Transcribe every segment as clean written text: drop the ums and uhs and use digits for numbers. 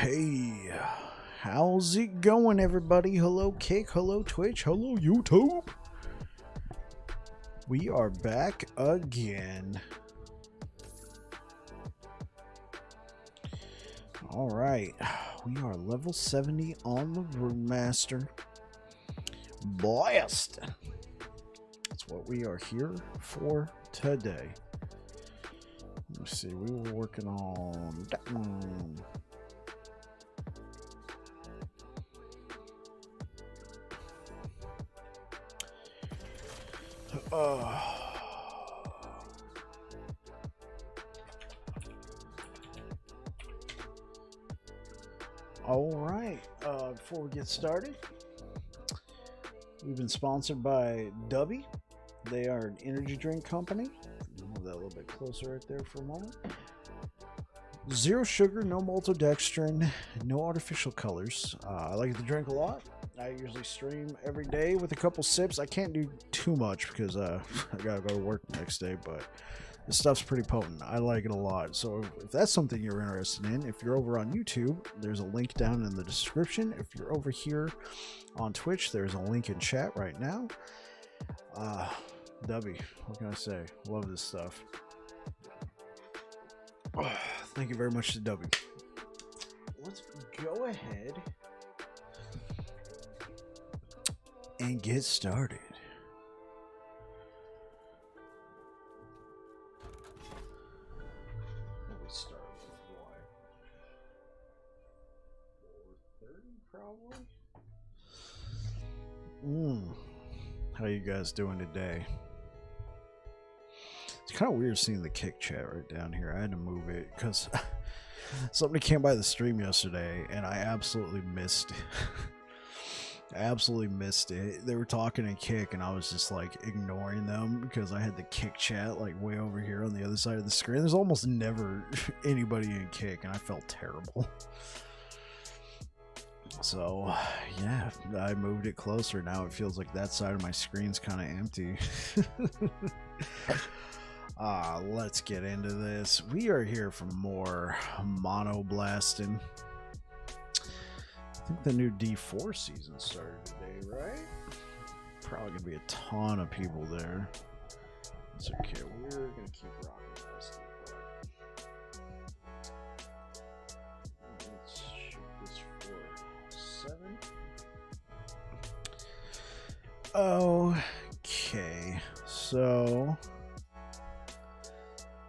Hey, how's it going, everybody? Hello, Kick. Hello, Twitch. Hello, YouTube. We are back again. All right, we are level 70 on the Rune Master. Blast! That's what we are here for today. Let's see, we were working on that one. All right, before we get started, we've been sponsored by Dubby. They are an energy drink company. Move that a little bit closer right there for a moment. Zero sugar, no maltodextrin, no artificial colors. I like the drink a lot. I usually stream every day with a couple sips. I can't do too much because I gotta go to work next day, but this stuff's pretty potent. I like it a lot. So if that's something you're interested in, if you're over on YouTube, there's a link down in the description. If you're over here on Twitch, there's a link in chat right now. Dubby, what can I say? Love this stuff. Thank you very much to Dubby. Let's go ahead and get started. We start with what? 4:30 probably. How you guys doing today? It's kind of weird seeing the Kick chat right down here. I had to move it because somebody came by the stream yesterday and I absolutely missed it. I absolutely missed it. They were talking in Kick and I was just like ignoring them because I had the Kick chat like way over here on the other side of the screen. There's almost never anybody in Kick and I felt terrible. So yeah, I moved it closer. Now it feels like that side of my screen's kind of empty. Let's get into this. We are here for more mono blasting. I think the new D4 season started today, right? Probably gonna be a ton of people there. It's okay, we're gonna keep rocking this. Let's shoot this for 7. Okay, so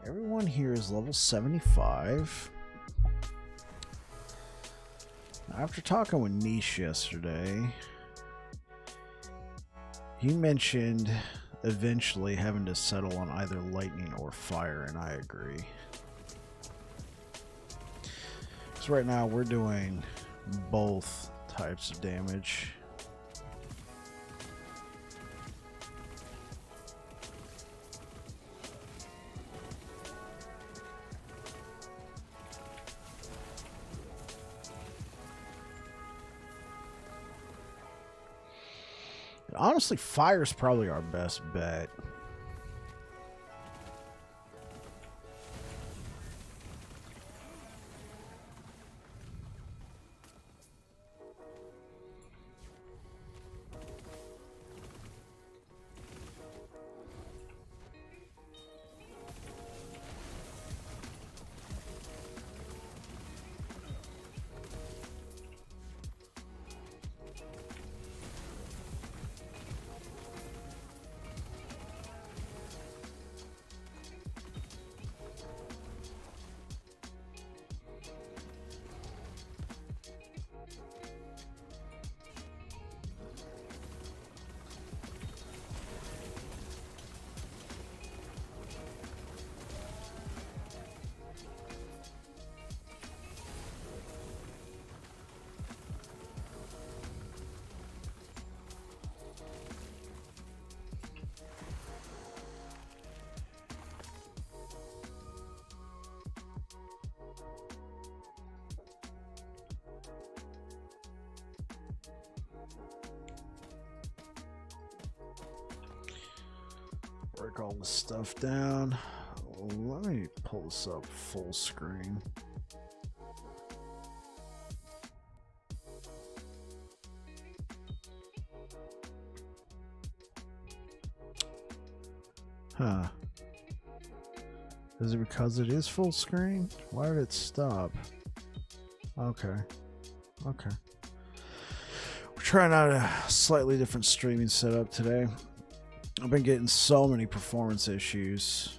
everyone here is level 75. After talking with Niche yesterday, he mentioned eventually having to settle on either lightning or fire, and I agree. So right now we're doing both types of damage. Honestly, fire's probably our best bet. Break all this stuff down. Let me pull this up full screen. Huh. Is it because it is full screen? Why did it stop? Okay. Okay. We're trying out a slightly different streaming setup today. I've been getting so many performance issues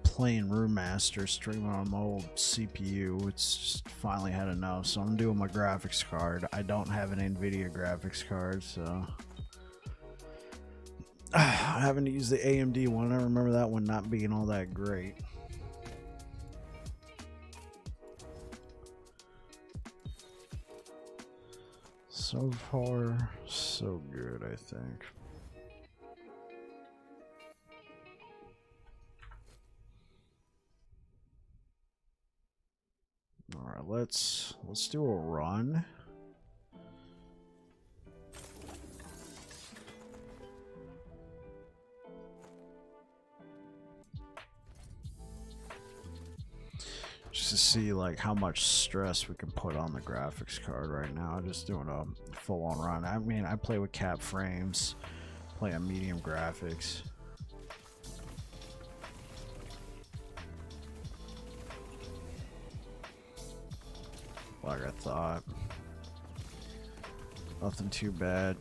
playing Rune Master, streaming on my old CPU. It's just finally had enough, so I'm doing my graphics card. I don't have an NVIDIA graphics card, so I'm having to use the AMD one. I remember that one not being all that great. So far, so good, I think. All right, let's do a run. Just to see like how much stress we can put on the graphics card right now. Just doing a full-on run. I mean, I play with cap frames, play on medium graphics. Like I thought. Nothing too bad.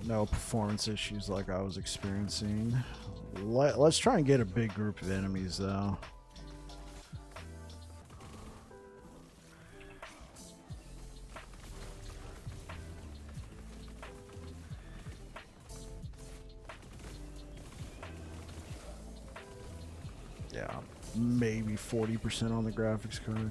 No performance issues like I was experiencing. Let's try and get a big group of enemies though. Yeah, maybe 40% on the graphics card.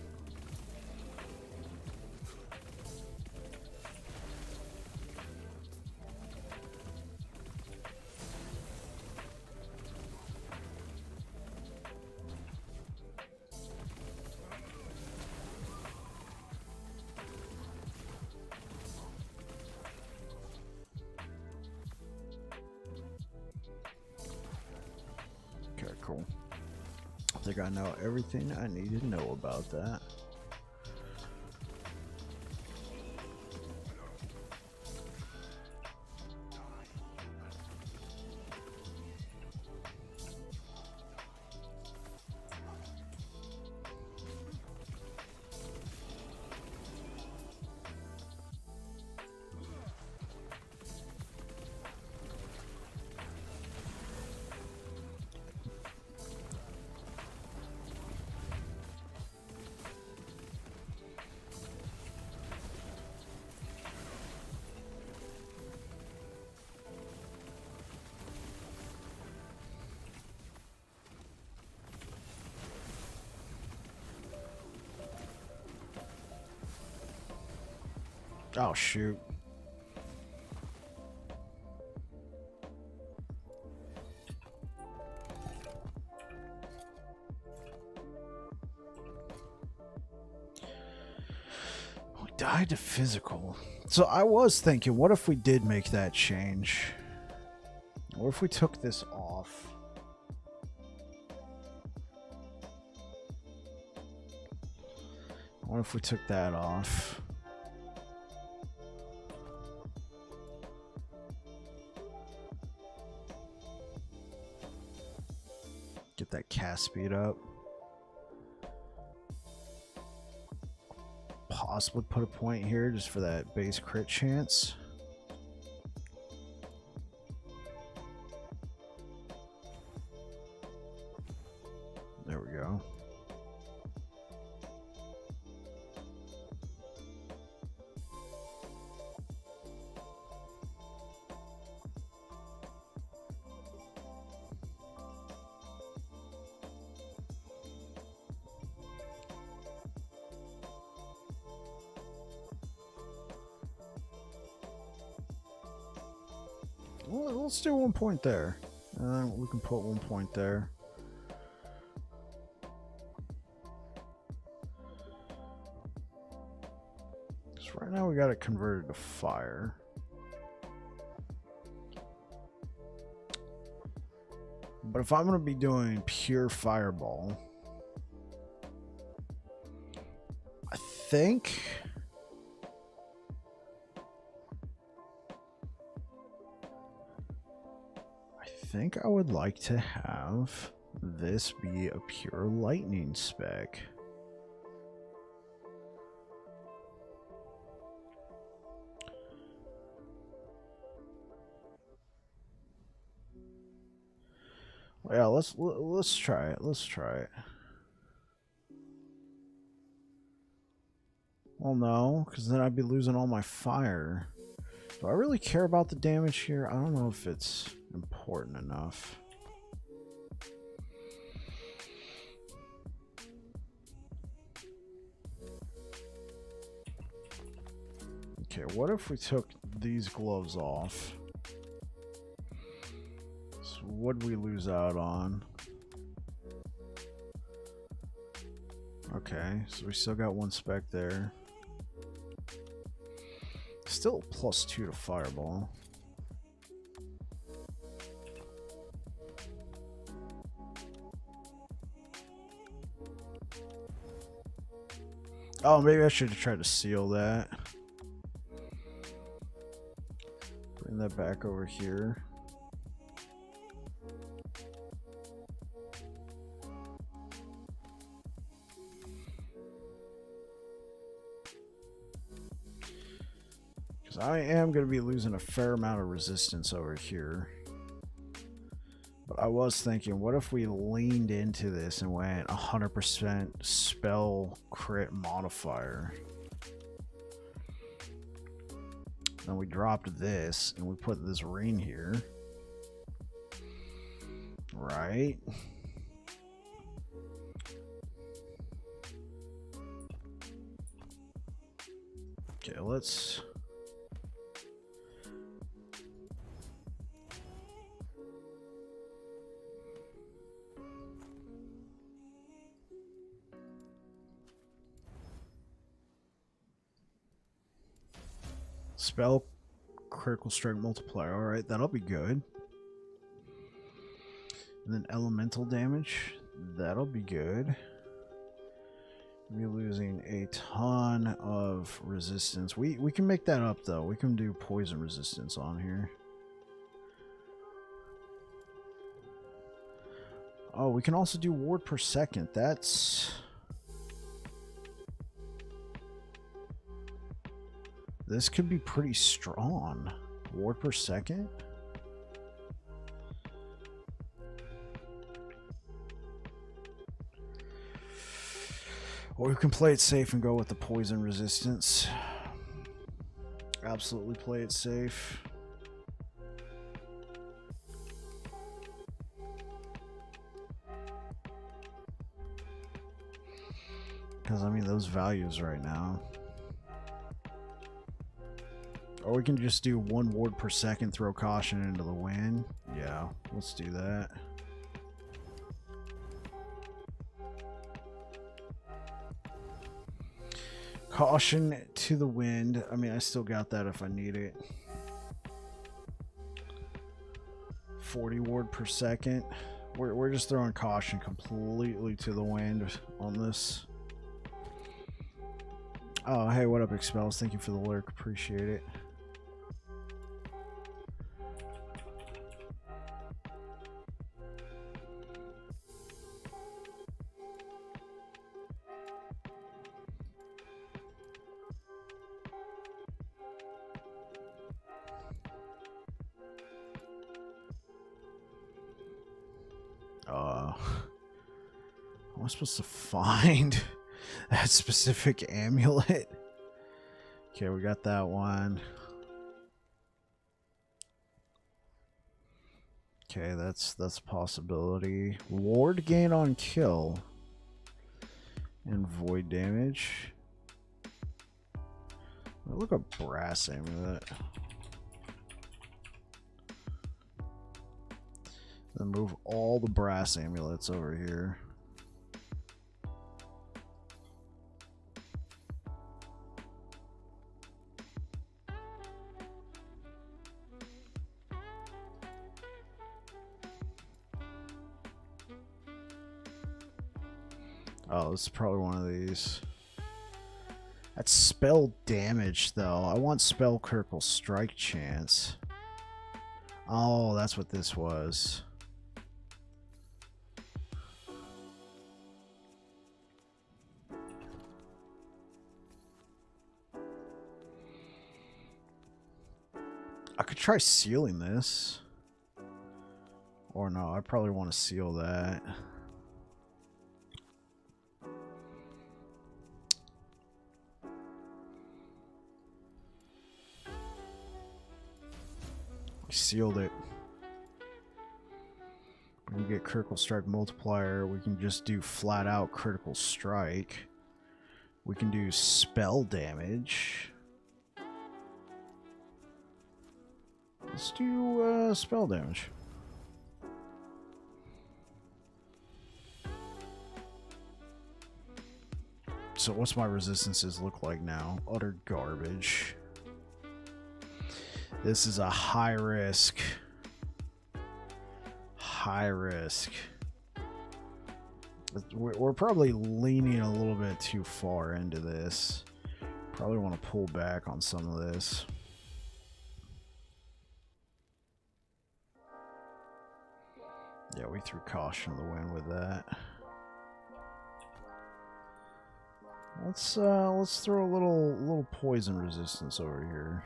Okay, cool. I think I know everything I need to know about that. Oh, shoot. We died to physical. So I was thinking, what if we did make that change? What if we took this off? What if we took that off? Get that cast speed up. Possibly put a point here just for that base crit chance. There we go. Well, let's do 1 point there. We can put 1 point there. So right now we got it converted to fire. But if I'm going to be doing pure fireball, I think think I would like to have this be a pure lightning spec. Yeah, let's try it. Let's try it. Well, no, because then I'd be losing all my fire. Do I really care about the damage here? I don't know if it's important enough. Okay, what if we took these gloves off? So what'd we lose out on? Okay, so we still got one spec there. Still +2 to fireball. Oh, maybe I should have tried to seal that. Bring that back over here. Because I am going to be losing a fair amount of resistance over here. But I was thinking, what if we leaned into this and went 100% spell crit modifier? Then we dropped this and we put this ring here. Right? Okay, let's... Spell critical strike multiplier. Alright, that'll be good. And then elemental damage. That'll be good. We're losing a ton of resistance. We can make that up though. We can do poison resistance on here. Oh, we can also do ward per second. That's... This could be pretty strong. Ward per second? Or we can play it safe and go with the poison resistance. Absolutely play it safe. Because, I mean, those values right now. Or we can just do 1 ward per second, throw caution into the wind. Yeah, let's do that. Caution to the wind. I mean, I still got that if I need it. 40 ward per second. We're just throwing caution completely to the wind on this. Oh, hey, what up, Expels? Thank you for the lurk. Appreciate it. How am I supposed to find that specific amulet? Okay, we got that one. Okay, that's a possibility. Ward gain on kill and void damage. Look at brass amulet. Then move all the brass amulets over here. Oh, this is probably one of these. That's spell damage, though. I want spell critical strike chance. Oh, that's what this was. I could try sealing this. Or no, I probably want to seal that. We sealed it. We can get critical strike multiplier. We can just do flat out critical strike. We can do spell damage. Let's do spell damage. So what's my resistances look like now? Utter garbage. This is a high risk. High risk. We're probably leaning a little bit too far into this. Probably want to pull back on some of this. Yeah, we threw caution to the wind with that. Let's throw a little poison resistance over here.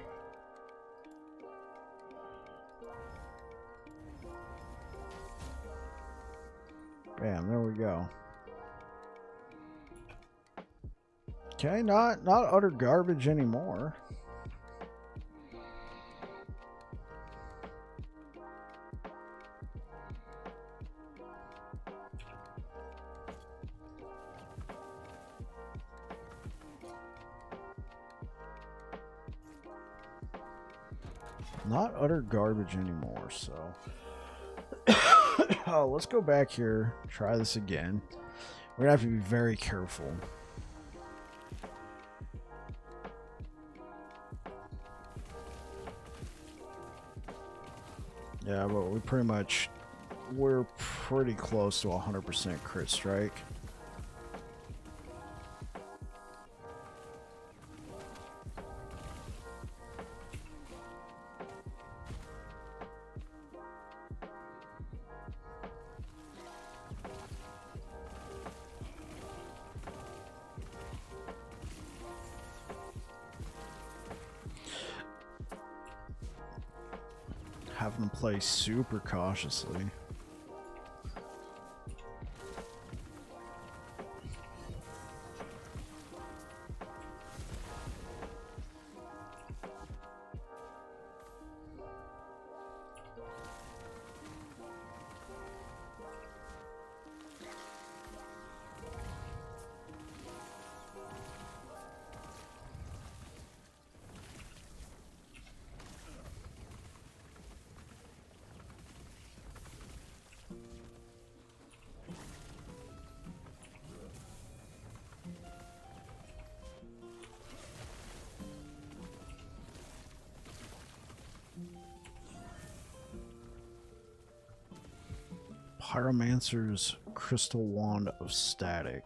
Bam, there we go. Okay, not utter garbage anymore. Not utter garbage anymore, so oh, let's go back here, try this again. We're gonna have to be very careful. Yeah, but we're pretty close to 100% crit strike. Having them play super cautiously. Pyromancer's Crystal Wand of Static.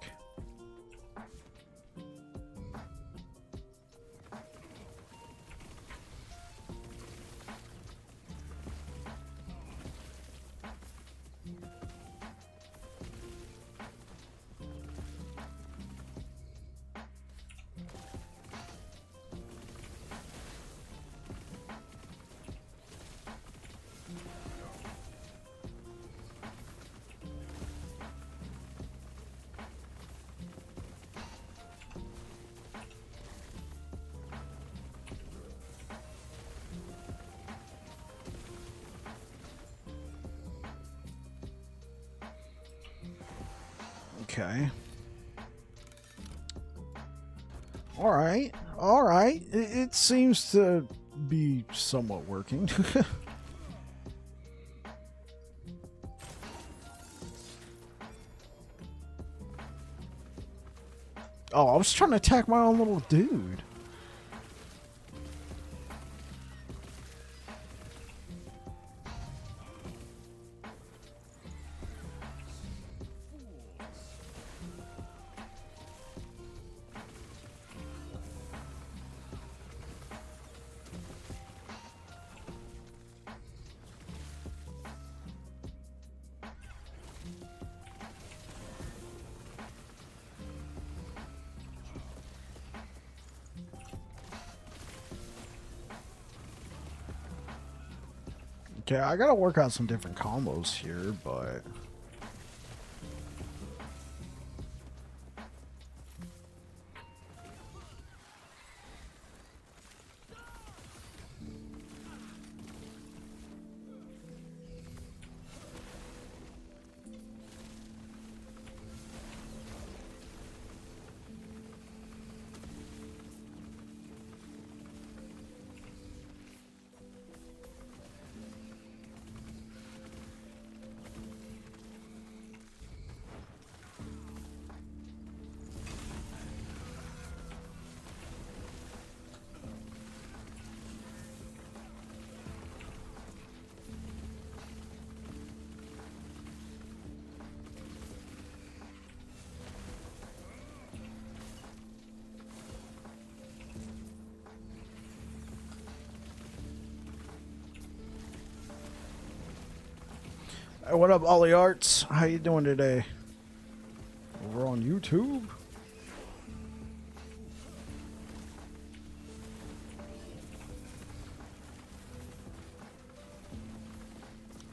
Okay. Alright. Alright. It seems to be somewhat working. Oh, I was trying to attack my own little dude. Okay, I gotta work out some different combos here, but... Hey, what up, Ollie Arts? How you doing today? Over on YouTube?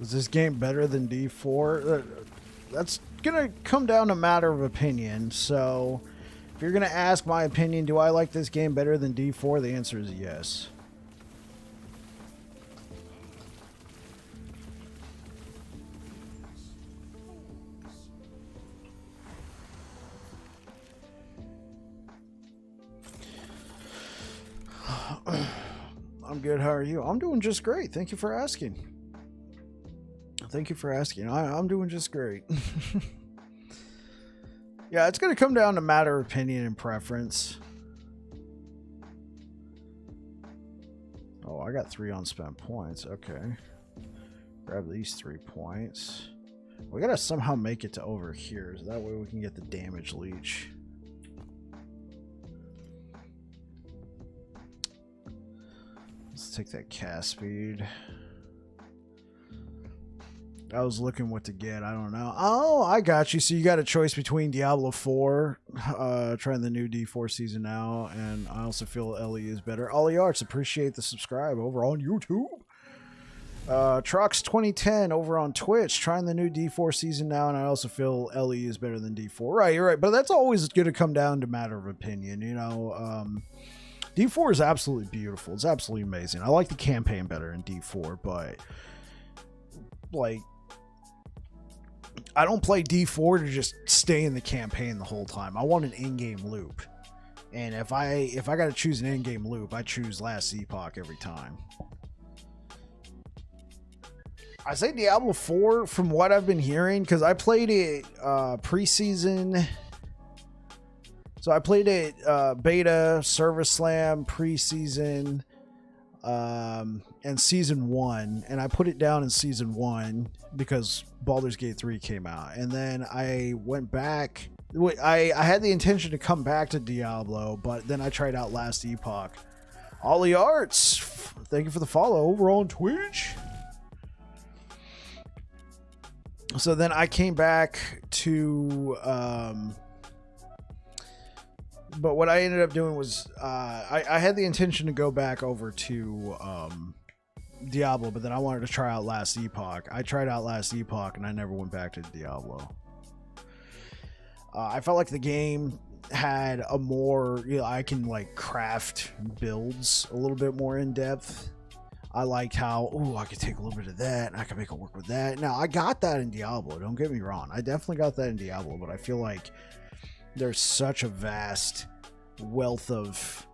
Is this game better than D4? That's gonna come down to a matter of opinion. So, if you're gonna ask my opinion, do I like this game better than D4? The answer is yes. I'm good. How are you? I'm doing just great. Thank you for asking. Thank you for asking. I'm doing just great. Yeah, it's going to come down to matter of opinion and preference. Oh, I got 3 unspent points. Okay. Grab these 3 points. We got to somehow make it to over here, so that way we can get the damage leech. Let's take that cast speed. I was looking what to get. I don't know. Oh, I got you. So you got a choice between Diablo 4, trying the new D4 season now, and I also feel LE is better. Ollie Arts, appreciate the subscribe over on YouTube. Trucks 2010 over on Twitch, trying the new D4 season now, and I also feel LE is better than D4. Right, you're right. But that's always going to come down to matter of opinion, you know. D4 is absolutely beautiful. It's absolutely amazing. I like the campaign better in D4, but like, I don't play D4 to just stay in the campaign the whole time. I want an in-game loop. And if I got to choose an in-game loop, I choose Last Epoch every time. I say Diablo 4 from what I've been hearing, because I played it preseason. So I played it beta, Service Slam, preseason, and season 1, and I put it down in season 1 because Baldur's Gate 3 came out, and then I went back. I had the intention to come back to Diablo, but then I tried out Last Epoch. Ollie Arts, thank you for the follow over on Twitch. So then I came back to but what I ended up doing was I had the intention to go back over to Diablo, but then I wanted to try out Last Epoch. I tried out Last Epoch and I never went back to Diablo. I felt like the game had a more, you know, I can like craft builds a little bit more in depth. I liked how, oh, I could take a little bit of that and I can make it work with that. Now, I got that in Diablo. Don't get me wrong. I definitely got that in Diablo, but I feel like there's such a vast wealth of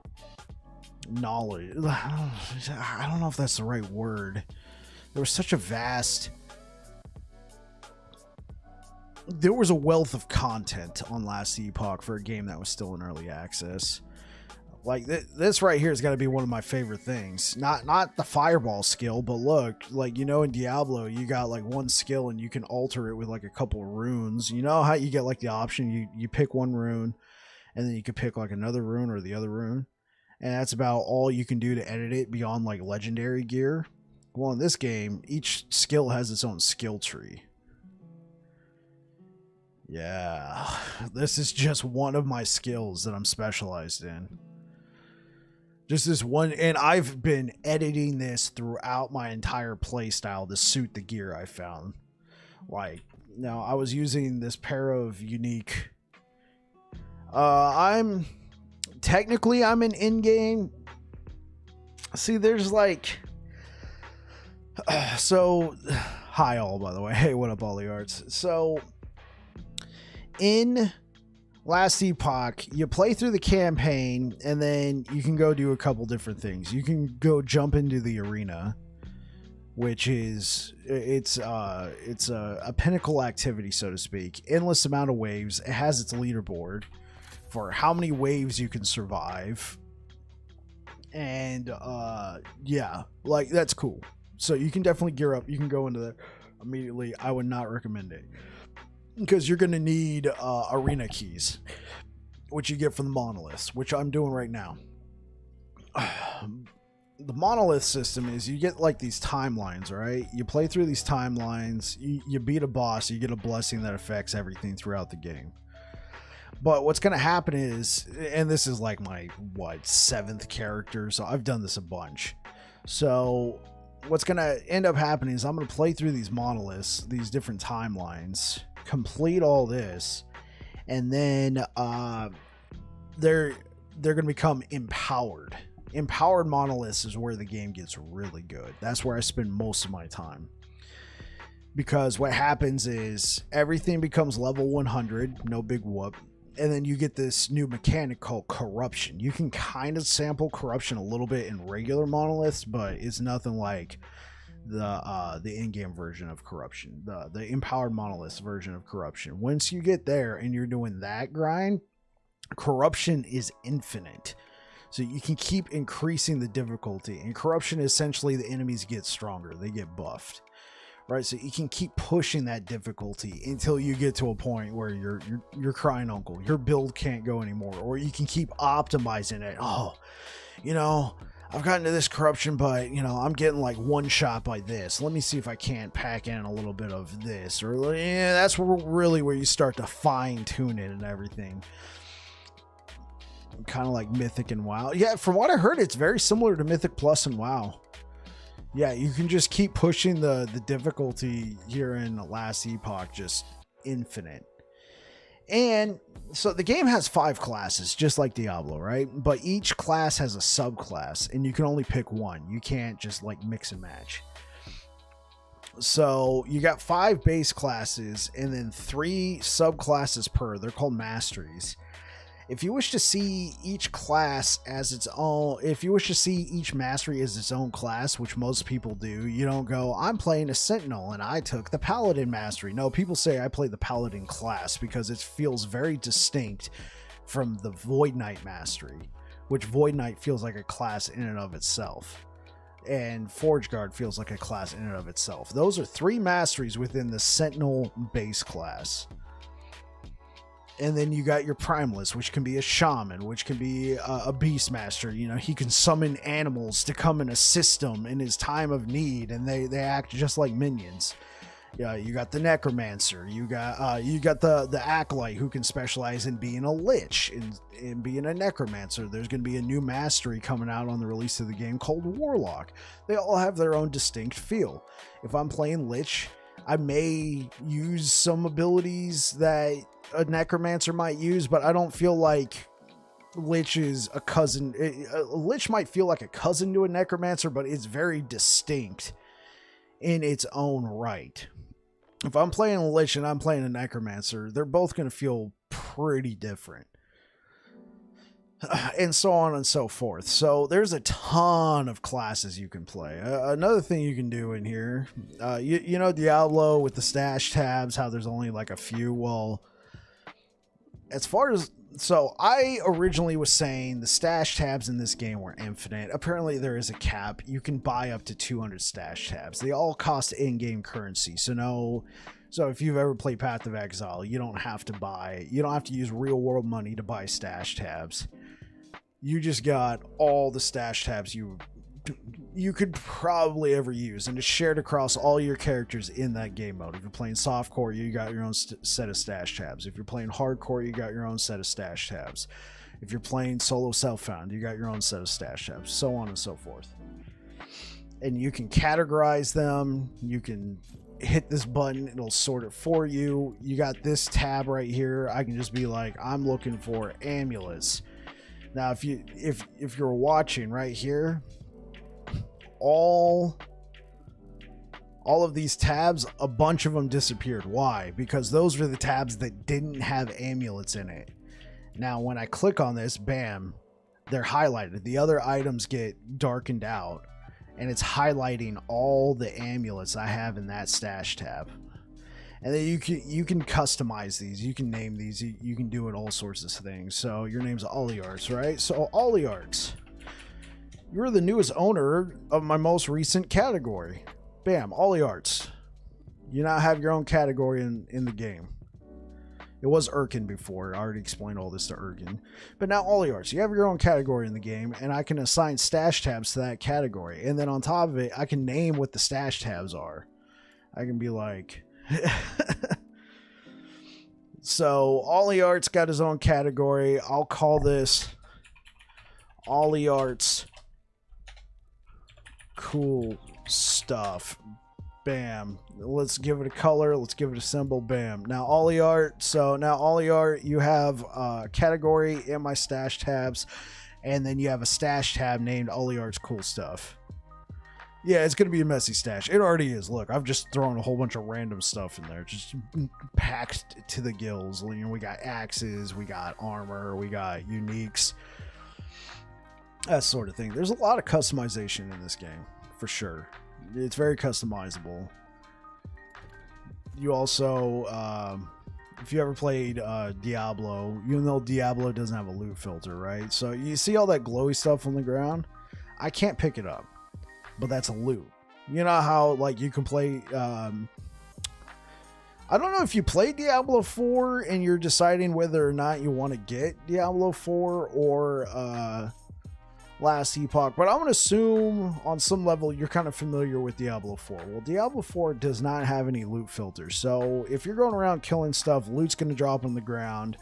knowledge. I don't know if that's the right word. There was such a vast... There was a wealth of content on Last Epoch for a game that was still in early access. Like this right here has got to be one of my favorite things. Not the fireball skill, but look, like, you know, in Diablo you got like one skill and you can alter it with like a couple of runes. You know how you get like the option, you pick one rune and then you can pick like another rune or the other rune, and that's about all you can do to edit it beyond like legendary gear. Well, in this game, each skill has its own skill tree. Yeah, this is just one of my skills that I'm specialized in. Just this one, and I've been editing this throughout my entire play style to suit the gear I found. Like, now I was using this pair of unique. I'm an in-game. See, there's like, so, hi all, by the way. Hey, what up, all the arts? So, in Last Epoch, you play through the campaign, and then you can go do a couple different things. You can go jump into the arena, which is it's a pinnacle activity, so to speak. Endless amount of waves. It has its leaderboard for how many waves you can survive, and yeah, like that's cool. So you can definitely gear up. You can go into that immediately. I would not recommend it, because you're going to need arena keys, which you get from the monoliths, which I'm doing right now. The monolith system is you get like these timelines, right? You play through these timelines, you beat a boss, you get a blessing that affects everything throughout the game. But what's going to happen is, and this is like my, 7th character, so I've done this a bunch. So what's going to end up happening is I'm going to play through these monoliths, these different timelines, complete all this, and then they're going to become empowered. Empowered monoliths is where the game gets really good. That's where I spend most of my time, because what happens is everything becomes level 100, no big whoop, and then you get this new mechanic called corruption. You can kind of sample corruption a little bit in regular monoliths, but it's nothing like the in-game version of corruption, the empowered monoliths version of corruption. Once you get there and you're doing that grind, corruption is infinite, so you can keep increasing the difficulty. And corruption, essentially, the enemies get stronger, they get buffed, right? So you can keep pushing that difficulty until you get to a point where you're crying uncle, your build can't go anymore. Or you can keep optimizing it. Oh, you know, I've gotten to this corruption, but, you know, I'm getting like one shot by this. Let me see if I can't pack in a little bit of this. Or, yeah, that's really where you start to fine tune it and everything. Kind of like Mythic and WoW. Yeah, from what I heard, it's very similar to Mythic Plus and WoW. Yeah, you can just keep pushing the difficulty here in the Last Epoch, just infinite. And so the game has 5 classes, just like Diablo, right? But each class has a subclass, and you can only pick one. You can't just like mix and match. So you got 5 base classes and then 3 subclasses per. They're called masteries. If you wish to see each class as its own, if you wish to see each mastery as its own class, which most people do, you don't go, I'm playing a Sentinel and I took the Paladin mastery. No, people say I play the Paladin class because it feels very distinct from the Void Knight mastery, which Void Knight feels like a class in and of itself. And Forge Guard feels like a class in and of itself. Those are 3 masteries within the Sentinel base class. And then you got your Primalist, which can be a Shaman, which can be a Beastmaster. You know, he can summon animals to come and assist him in his time of need, and they act just like minions. Yeah, you got the Necromancer. You got the Acolyte, who can specialize in being a Lich, in being a Necromancer. There's going to be a new mastery coming out on the release of the game called Warlock. They all have their own distinct feel. If I'm playing Lich, I may use some abilities that a Necromancer might use, but I don't feel like Lich is a cousin. A Lich might feel like a cousin to a Necromancer, but it's very distinct in its own right. If I'm playing a Lich and I'm playing a Necromancer, they're both going to feel pretty different. And so on and so forth. So there's a ton of classes you can play. Another thing you can do in here, you know Diablo with the stash tabs, how there's only like a few. Well, as far as, so I originally was saying the stash tabs in this game were infinite. Apparently there is a cap. You can buy up to 200 stash tabs. They all cost in-game currency. So if you've ever played Path of Exile, you don't have to use real world money to buy stash tabs. You just got all the stash tabs you could probably ever use, and it's shared across all your characters in that game mode. If you're playing softcore, you got your own set of stash tabs. If you're playing hardcore, you got your own set of stash tabs. If you're playing solo self-found, you got your own set of stash tabs, so on and so forth. And you can categorize them. You can hit this button, it'll sort it for you. You got this tab right here. I can just be like, I'm looking for amulets. Now, if you're watching right here, all of these tabs, a bunch of them disappeared. Why? Because those were the tabs that didn't have amulets in it. Now, when I click on this, bam, they're highlighted. The other items get darkened out, and it's highlighting all the amulets I have in that stash tab. And then you can customize these. You can name these. You can do it all sorts of things. So your name's Oliarts, right? So Oliarts, you're the newest owner of my most recent category. Bam, Oliarts. You now have your own category in the game. It was Urkin before. I already explained all this to Urkin. But now Oliarts, you have your own category in the game, and I can assign stash tabs to that category. And then on top of it, I can name what the stash tabs are. I can be like... So Oliarts got his own category. I'll call this Oliarts Cool Stuff. Bam. Let's give it a color. Let's give it a symbol. Bam. Now Oliart. So now Oliart, you have a category in my stash tabs, and then you have a stash tab named Oliart's Cool Stuff. Yeah, it's going to be a messy stash. It already is. Look, I've just thrown a whole bunch of random stuff in there. Just packed to the gills. You know, we got axes, we got armor, we got uniques. That sort of thing. There's a lot of customization in this game, for sure. It's very customizable. You also, if you ever played Diablo, you know Diablo doesn't have a loot filter, right? So you see all that glowy stuff on the ground? I can't pick it up, but that's a loot. You know how, like, you can play... I don't know if you play Diablo 4 and you're deciding whether or not you want to get Diablo 4 or... Last Epoch, but I'm going to assume on some level you're kind of familiar with Diablo 4. Well, Diablo 4 does not have any loot filters, so if you're going around killing stuff, loot's going to drop on the ground,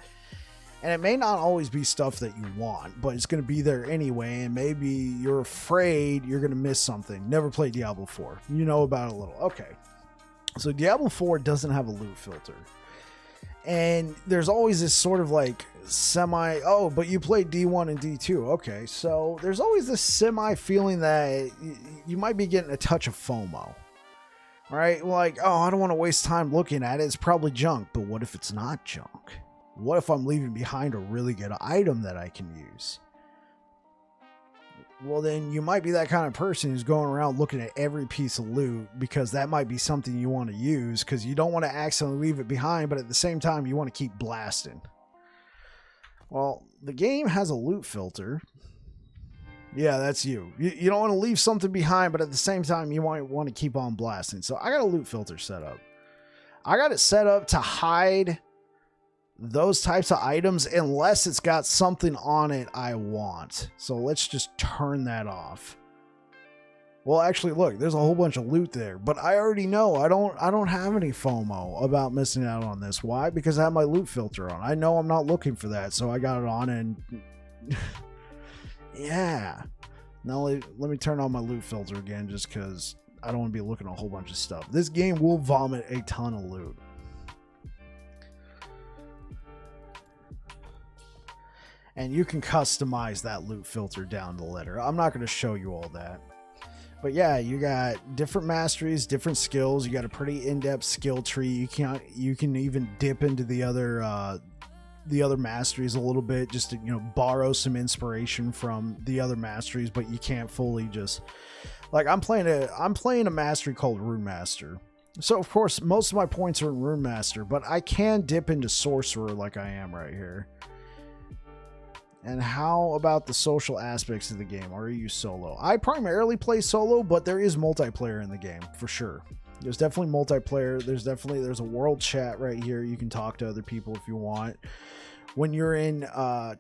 and it may not always be stuff that you want, but it's going to be there anyway, and maybe you're afraid you're going to miss something. Never played Diablo 4. You know about it a little. Okay. So Diablo 4 doesn't have a loot filter. And there's always this sort of like oh, but you played D1 and D2. Okay, so there's always this semi feeling that you might be getting a touch of FOMO. Right? Like, oh, I don't want to waste time looking at it. It's probably junk. But what if it's not junk? What if I'm leaving behind a really good item that I can use? Well, then you might be that kind of person who's going around looking at every piece of loot because that might be something you want to use because you don't want to accidentally leave it behind, but at the same time, you want to keep blasting. Well, the game has a loot filter. Yeah, that's you. You don't want to leave something behind, but at the same time, you might want to keep on blasting. So I got a loot filter set up. I got it set up to hide those types of items unless it's got something on it I want. So let's just turn that off. Well, actually, look, there's a whole bunch of loot there, but I already know I don't have any FOMO about missing out on this. Why? Because I have my loot filter on. I know I'm not looking for that, so I got it on, and yeah. Now let me turn on my loot filter again just because I don't want to be looking at a whole bunch of stuff. This game will vomit a ton of loot. And you can customize that loot filter down the letter. I'm not going to show you all that. But yeah, you got different masteries, different skills. You got a pretty in-depth skill tree. You can even dip into the other masteries a little bit just to, you know, borrow some inspiration from the other masteries, but you can't fully just like I'm playing a mastery called Rune Master. So of course, most of my points are in Rune Master, but I can dip into Sorcerer like I am right here. And how about the social aspects of the game? Are you solo? I primarily play solo, but there is multiplayer in the game for sure. There's definitely multiplayer. There's a world chat right here. You can talk to other people if you want. When you're in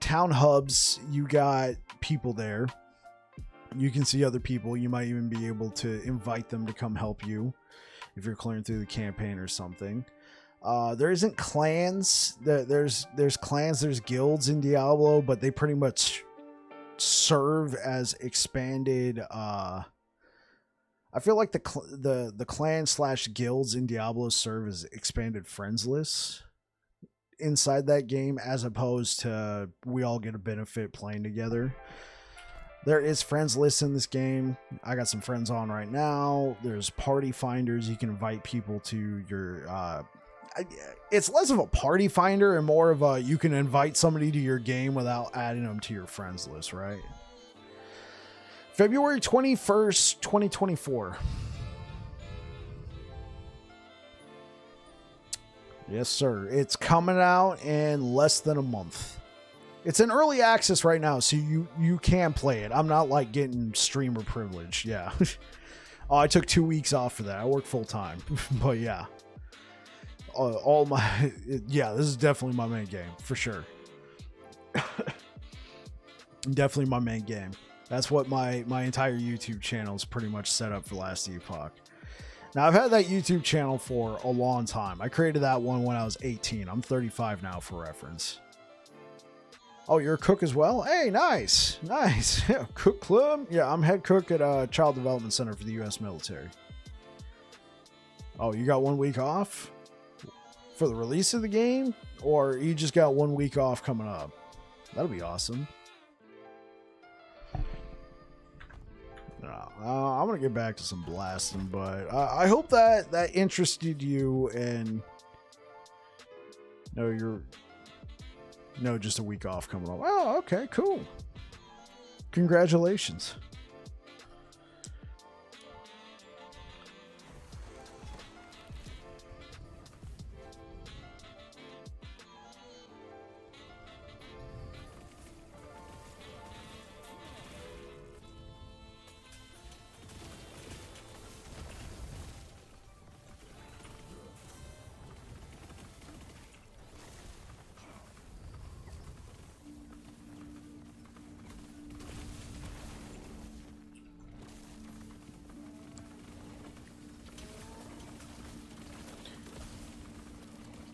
town hubs, you got people there. You can see other people. You might even be able to invite them to come help you if you're clearing through the campaign or something. There isn't clans. There's clans, there's guilds in Diablo, but they pretty much serve as expanded. I feel like the clan / guilds in Diablo serve as expanded friends lists inside that game, as opposed to we all get a benefit playing together. There is friends lists in this game. I got some friends on right now. There's party finders. You can invite people to your it's less of a party finder and more of a you can invite somebody to your game without adding them to your friends list, right? February 21st, 2024. Yes, sir. It's coming out in less than a month. It's in early access right now, so you can play it. I'm not like getting streamer privilege. Yeah. Oh, I took 2 weeks off for that. I work full time, but yeah. Yeah, this is definitely my main game for sure. Definitely my main game. That's what my entire YouTube channel is pretty much set up for last Epoch. Now, I've had that YouTube channel for a long time. I created that one when I was 18. I'm 35 now for reference. Oh, you're a cook as well? Hey, nice. Nice. Yeah, cook club? Yeah, I'm head cook at Child Development Center for the U.S. military. Oh, you got 1 week off for the release of the game? Or you just got 1 week off coming up? That'll be awesome. I'm going to get back to some blasting, but I hope that interested you and... No, just a week off coming up. Oh, okay, cool. Congratulations.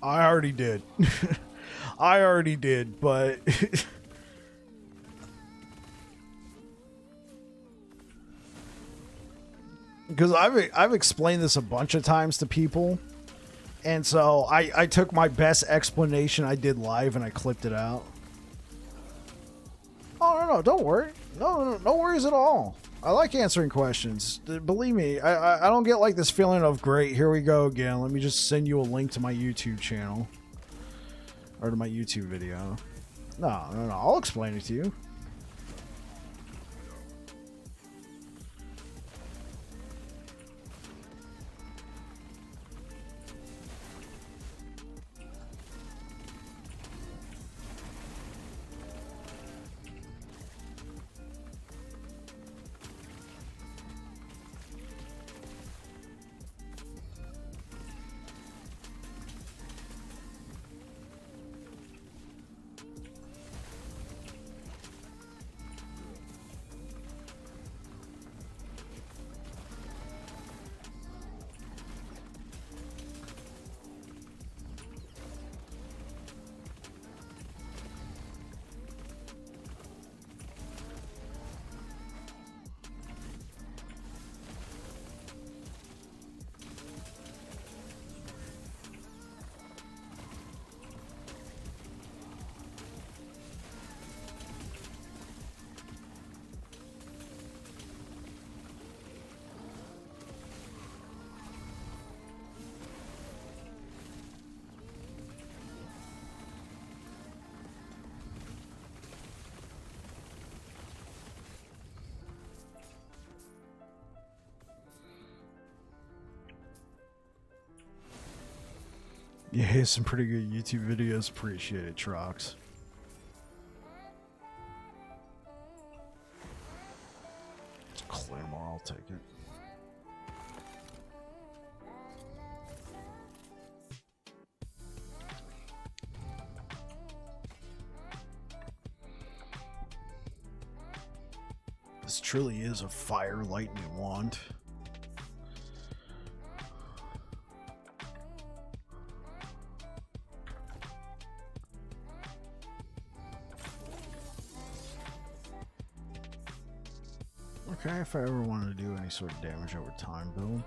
I already did. I already did, but... Because I've explained this a bunch of times to people. And so I took my best explanation I did live and I clipped it out. Oh, no, don't worry. No worries at all. I like answering questions. Believe me, I don't get like this feeling of, great, here we go again. Let me just send you a link to my YouTube channel. Or to my YouTube video. No, I'll explain it to you. Yeah, some pretty good YouTube videos. Appreciate it, Trox. Claymore, I'll take it. This truly is a fire lightning wand. Okay, if I ever wanted to do any sort of damage over time build.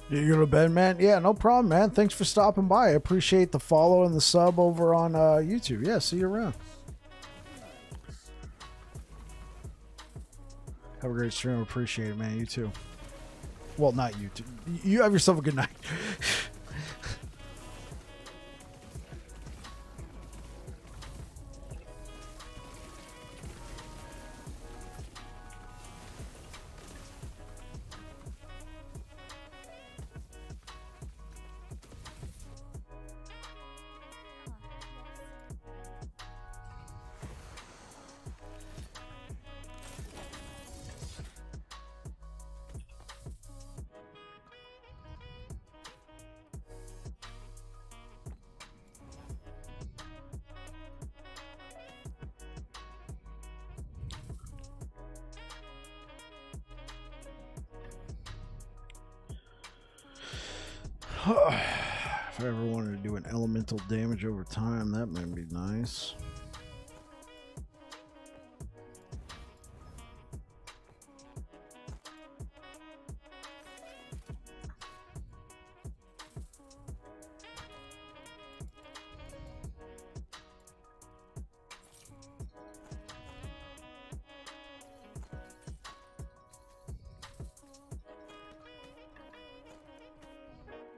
You go to bed, man? Yeah, no problem, man. Thanks for stopping by. I appreciate the follow and the sub over on YouTube. Yeah, see you around. Have a great stream. Appreciate it, man. You too. Well, not you too. You have yourself a good night. If I ever wanted to do an elemental damage over time, that might be nice.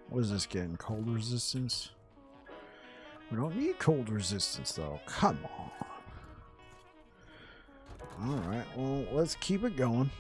What is this getting? Cold resistance? We don't need cold resistance though. Come on. Alright, well, let's keep it going.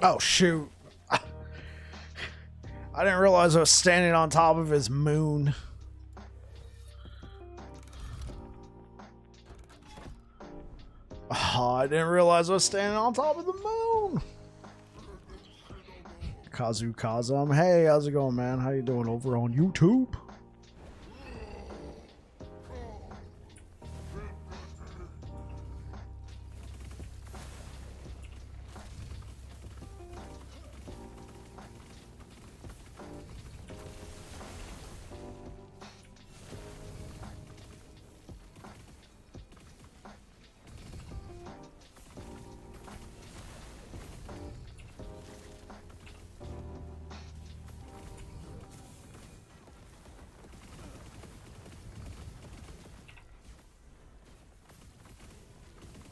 Oh, shoot. I didn't realize I was standing on top of his moon. Oh, I didn't realize I was standing on top of the moon. Kazu Kazum. Hey, how's it going, man? How you doing over on YouTube?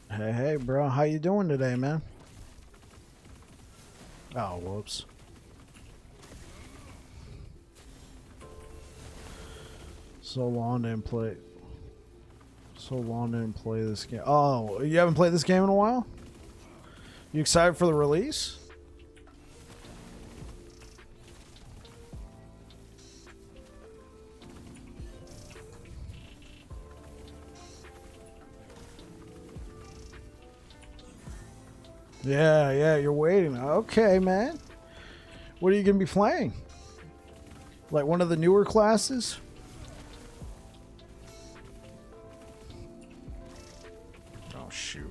Hey, bro. How you doing today, man? Oh, whoops. So long didn't play this game. Oh, you haven't played this game in a while? You excited for the release? Yeah, you're waiting. Okay, man. What are you going to be playing? Like one of the newer classes? Oh, shoot.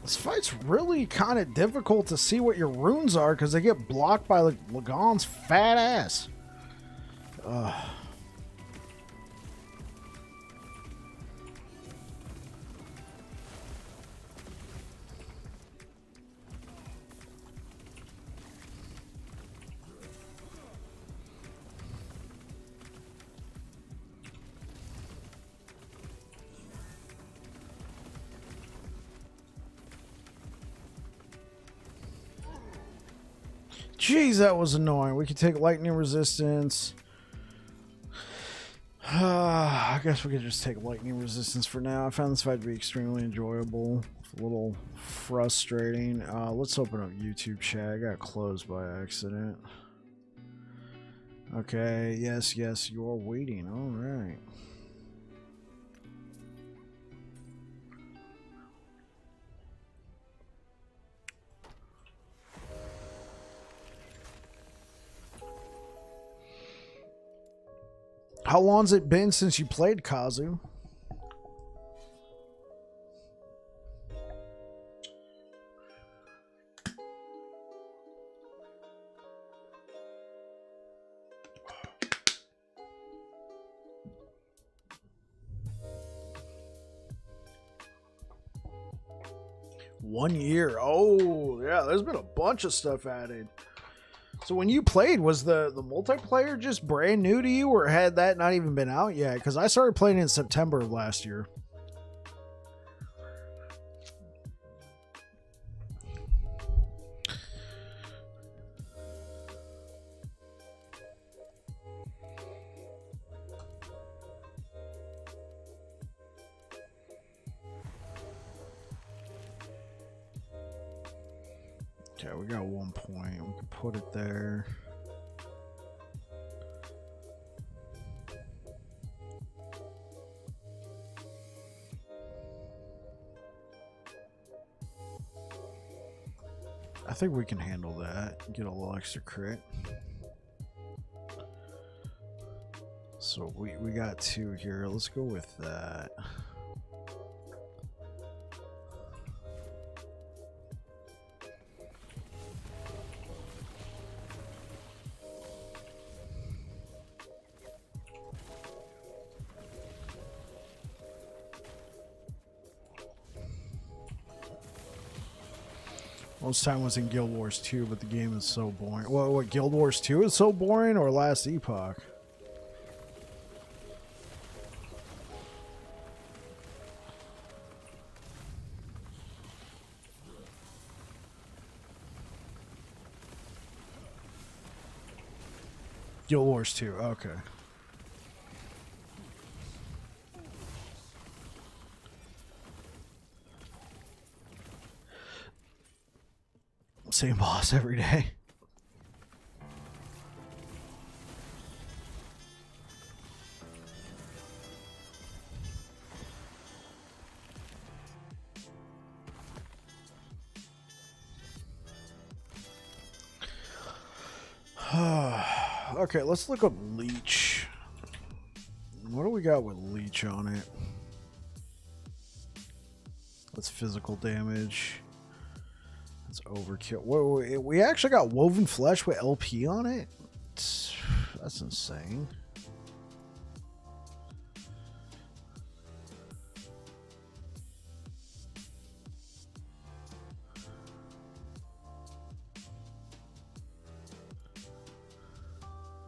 This fight's really kind of difficult to see what your runes are because they get blocked by like Lagon's fat ass. Jeez, that was annoying. We could take lightning resistance. I guess we could just take lightning resistance for now. I found this fight to be extremely enjoyable. It's a little frustrating. Let's open up YouTube chat. I got closed by accident. Okay, yes, you're waiting. All right. How long's it been since you played Kazu? One year. Oh, yeah, there's been a bunch of stuff added. So when you played, was the multiplayer just brand new to you, or had that not even been out yet? Because I started playing in September of last year. Okay, we got 1 point. We can put it there. I think we can handle that. Get a little extra crit. So we got 2 here. Let's go with that. Most time was in Guild Wars 2, but the game is so boring. What Guild Wars 2 is so boring, or last Epoch? Guild Wars 2, okay. Same boss every day. Okay, let's look up Leech. What do we got with Leech on it? That's physical damage. That's overkill. Whoa, we actually got Woven Flesh with LP on it? That's insane.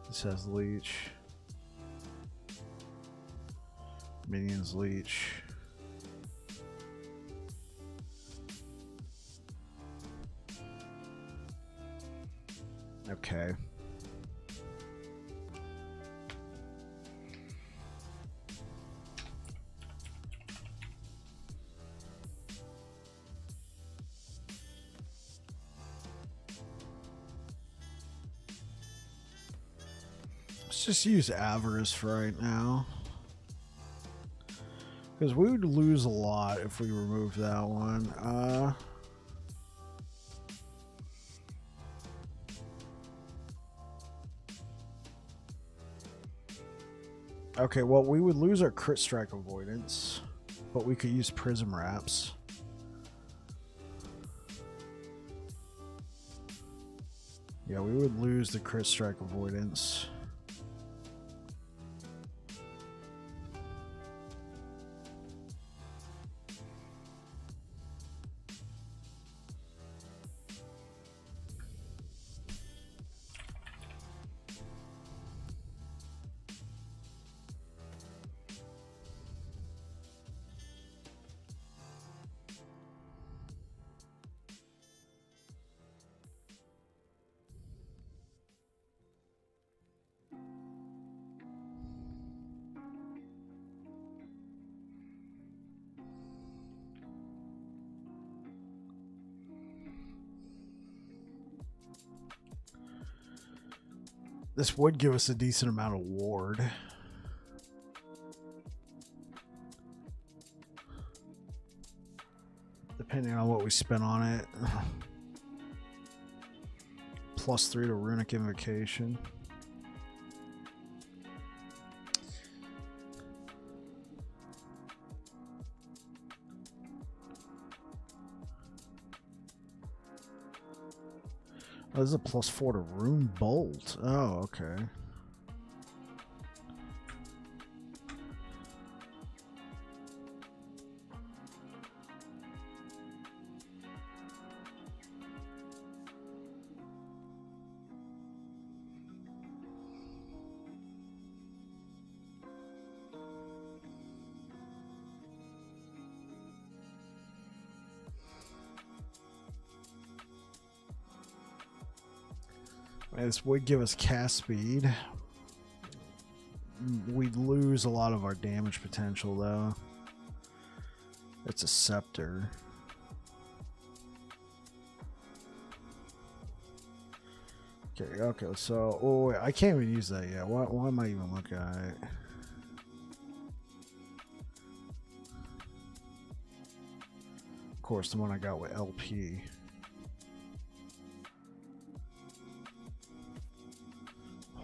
This has Leech. Minions Leech. Okay. Let's just use Avarice for right now. Because we would lose a lot if we remove that one. Okay, well, we would lose our crit strike avoidance, but we could use prism wraps. Yeah, we would lose the crit strike avoidance. This would give us a decent amount of ward. Depending on what we spend on it. +3 to Runic Invocation. Oh, this is a +4 to Rune Bolt. Oh, okay. This would give us cast speed. We'd lose a lot of our damage potential though. It's a scepter. Okay, so oh wait, I can't even use that yet. Why am I even looking at it? Of course, the one I got with LP.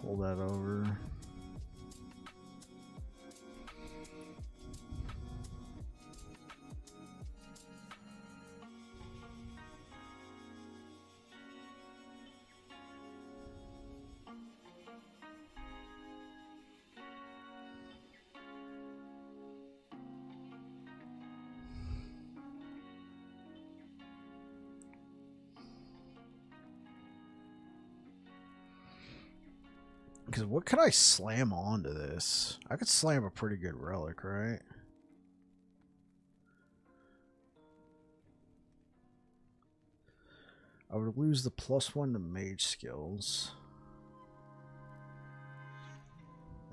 Pull that over. Because what could I slam onto this? I could slam a pretty good relic, right? I would lose the +1 to mage skills.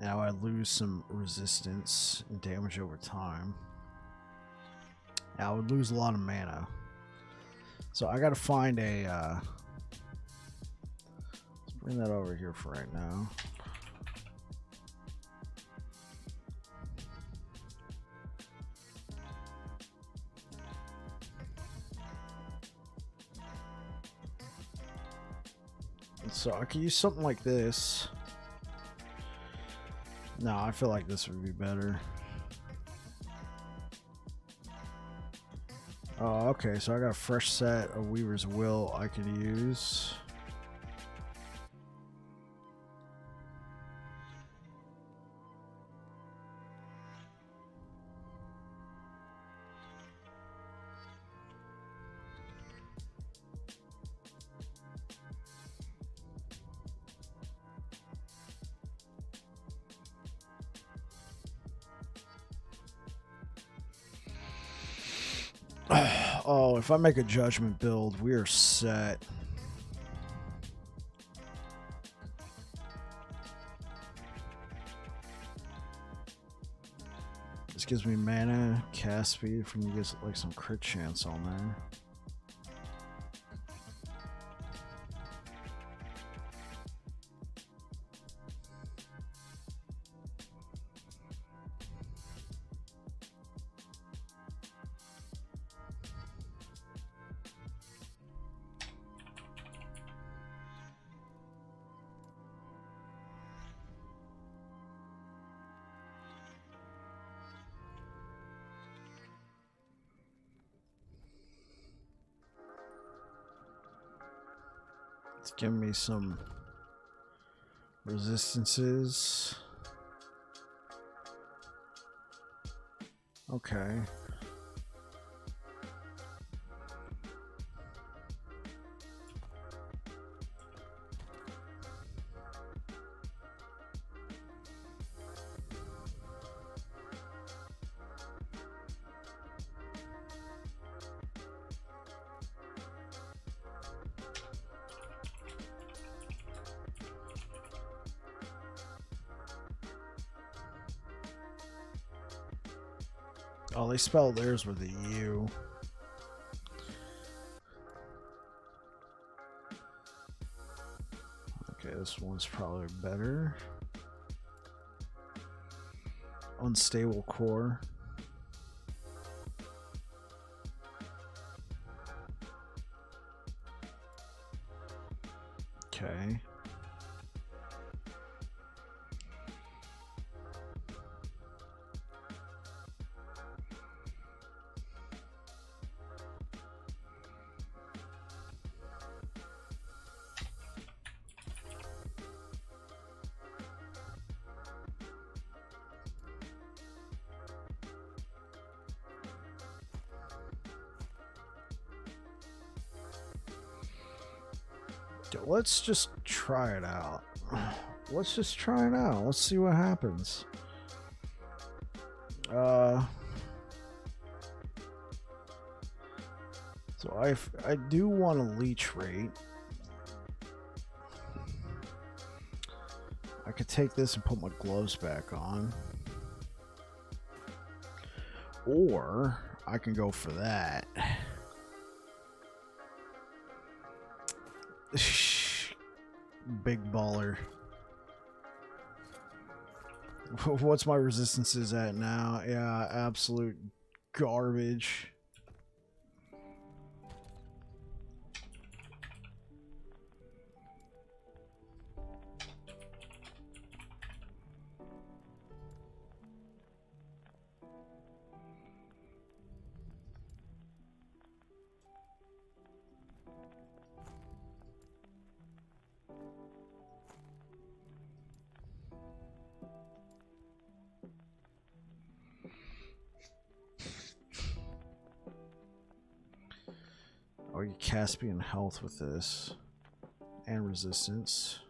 Now I'd lose some resistance and damage over time. Now I would lose a lot of mana. So I gotta find a... let's bring that over here for right now. So I could use something like this. No, I feel like this would be better. Oh, okay, so I got a fresh set of Weaver's Will I could use. Oh, if I make a judgment build, we are set. This gives me mana, cast speed, from you get like some crit chance on there. It's giving me some resistances. Okay. Oh, they spell theirs with a U. Okay, this one's probably better. Unstable core. Okay. Let's just try it out. Let's just try it out. Let's see what happens. So I do want a leech rate. I could take this and put my gloves back on. Or I can go for that. Big baller. What's my resistances at now? Yeah, absolute garbage. Oh, you Caspian health with this. And resistance.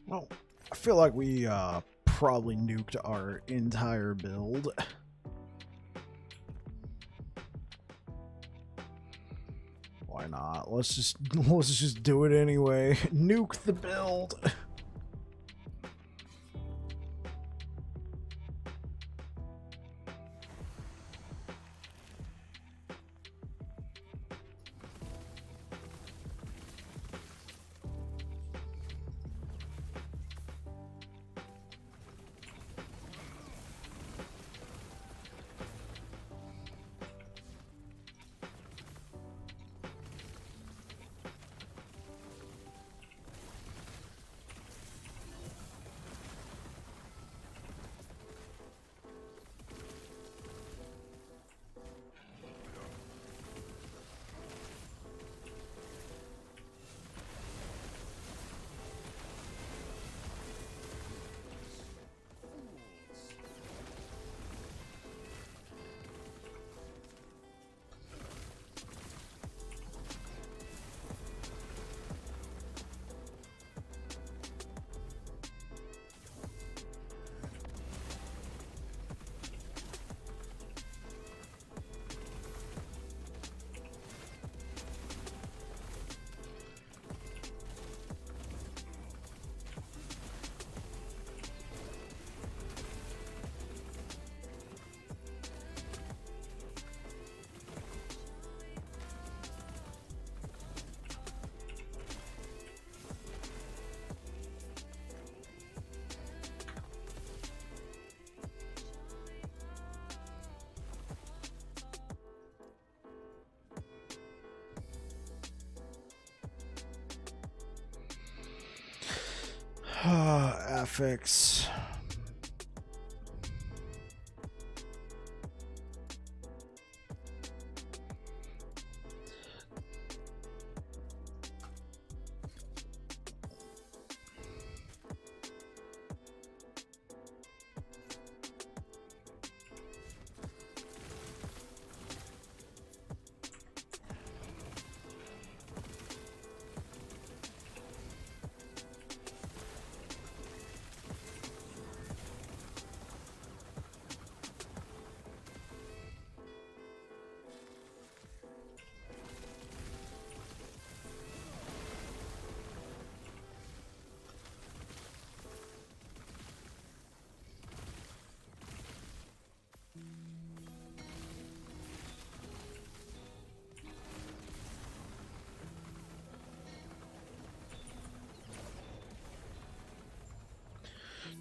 Well, I feel like we probably nuked our entire build. Why not? Let's just do it anyway. Nuke the build. Affix.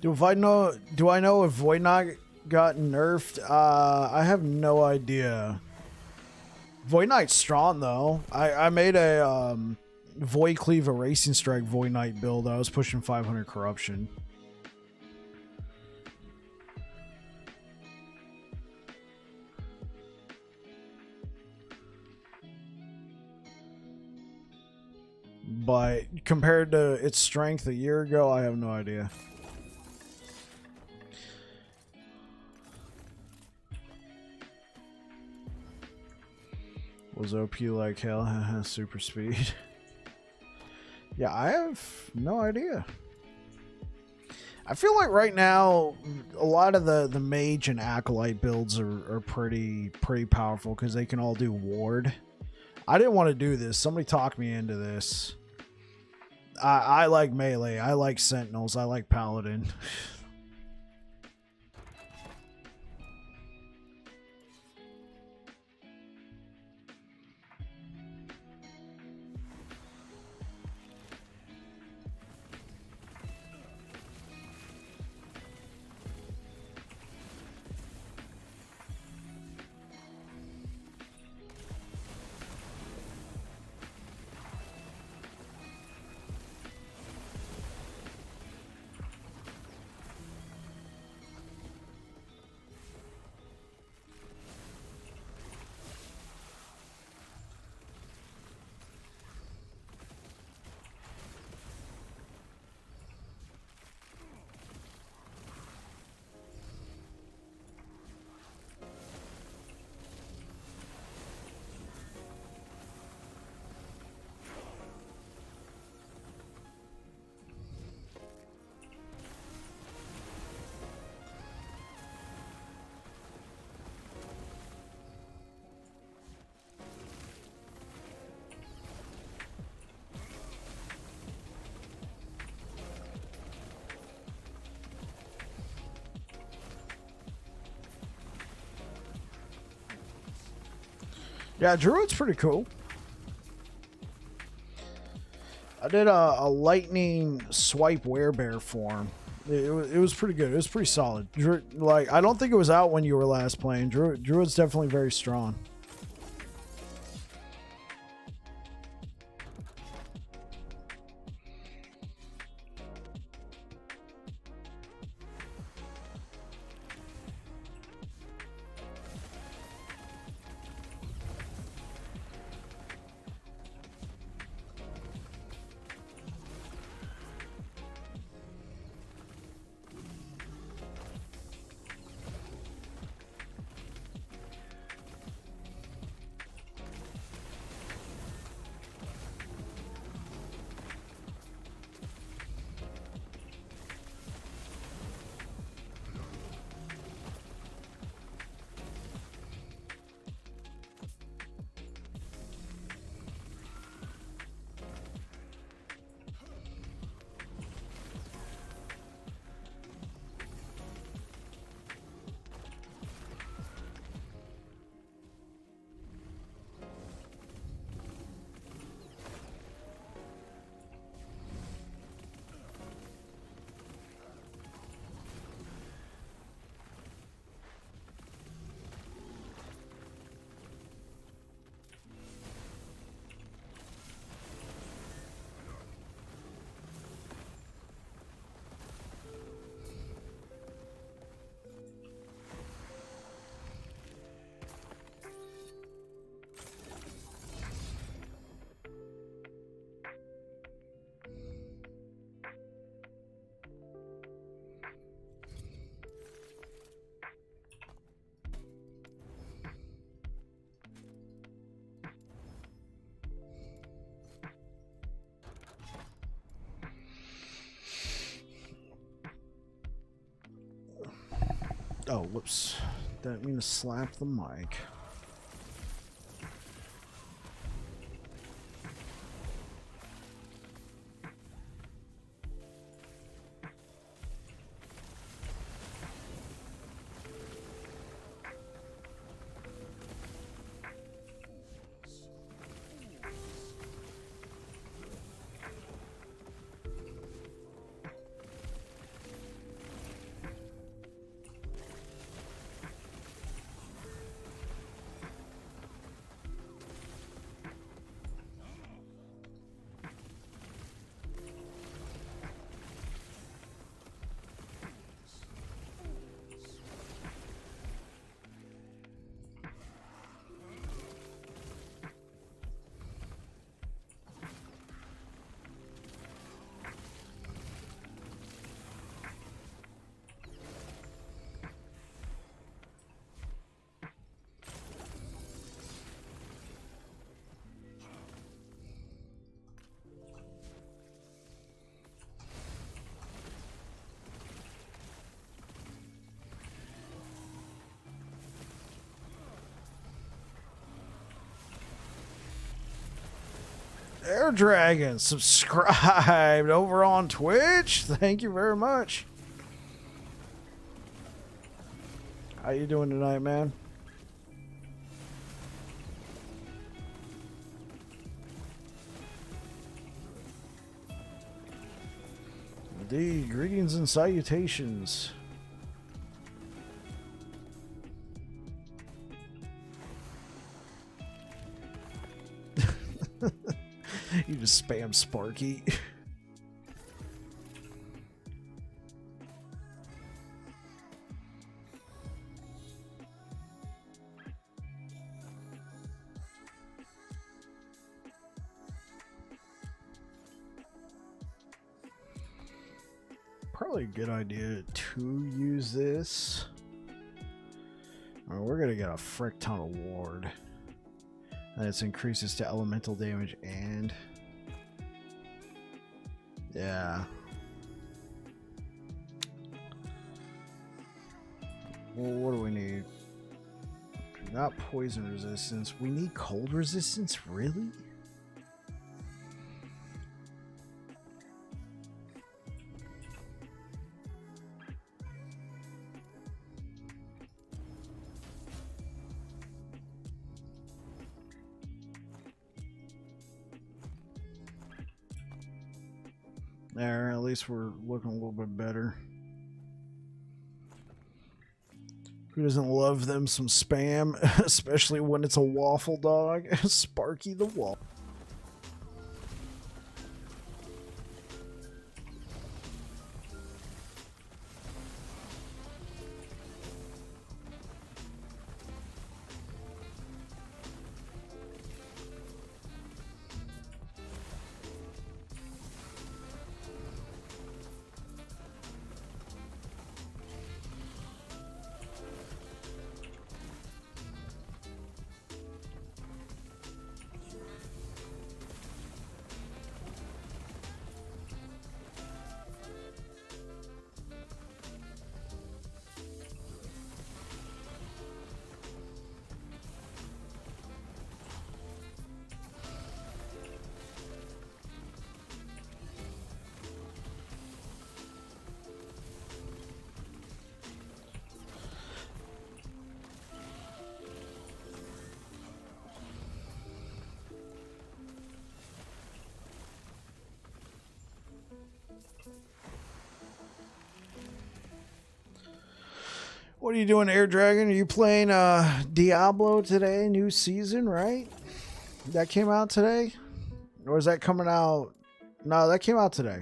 Do I know if Void Knight got nerfed? I have no idea. Void Knight's strong though. I made a Void Cleave Erasing Strike Void Knight build. I was pushing 500 corruption. But compared to its strength a year ago, I have no idea. Was OP like hell? Super speed. Yeah, I have no idea. I feel like right now a lot of the mage and acolyte builds are pretty powerful because they can all do ward. I didn't want to do this. Somebody talked me into this. I like melee. I like sentinels. I like paladin. Yeah, Druid's pretty cool. I did a lightning swipe werebear form. It was pretty good. It was pretty solid. Like, I don't think it was out when you were last playing. Druid's definitely very strong. Oh, whoops. Didn't mean to slap the mic. Air Dragon subscribed over on Twitch. Thank you very much. How you doing tonight, man? Indeed, greetings and salutations. You just spam Sparky. Probably a good idea to use this. Oh, we're gonna get a frick ton of ward. And it increases to elemental damage and... yeah. Well, what do we need? Not poison resistance. We need cold resistance? Really? There, at least we're looking a little bit better. Who doesn't love them some spam, especially when it's a waffle dog? Sparky the Waffle. What are you doing, Air Dragon? Are you playing Diablo today? New season, right? That came out today? Or is that coming out? No, that came out today.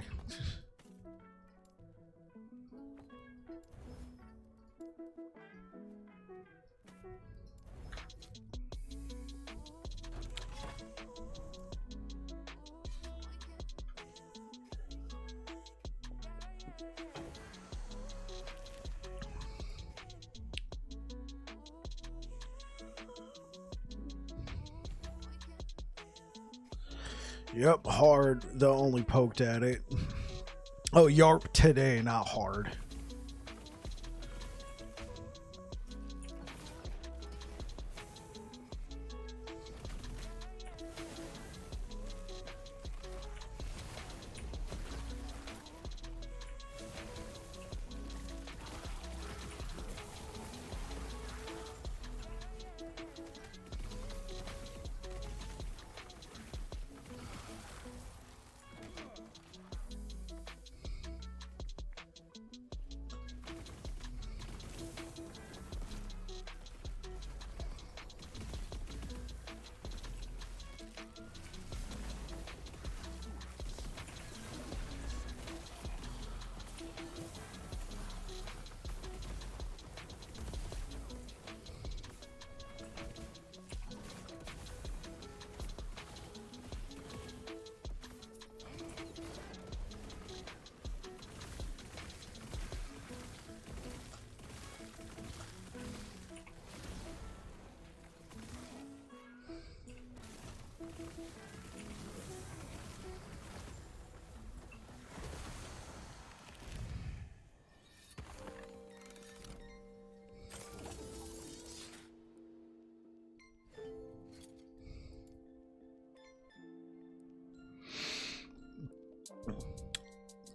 Yep, hard. The only poked at it. Oh, yarp today, not hard.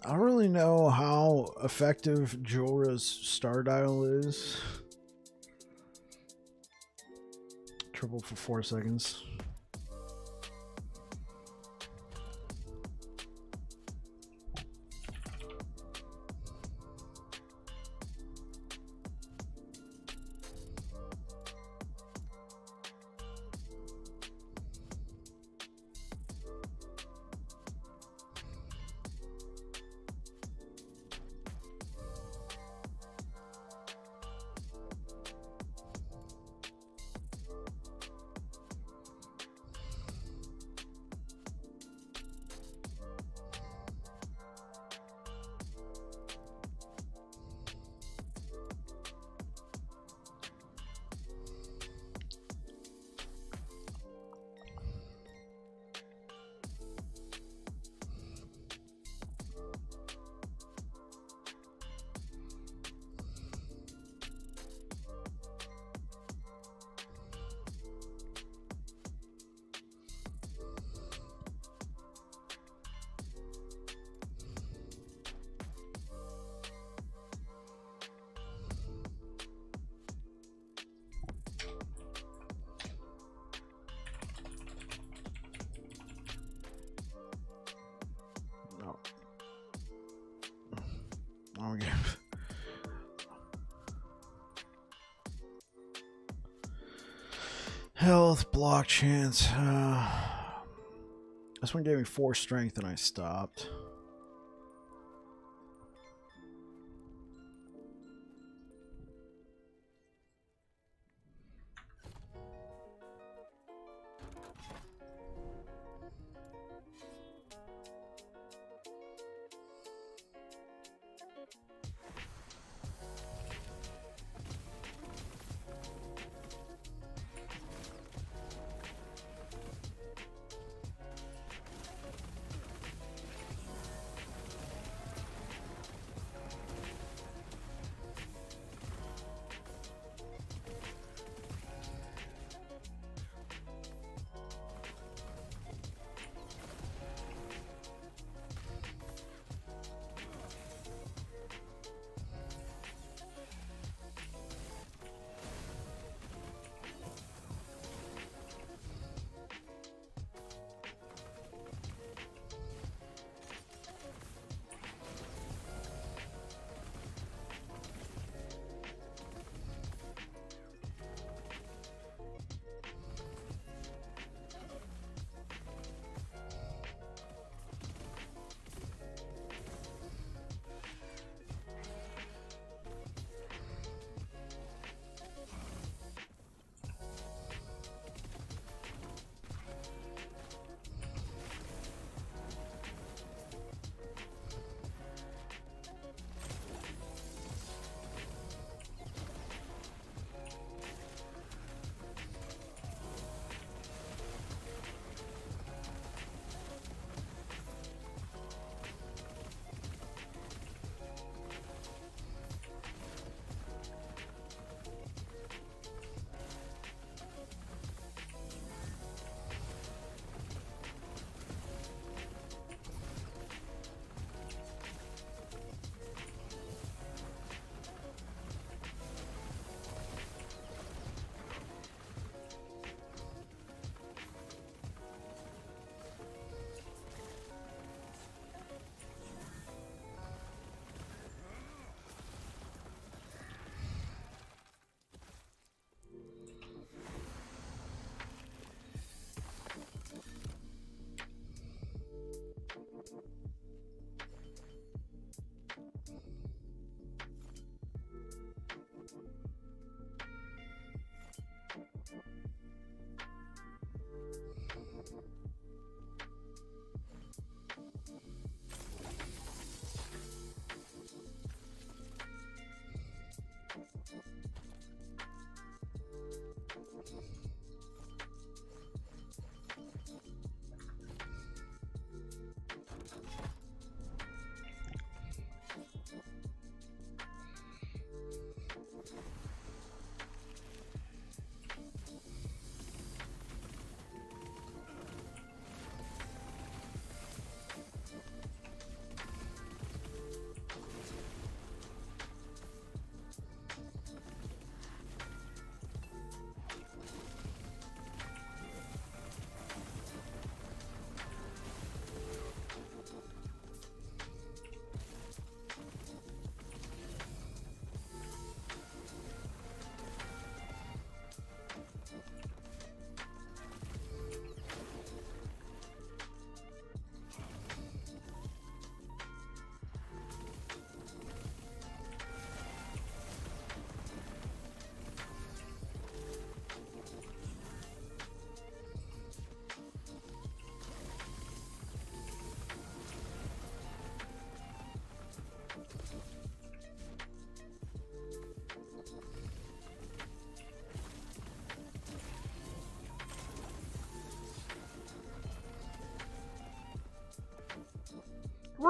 I don't really know how effective Jorah's star dial is. Triple for 4 seconds. Okay. Health, block chance. This one gave me 4 strength and I stopped.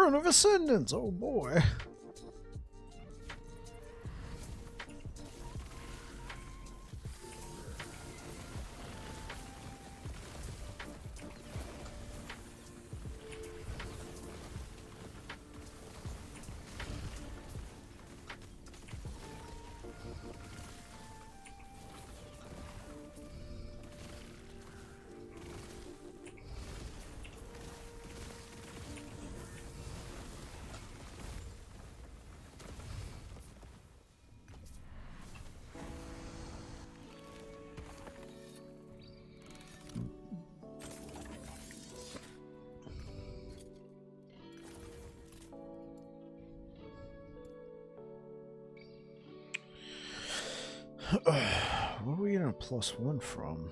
Rune of Ascendance. Oh boy. Where are we getting a +1 from?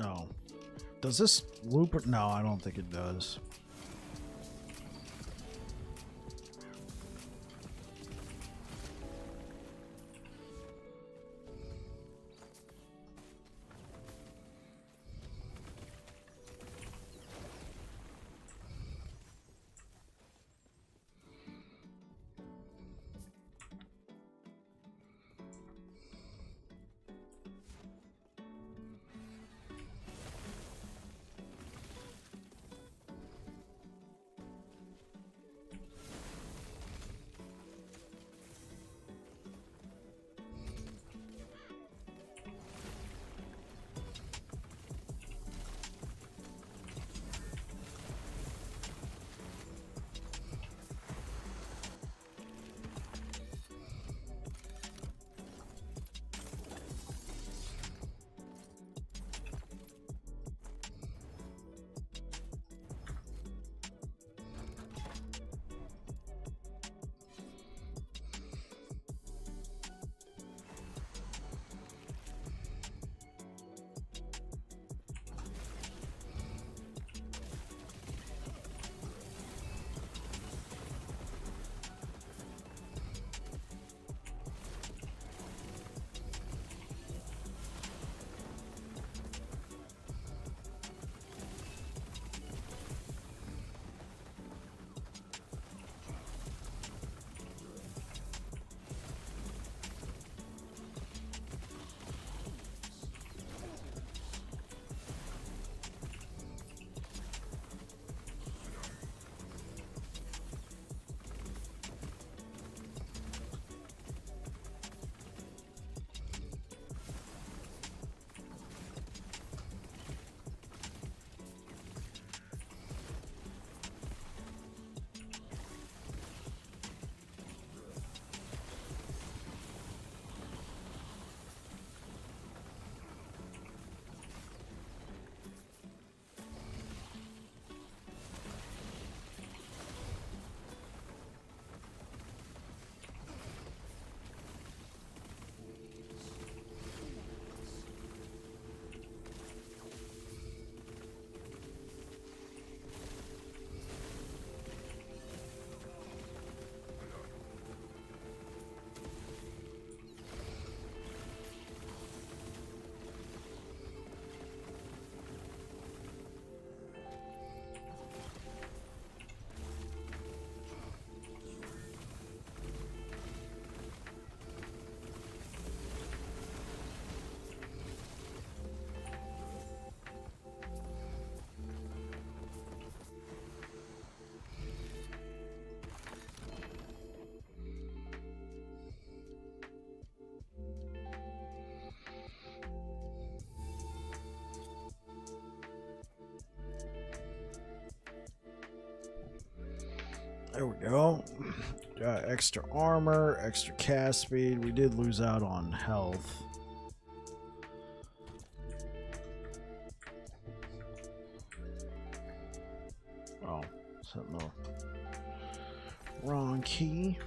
Oh. Does this loop? No, I don't think it does. There we go. Got extra armor, extra cast speed. We did lose out on health. Oh, something else. Wrong key.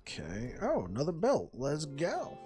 Okay. Oh, another belt. Let's go.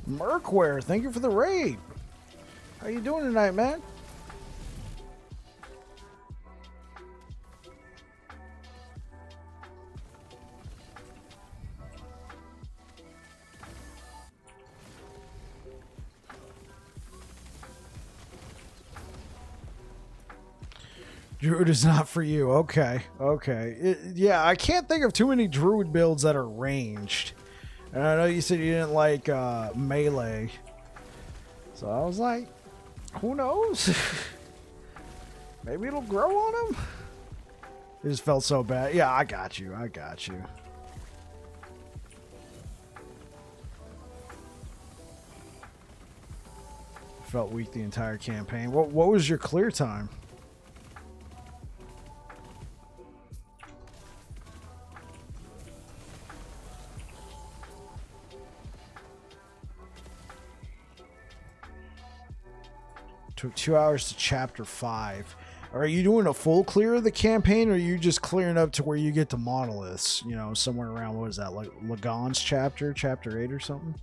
Merkware, thank you for the raid. How you doing tonight, man? Druid is not for you. Okay, okay. Yeah, I can't think of too many Druid builds that are ranged. And I know you said you didn't like melee. So I was like, who knows? Maybe it'll grow on him? It just felt so bad. Yeah, I got you. I got you. Felt weak the entire campaign. What was your clear time? Took 2 hours to chapter 5. Are you doing a full clear of the campaign, or are you just clearing up to where you get to monoliths? You know, somewhere around, what is that, like Lagon's chapter 8 or something?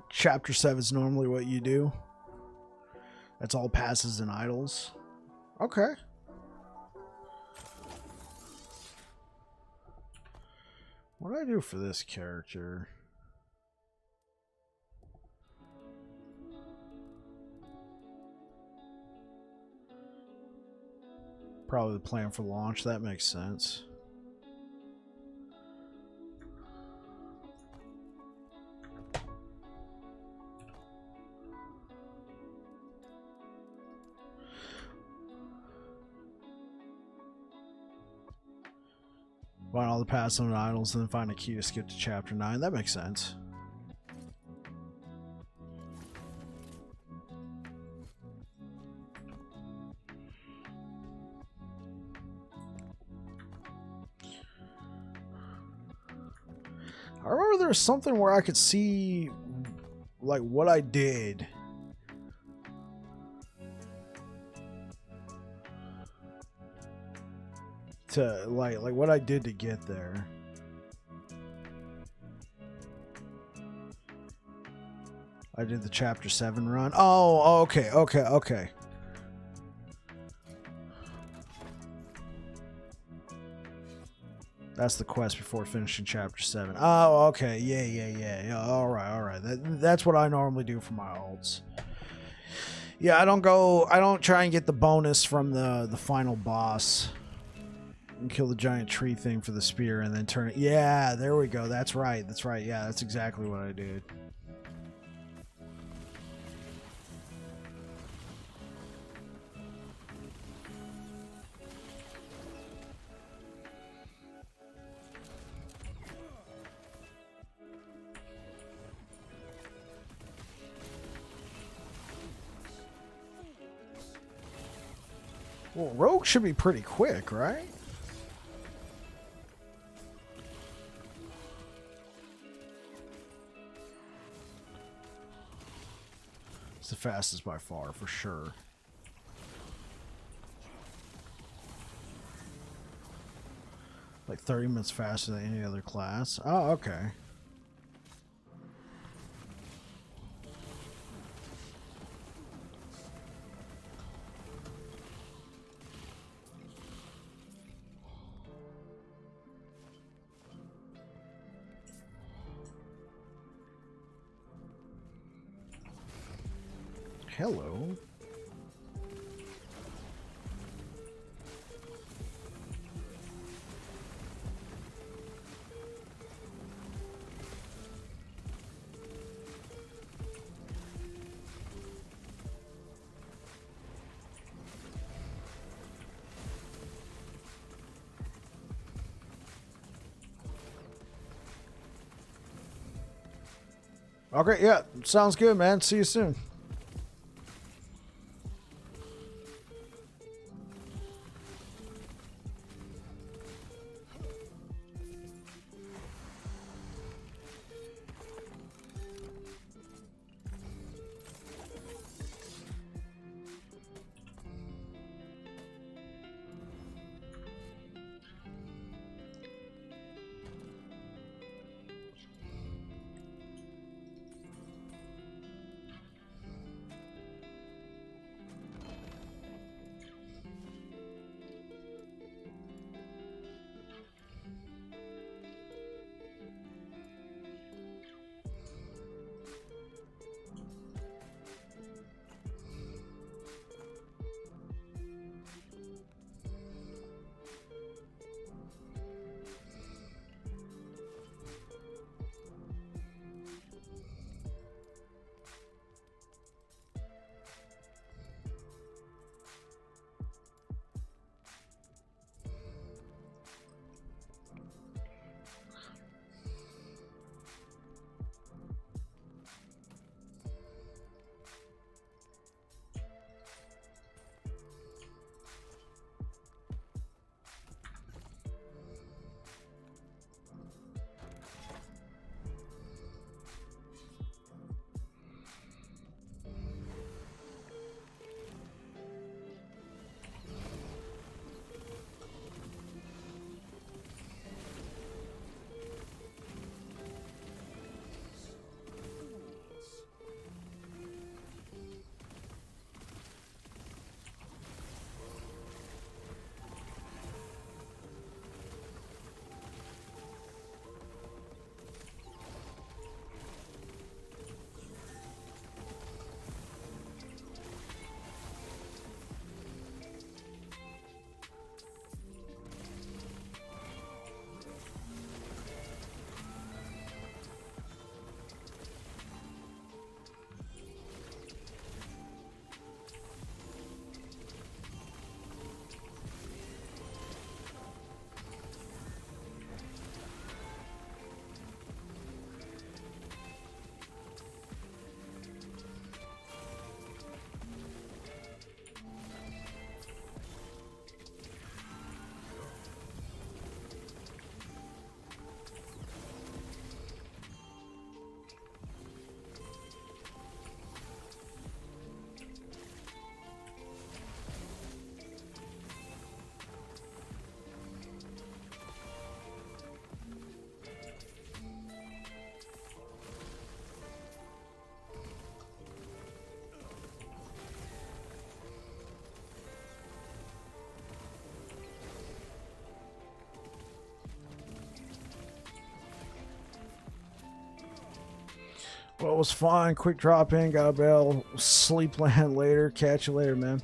Chapter 7 is normally what you do. That's all passes and idols. Okay. What do I do for this character? Probably the plan for launch. That makes sense. Find all the passive and idols, and then find a key to skip to chapter 9. That makes sense. I remember there was something where I could see like what I did. To like what I did to get there. I did the chapter 7 run. Oh, okay. That's the quest before finishing chapter 7. Oh, okay. Yeah. All right. That's what I normally do for my ults. Yeah, I don't try and get the bonus from the final boss. And kill the giant tree thing for the spear and then turn it. Yeah, there we go. That's right. Yeah, that's exactly what I did. Well, Rogue should be pretty quick, right? It's the fastest by far, for sure. Like 30 minutes faster than any other class. Oh, okay. Hello. Okay, yeah, sounds good, man. See you soon. Well, it was fun. Quick drop in, got a bell. Sleep land later. Catch you later, man.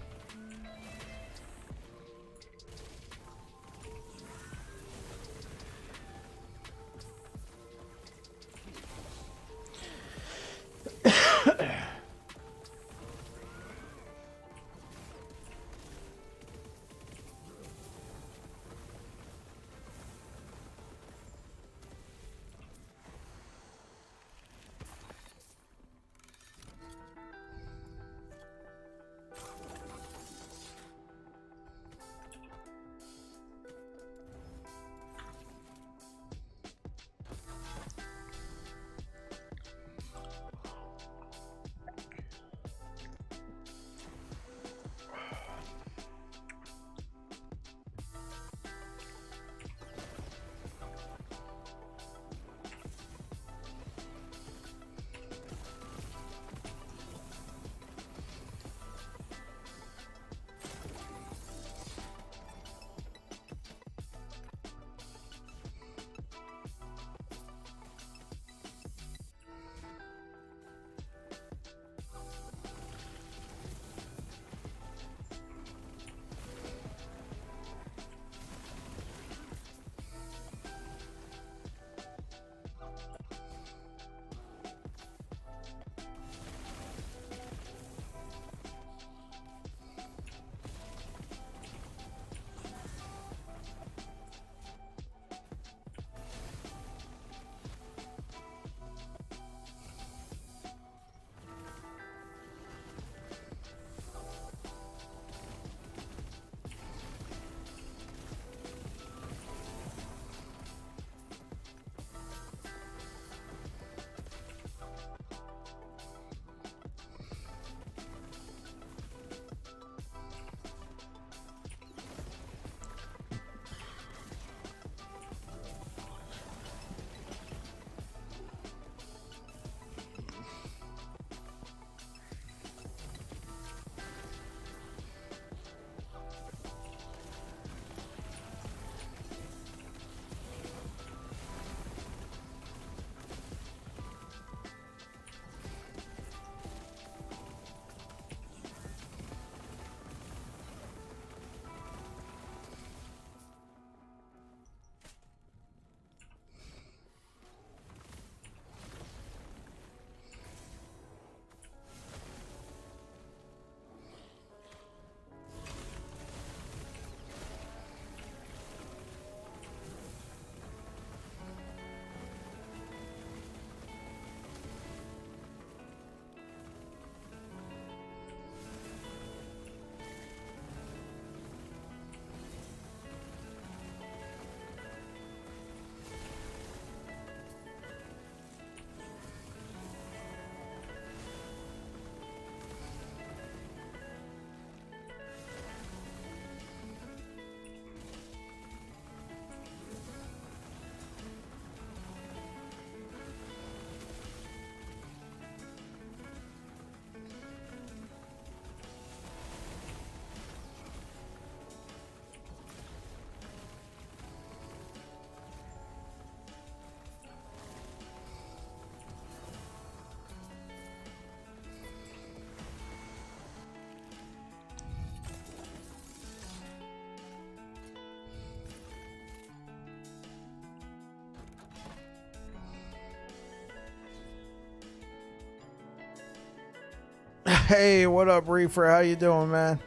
Hey, what up, Reefer? How you doing, man?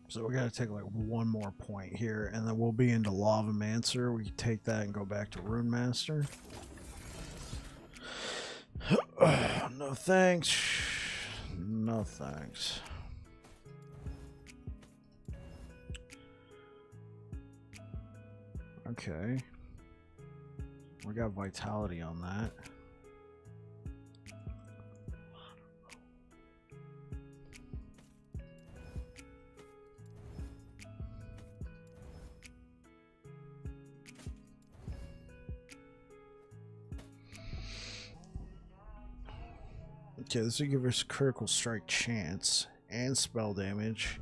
So we gotta take like one more point here, and then we'll be into Lava Mancer. We can take that and go back to Rune Master. No thanks. No thanks. Okay. We got vitality on that. Okay, this will give us critical strike chance and spell damage.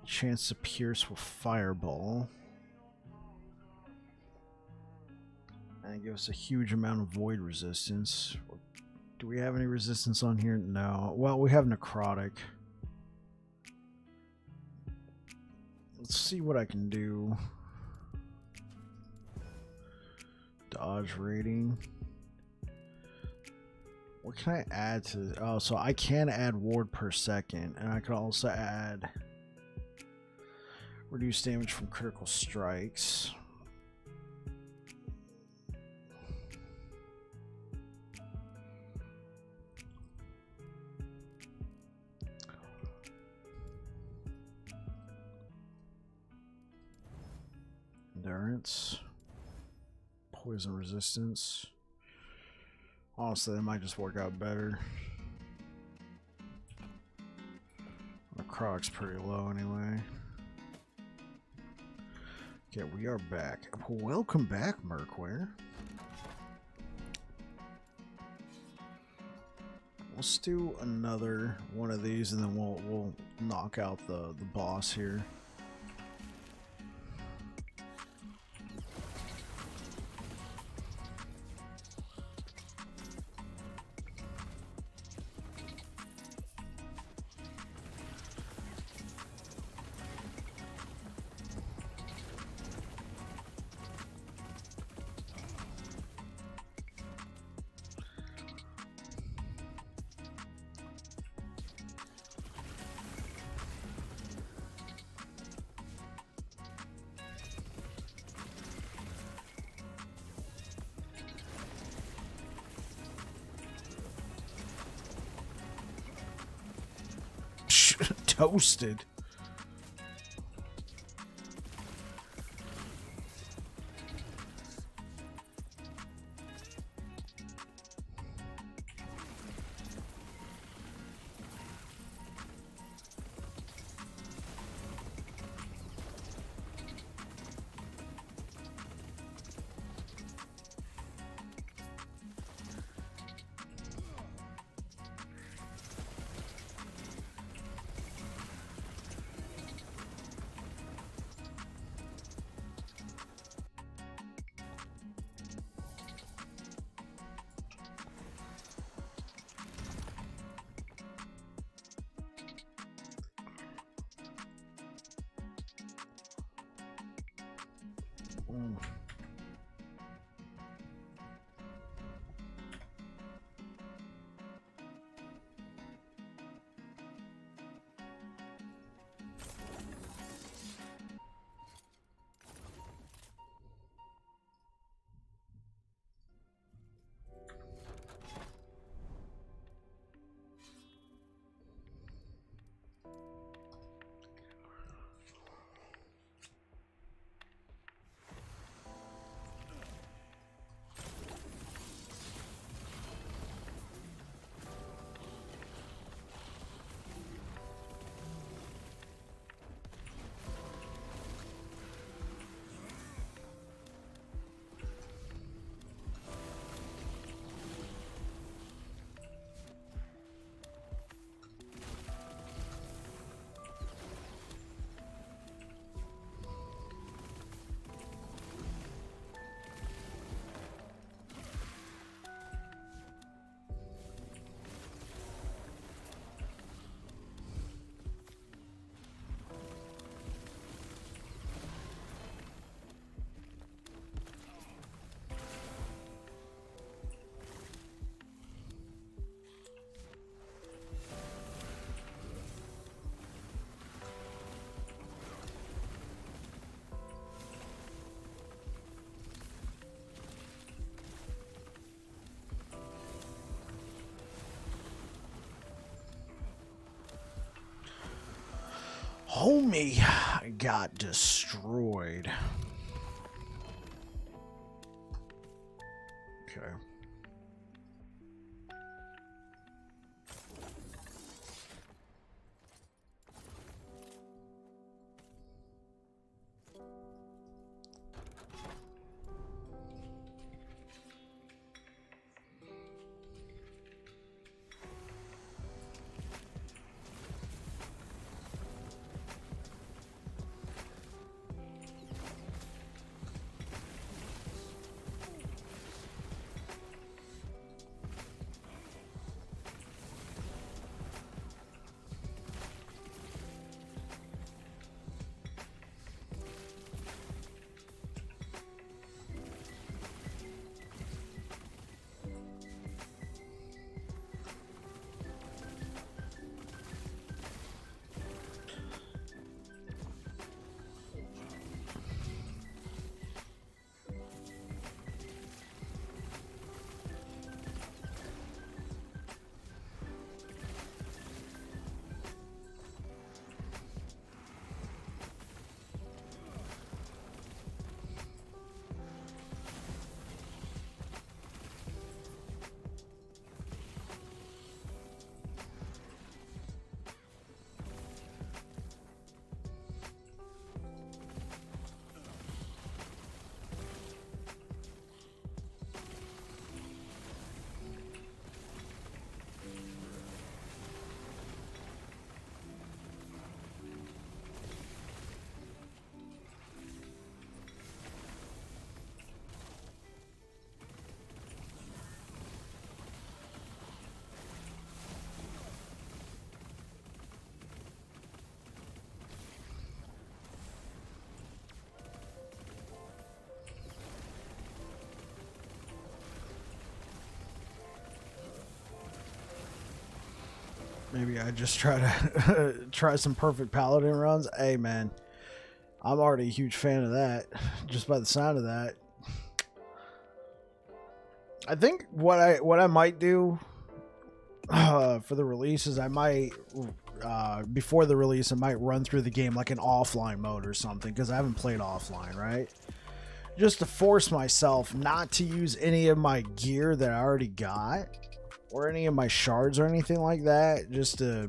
Chance to pierce with fireball. And give us a huge amount of void resistance. Do we have any resistance on here? No. Well, we have necrotic. Let's see what I can do. Dodge rating. What can I add to? Oh, so I can add ward per second, and I can also add reduce damage from critical strikes. Endurance, poison resistance. Honestly, that might just work out better. The croc's pretty low anyway. Okay, we are back. Welcome back, Merkware. Let's do another one of these, and then we'll knock out the boss here. Toasted. homie got destroyed. Okay. Maybe I just try to try some perfect paladin runs. Hey man, I'm already a huge fan of that, just by the sound of that. I think what I might do for the release is I might before the release I might run through the game like an offline mode or something, because I haven't played offline, right? Just to force myself not to use any of my gear that I already got, or any of my shards or anything like that, just to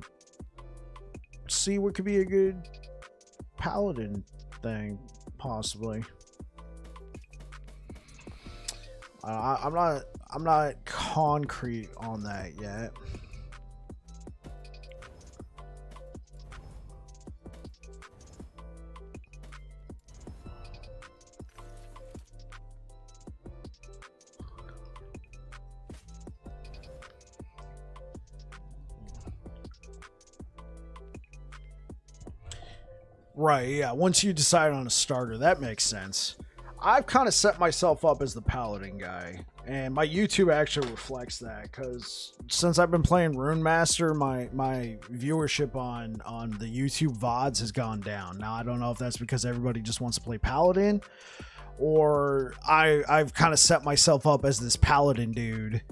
see what could be a good paladin thing, possibly. I'm not concrete on that yet. Right, yeah. Once you decide on a starter, that makes sense. I've kind of set myself up as the paladin guy, and my YouTube actually reflects that, because since I've been playing Rune Master, my viewership on the YouTube VODs has gone down. Now I don't know if that's because everybody just wants to play paladin, or I've kind of set myself up as this paladin dude.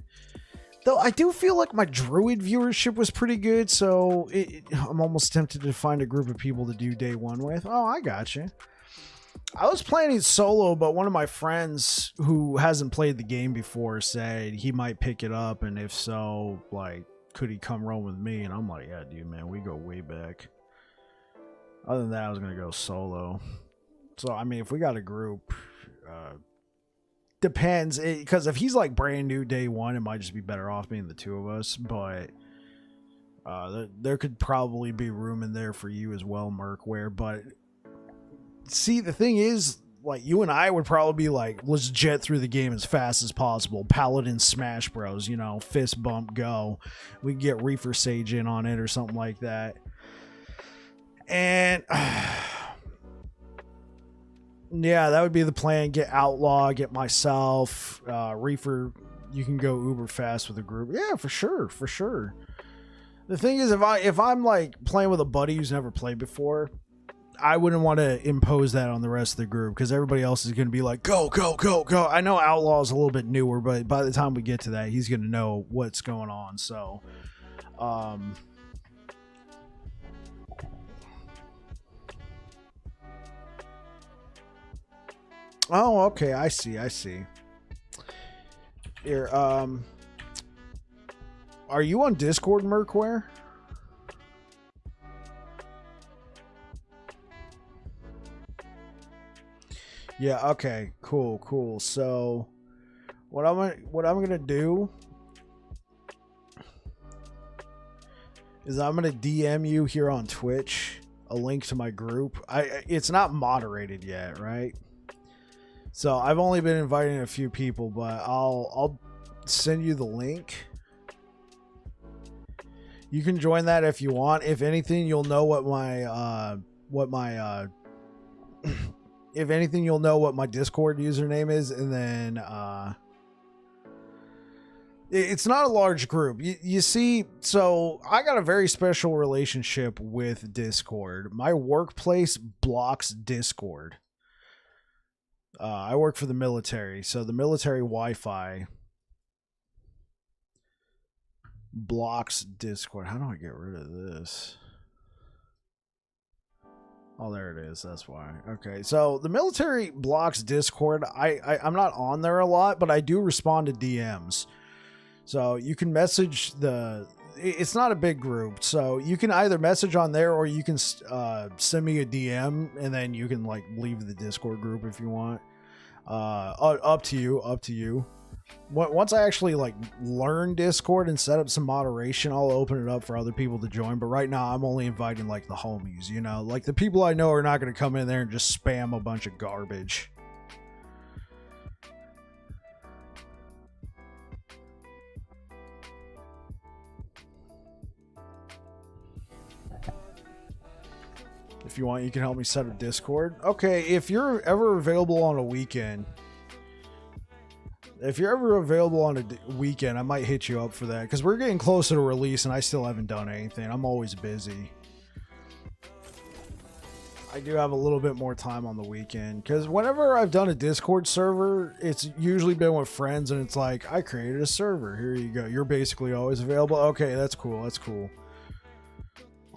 Though I do feel like my druid viewership was pretty good, so I'm almost tempted to find a group of people to do day one with. Oh, I got you. I was playing it solo, but one of my friends who hasn't played the game before said he might pick it up, and if so, like, could he come roam with me? And I'm like, yeah, dude, man, we go way back. Other than that, I was gonna go solo. So, I mean, if we got a group, depends, because if he's like brand new day one, it might just be better off being the two of us, but there could probably be room in there for you as well, Merkware. But see, the thing is, like, you and I would probably be like, let's jet through the game as fast as possible. Paladin Smash Bros, you know, fist bump, go. We can get Reefer Sage in on it or something like that. And yeah, that would be the plan. Get Outlaw, get myself, Reefer. You can go uber fast with a group. Yeah, for sure, for sure. The thing is, if I'm like playing with a buddy who's never played before, I wouldn't want to impose that on the rest of the group, because everybody else is going to be like, go, go, go, go. I know Outlaw is a little bit newer, but by the time we get to that, he's going to know what's going on. So, Oh, okay. I see. I see. Here, are you on Discord, Merkware? Yeah, okay. Cool, cool. So what I'm gonna do is I'm gonna DM you here on Twitch a link to my group. It's not moderated yet, right? So I've only been inviting a few people, but I'll send you the link. You can join that if you want. If anything, you'll know what my if anything, you'll know what my Discord username is, and then it's not a large group. You see, so I got a very special relationship with Discord. My workplace blocks Discord. I work for the military, so the military Wi-Fi blocks Discord. How do I get rid of this? Oh, there it is. That's why. Okay, so the military blocks Discord. I'm not on there a lot, but I do respond to DMs. So you can message the. It's not a big group, so you can either message on there or you can send me a DM, and then you can like leave the Discord group if you want. Up to you. Up to you. Once I actually like learn Discord and set up some moderation, I'll open it up for other people to join. But right now, I'm only inviting like the homies. You know, like the people I know are not going to come in there and just spam a bunch of garbage. If you want, you can help me set up Discord. Okay, if you're ever available on a weekend, I might hit you up for that, because we're getting closer to release and I still haven't done anything. I'm always busy. I do have a little bit more time on the weekend, because whenever I've done a Discord server, it's usually been with friends, and it's like, I created a server. Here you go. You're basically always available. Okay, that's cool. That's cool.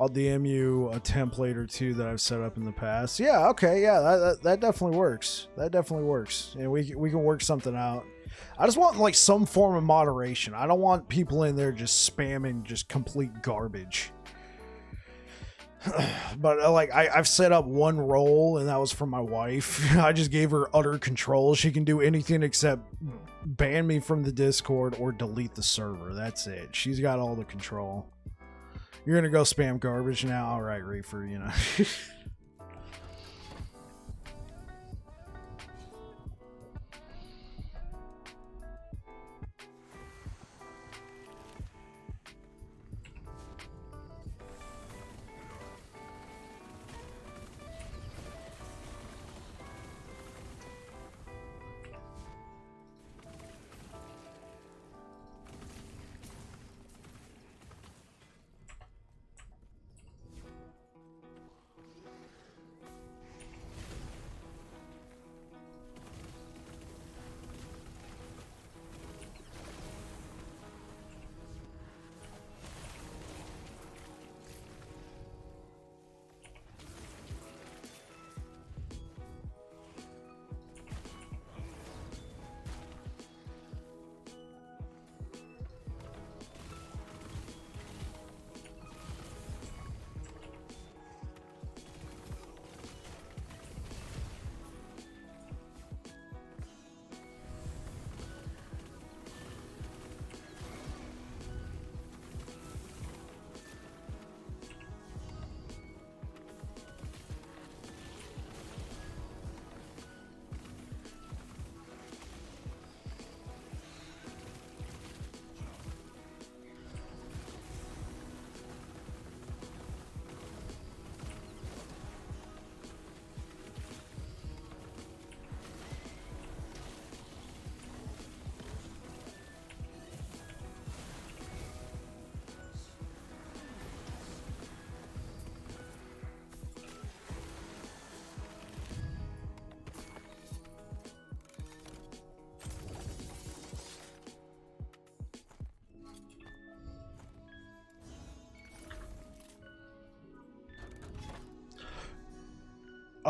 I'll DM you a template or two that I've set up in the past. Yeah, okay, yeah, that definitely works. That definitely works. And we can work something out. I just want like some form of moderation. I don't want people in there just spamming just complete garbage. But like I've set up one role, and that was for my wife. I just gave her utter control. She can do anything except ban me from the Discord or delete the server. That's it. She's got all the control. You're gonna go spam garbage now? All right, Reefer, you know.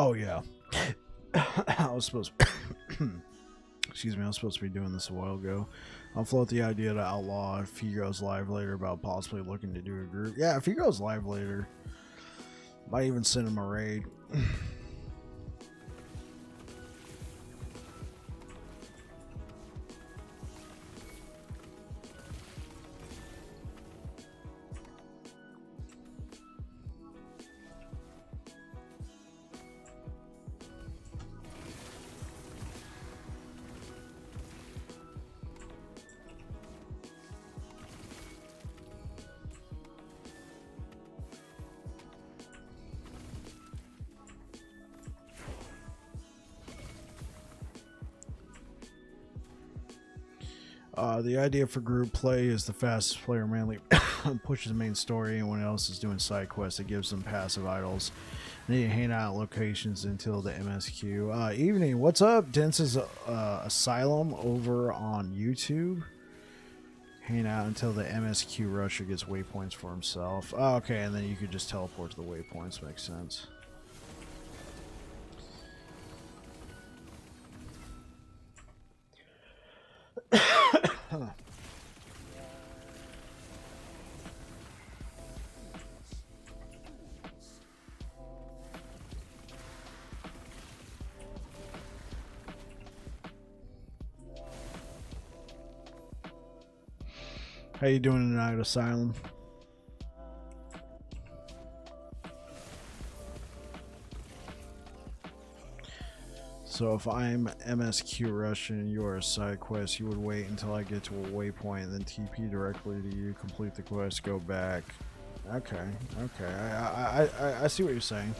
Oh yeah. I was supposed excuse me, I was supposed to be doing this a while ago. I'll float the idea to outlaw if he goes live later about possibly looking to do a group. Yeah, if he goes live later, might even send him a raid. The idea for group play is the fastest player mainly pushes the main story. Anyone else is doing side quests. It gives them passive idols. And you hang out at locations until the MSQ. Evening, what's up? Dense's Asylum over on YouTube. Hang out until the MSQ rusher gets waypoints for himself. Oh, okay, and then you could just teleport to the waypoints. Makes sense. How you doing tonight, Asylum? So if I'm MSQ Russian and you are a side quest, you would wait until I get to a waypoint and then TP directly to you, complete the quest, go back. Okay, okay, I see what you're saying.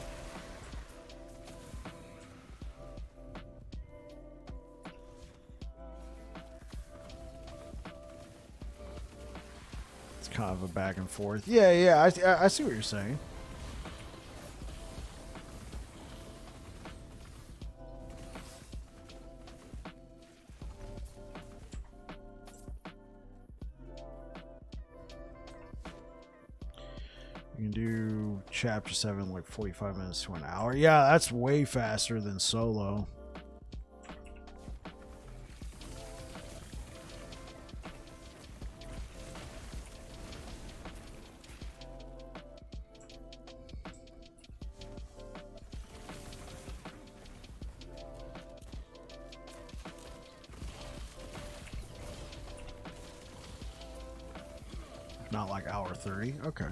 It's kind of a back and forth. Yeah, yeah, I see what you're saying. You can do chapter 7 like 45 minutes to an hour. Yeah, that's way faster than solo. Not like hour 30. Okay.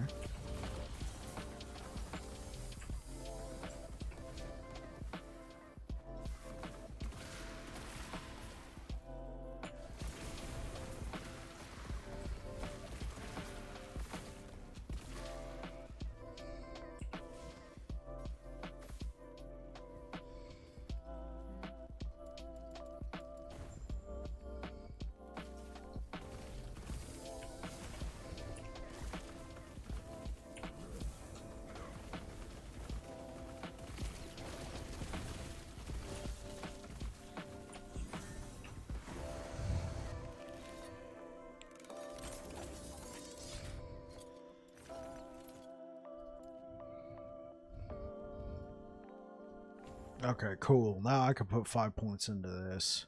Okay, cool. Now I can put 5 points into this.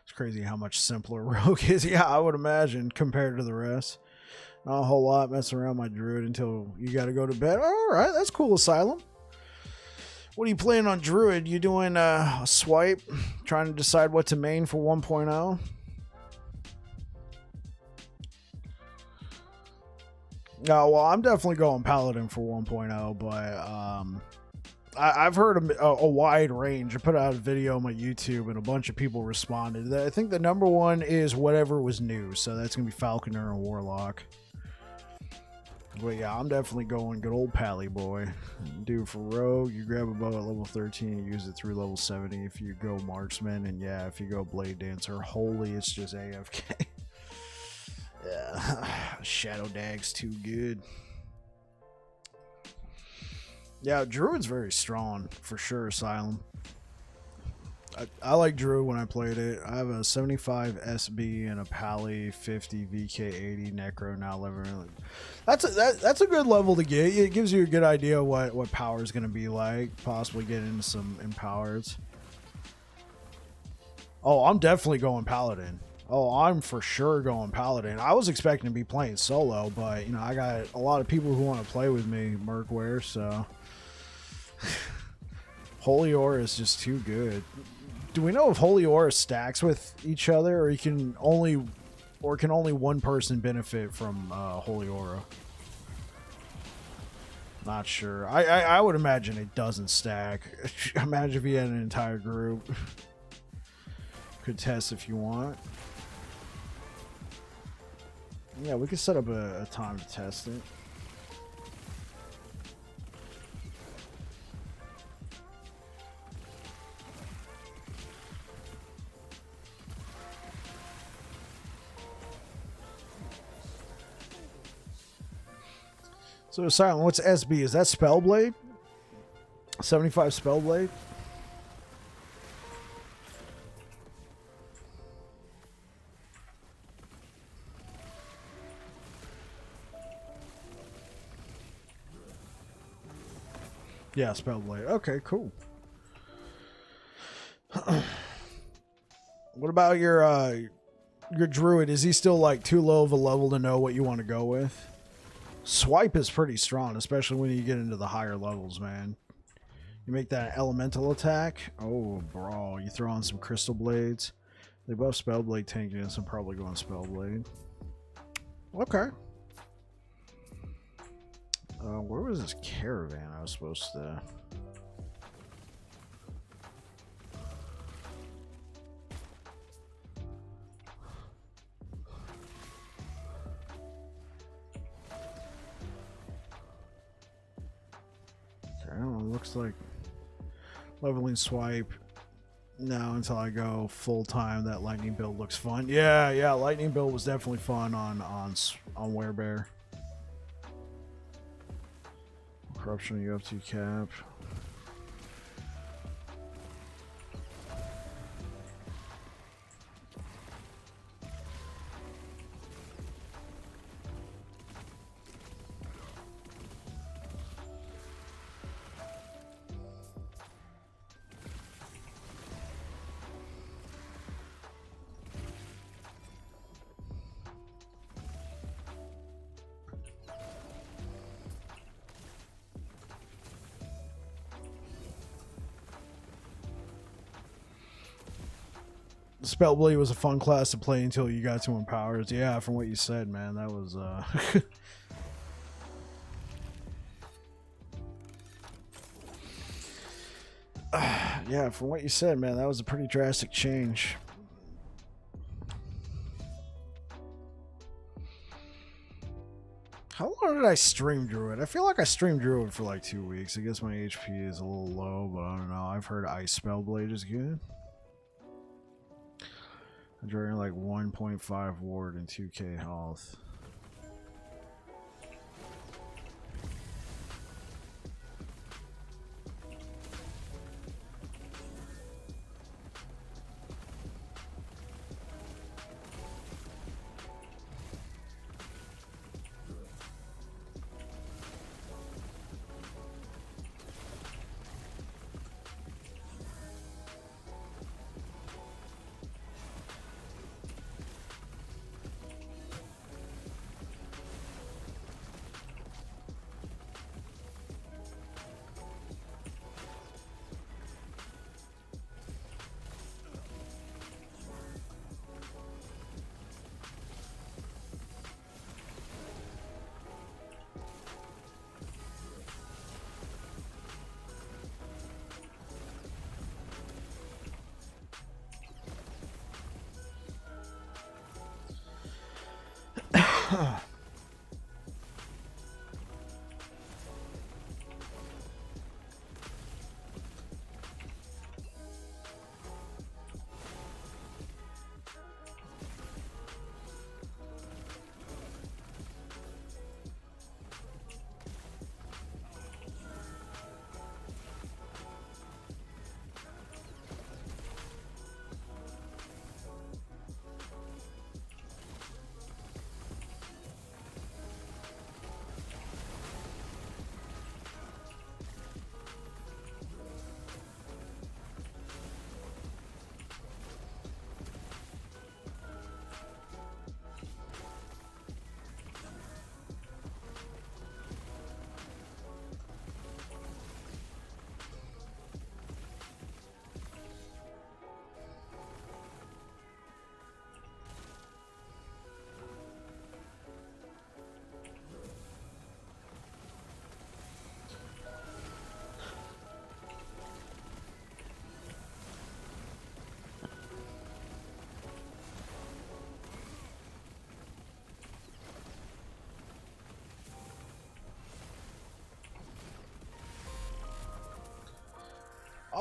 It's crazy how much simpler Rogue is. Yeah, I would imagine compared to the rest. Not a whole lot messing around my Druid until you got to go to bed. All right, that's cool, Asylum. What are you playing on Druid? You doing a swipe? Trying to decide what to main for 1.0? No, well, I'm definitely going Paladin for 1.0, but I've heard a wide range. I put out a video on my YouTube and a bunch of people responded. I think the number one is whatever was new, so that's going to be Falconer and Warlock. But yeah, I'm definitely going good old Pally boy. Dude, for Rogue, you grab a bow at level 13 and use it through level 70 if you go Marksman, and yeah, if you go Blade Dancer, holy, it's just AFK. Yeah, Shadow Dag's too good. Yeah, Druid's very strong, for sure, Asylum. I like Druid when I played it. I have a 75 SB and a Pally 50 VK80 Necro now level. That's a good level to get. It gives you a good idea what power is going to be like. Possibly get into some empowered. Oh, I'm definitely going Paladin. Oh, I'm for sure going Paladin. I was expecting to be playing solo, but you know, I got a lot of people who want to play with me, Merkware, so Holy Aura is just too good. Do we know if Holy Aura stacks with each other, or can only one person benefit from Holy Aura? Not sure. I would imagine it doesn't stack. Imagine if you had an entire group. Could test if you want. Yeah, we could set up a time to test it. So, Silent, what's SB? Is that Spellblade? 75 Spellblade? Yeah, Spellblade. Okay, cool. What about your druid? Is he still like too low of a level to know what you want to go with? Swipe is pretty strong, especially when you get into the higher levels, man. You make that elemental attack. Oh, bro. You throw on some crystal blades. They both Spellblade tanking, so I'm probably going Spellblade. Okay. Where was this caravan I was supposed to... I don't know, looks like leveling swipe now until I go full time. That lightning build looks fun. Yeah, lightning build was definitely fun on Werebear. Corruption, you up to cap. Spellblade was a fun class to play until you got to empowers. Yeah, from what you said, man, that was yeah, from what you said, man, that was a pretty drastic change. How long did I stream Druid? I feel like I streamed Druid for like 2 weeks. I guess my HP is a little low, but I don't know. I've heard Ice Spellblade is good. I'm drawing like 1.5 ward and 2k health.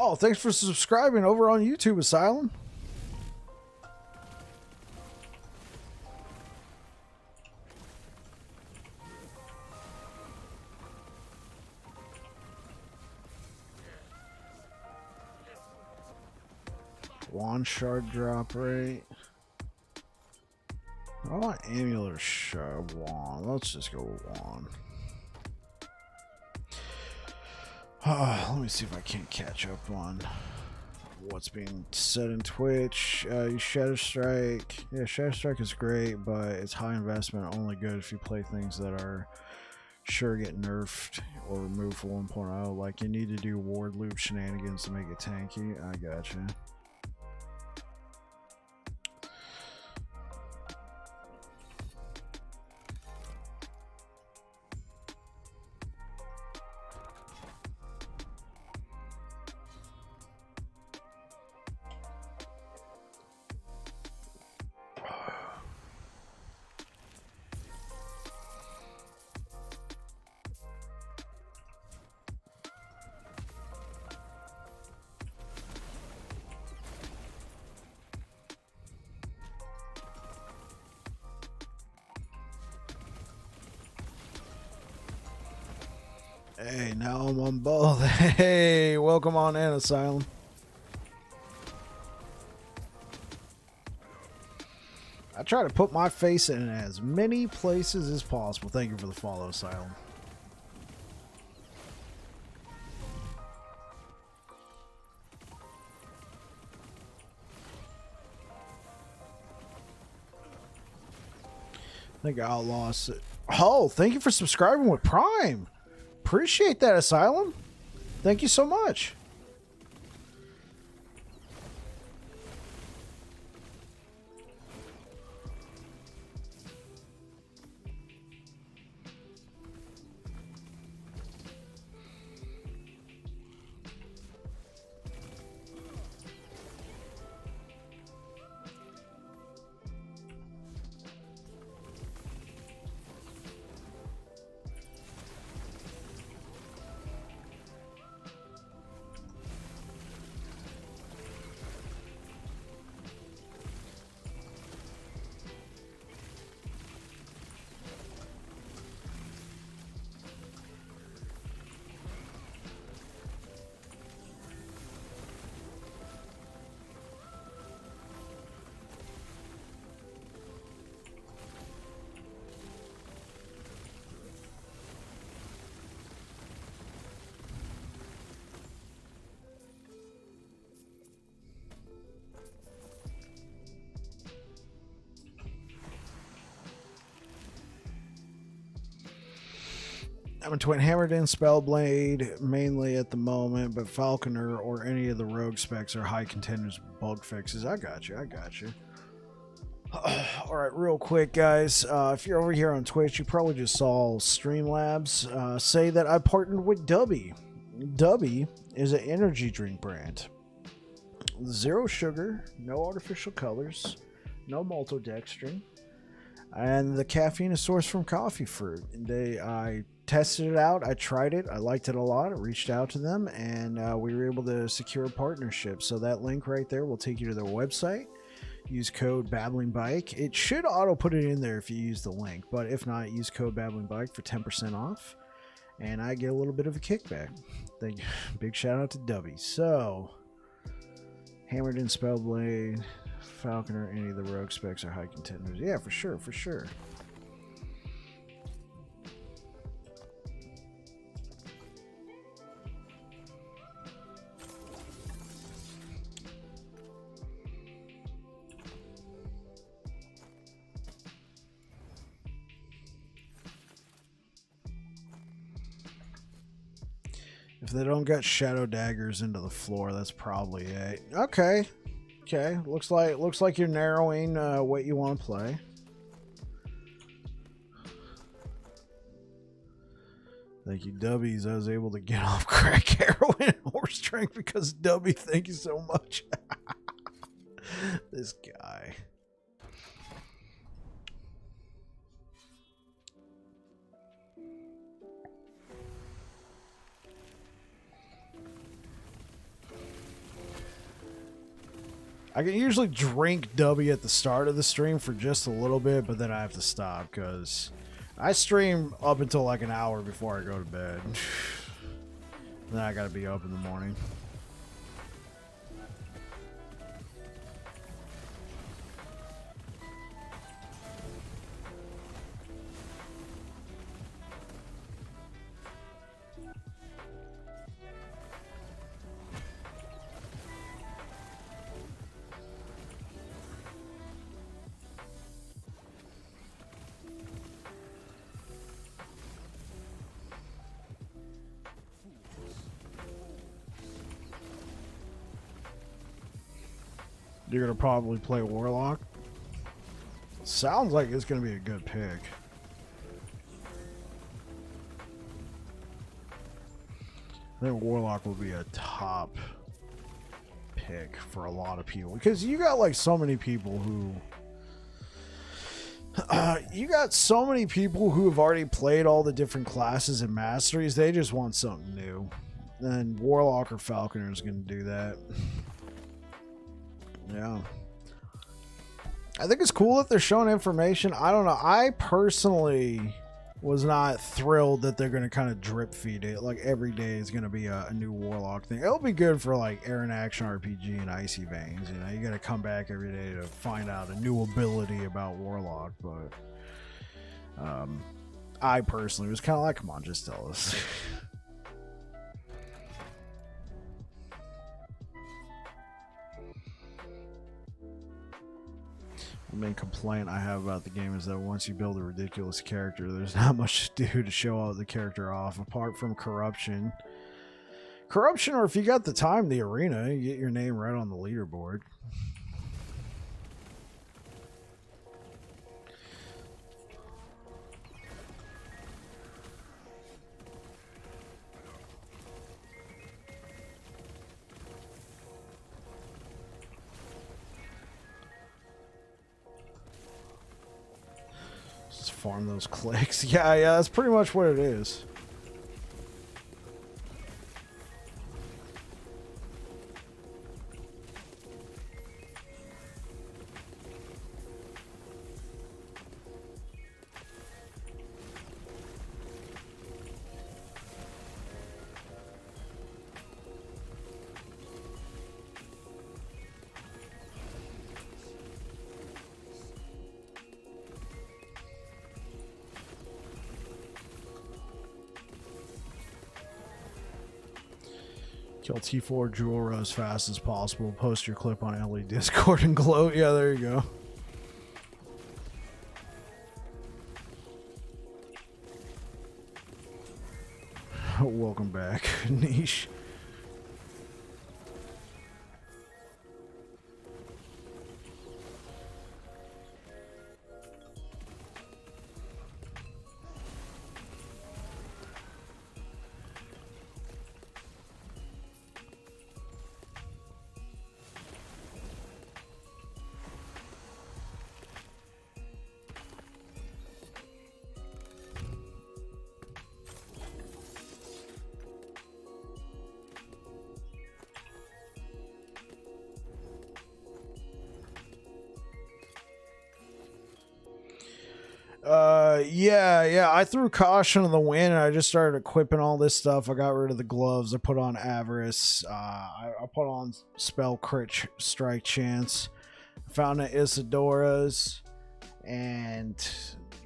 Oh, thanks for subscribing over on YouTube, Asylum. Wand shard drop rate. I want amulet shard wand. Let's just go with wand. Let me see if I can't catch up on what's being said in Twitch. Shadow Strike. Yeah, Shadow Strike is great, but it's high investment. Only good if you play things that are sure get nerfed or removed for 1.0. Like you need to do ward loop shenanigans to make it tanky. I gotcha. Hey, now I'm on both. Hey, welcome on in, Asylum. I try to put my face in as many places as possible. Thank you for the follow, Asylum. I think I lost it. Oh, thank you for subscribing with Prime. Appreciate that, Asylum. Thank you so much. I'm between Hammered and Spellblade mainly at the moment, but Falconer or any of the rogue specs are high contenders bug fixes. I got you. I got you. All right, real quick, guys. If you're over here on Twitch, you probably just saw Streamlabs say that I partnered with Dubby. Dubby is an energy drink brand. Zero sugar, no artificial colors, no maltodextrin, and the caffeine is sourced from coffee fruit. I tested it out. I tried it. I liked it a lot. I reached out to them, and we were able to secure a partnership. So that link right there will take you to their website. Use code BabblingBike. It should auto put it in there if you use the link, but if not, use code BabblingBike for 10% off, and I get a little bit of a kickback. Thank you. Big shout out to Dubby. So, Hammered and Spellblade, Falconer, any of the rogue specs are high contenders. Yeah, for sure, for sure. If they don't get shadow daggers into the floor, that's probably it. Okay. Okay. Looks like you're narrowing what you want to play. Thank you, Dubbies. I was able to get off crack, heroin, and horse drink because Dubby. Thank you so much. This guy. I can usually drink W at the start of the stream for just a little bit, but then I have to stop because I stream up until like an hour before I go to bed. Then I gotta be up in the morning. You're gonna probably play Warlock. Sounds like it's gonna be a good pick. I think Warlock will be a top pick for a lot of people because you got like so many people who have already played all the different classes and masteries. They just want something new, and Warlock or Falconer is going to do that. Yeah, I think it's cool that they're showing information. I don't know. I personally was not thrilled that they're going to kind of drip feed it. Like every day is going to be a new Warlock thing. It'll be good for like Air Action RPG and Icy Veins. You know, you got to come back every day to find out a new ability about Warlock. But I personally was kind of like, come on, just tell us. The main complaint I have about the game is that once you build a ridiculous character, there's not much to do to show out the character off, apart from corruption. Corruption, or if you got the time, the arena, you get your name right on the leaderboard. Farm those clicks. Yeah, that's pretty much what it is. Kill T4 Jura as fast as possible. Post your clip on LE Discord and gloat. Yeah, there you go. Welcome back, Niche. Yeah, I threw caution to the wind and I just started equipping all this stuff. I got rid of the gloves. I put on Avarice. I put on Spell Crit Strike Chance. Found an Isidora's, and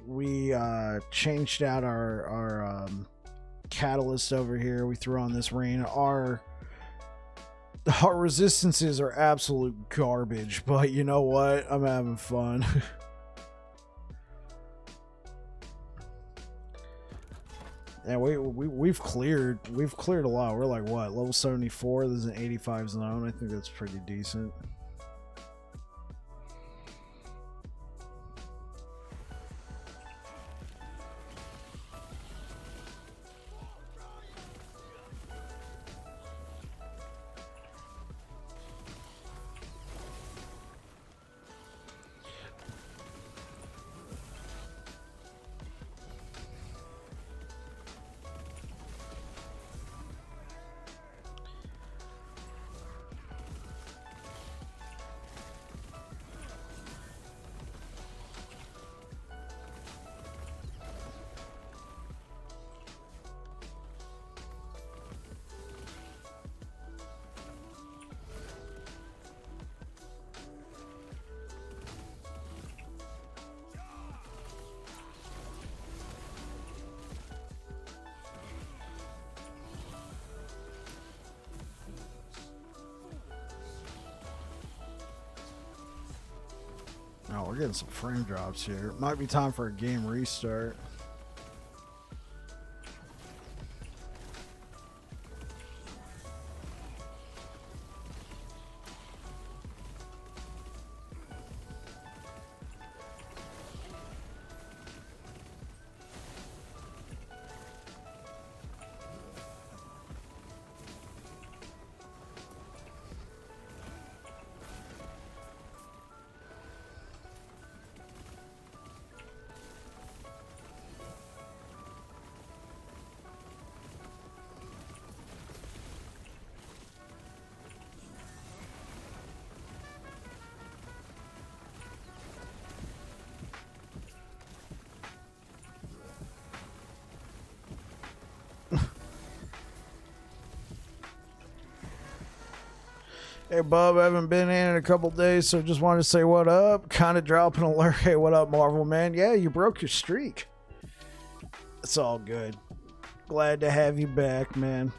we changed out our catalyst over here. We threw on this rain. Our resistances are absolute garbage, but you know what? I'm having fun. Yeah, we've cleared a lot. We're like what, level 74? This is an 85 zone. I think that's pretty decent. we're getting some frame drops here. Might be time for a game restart. Hey, Bub, I haven't been in a couple days, so just wanted to say what up. Kind of dropping an alert. Hey, what up, Marvel, man? Yeah, you broke your streak. It's all good. Glad to have you back, man.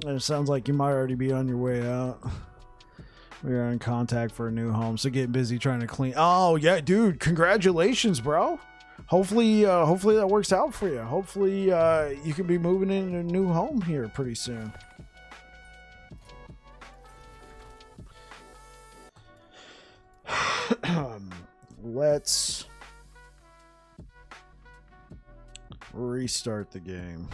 And it sounds like you might already be on your way out. We are in contact for a new home, so get busy trying to clean. Oh, yeah, dude. Congratulations, bro. Hopefully that works out for you. Hopefully you can be moving into a new home here pretty soon. Let's restart the game.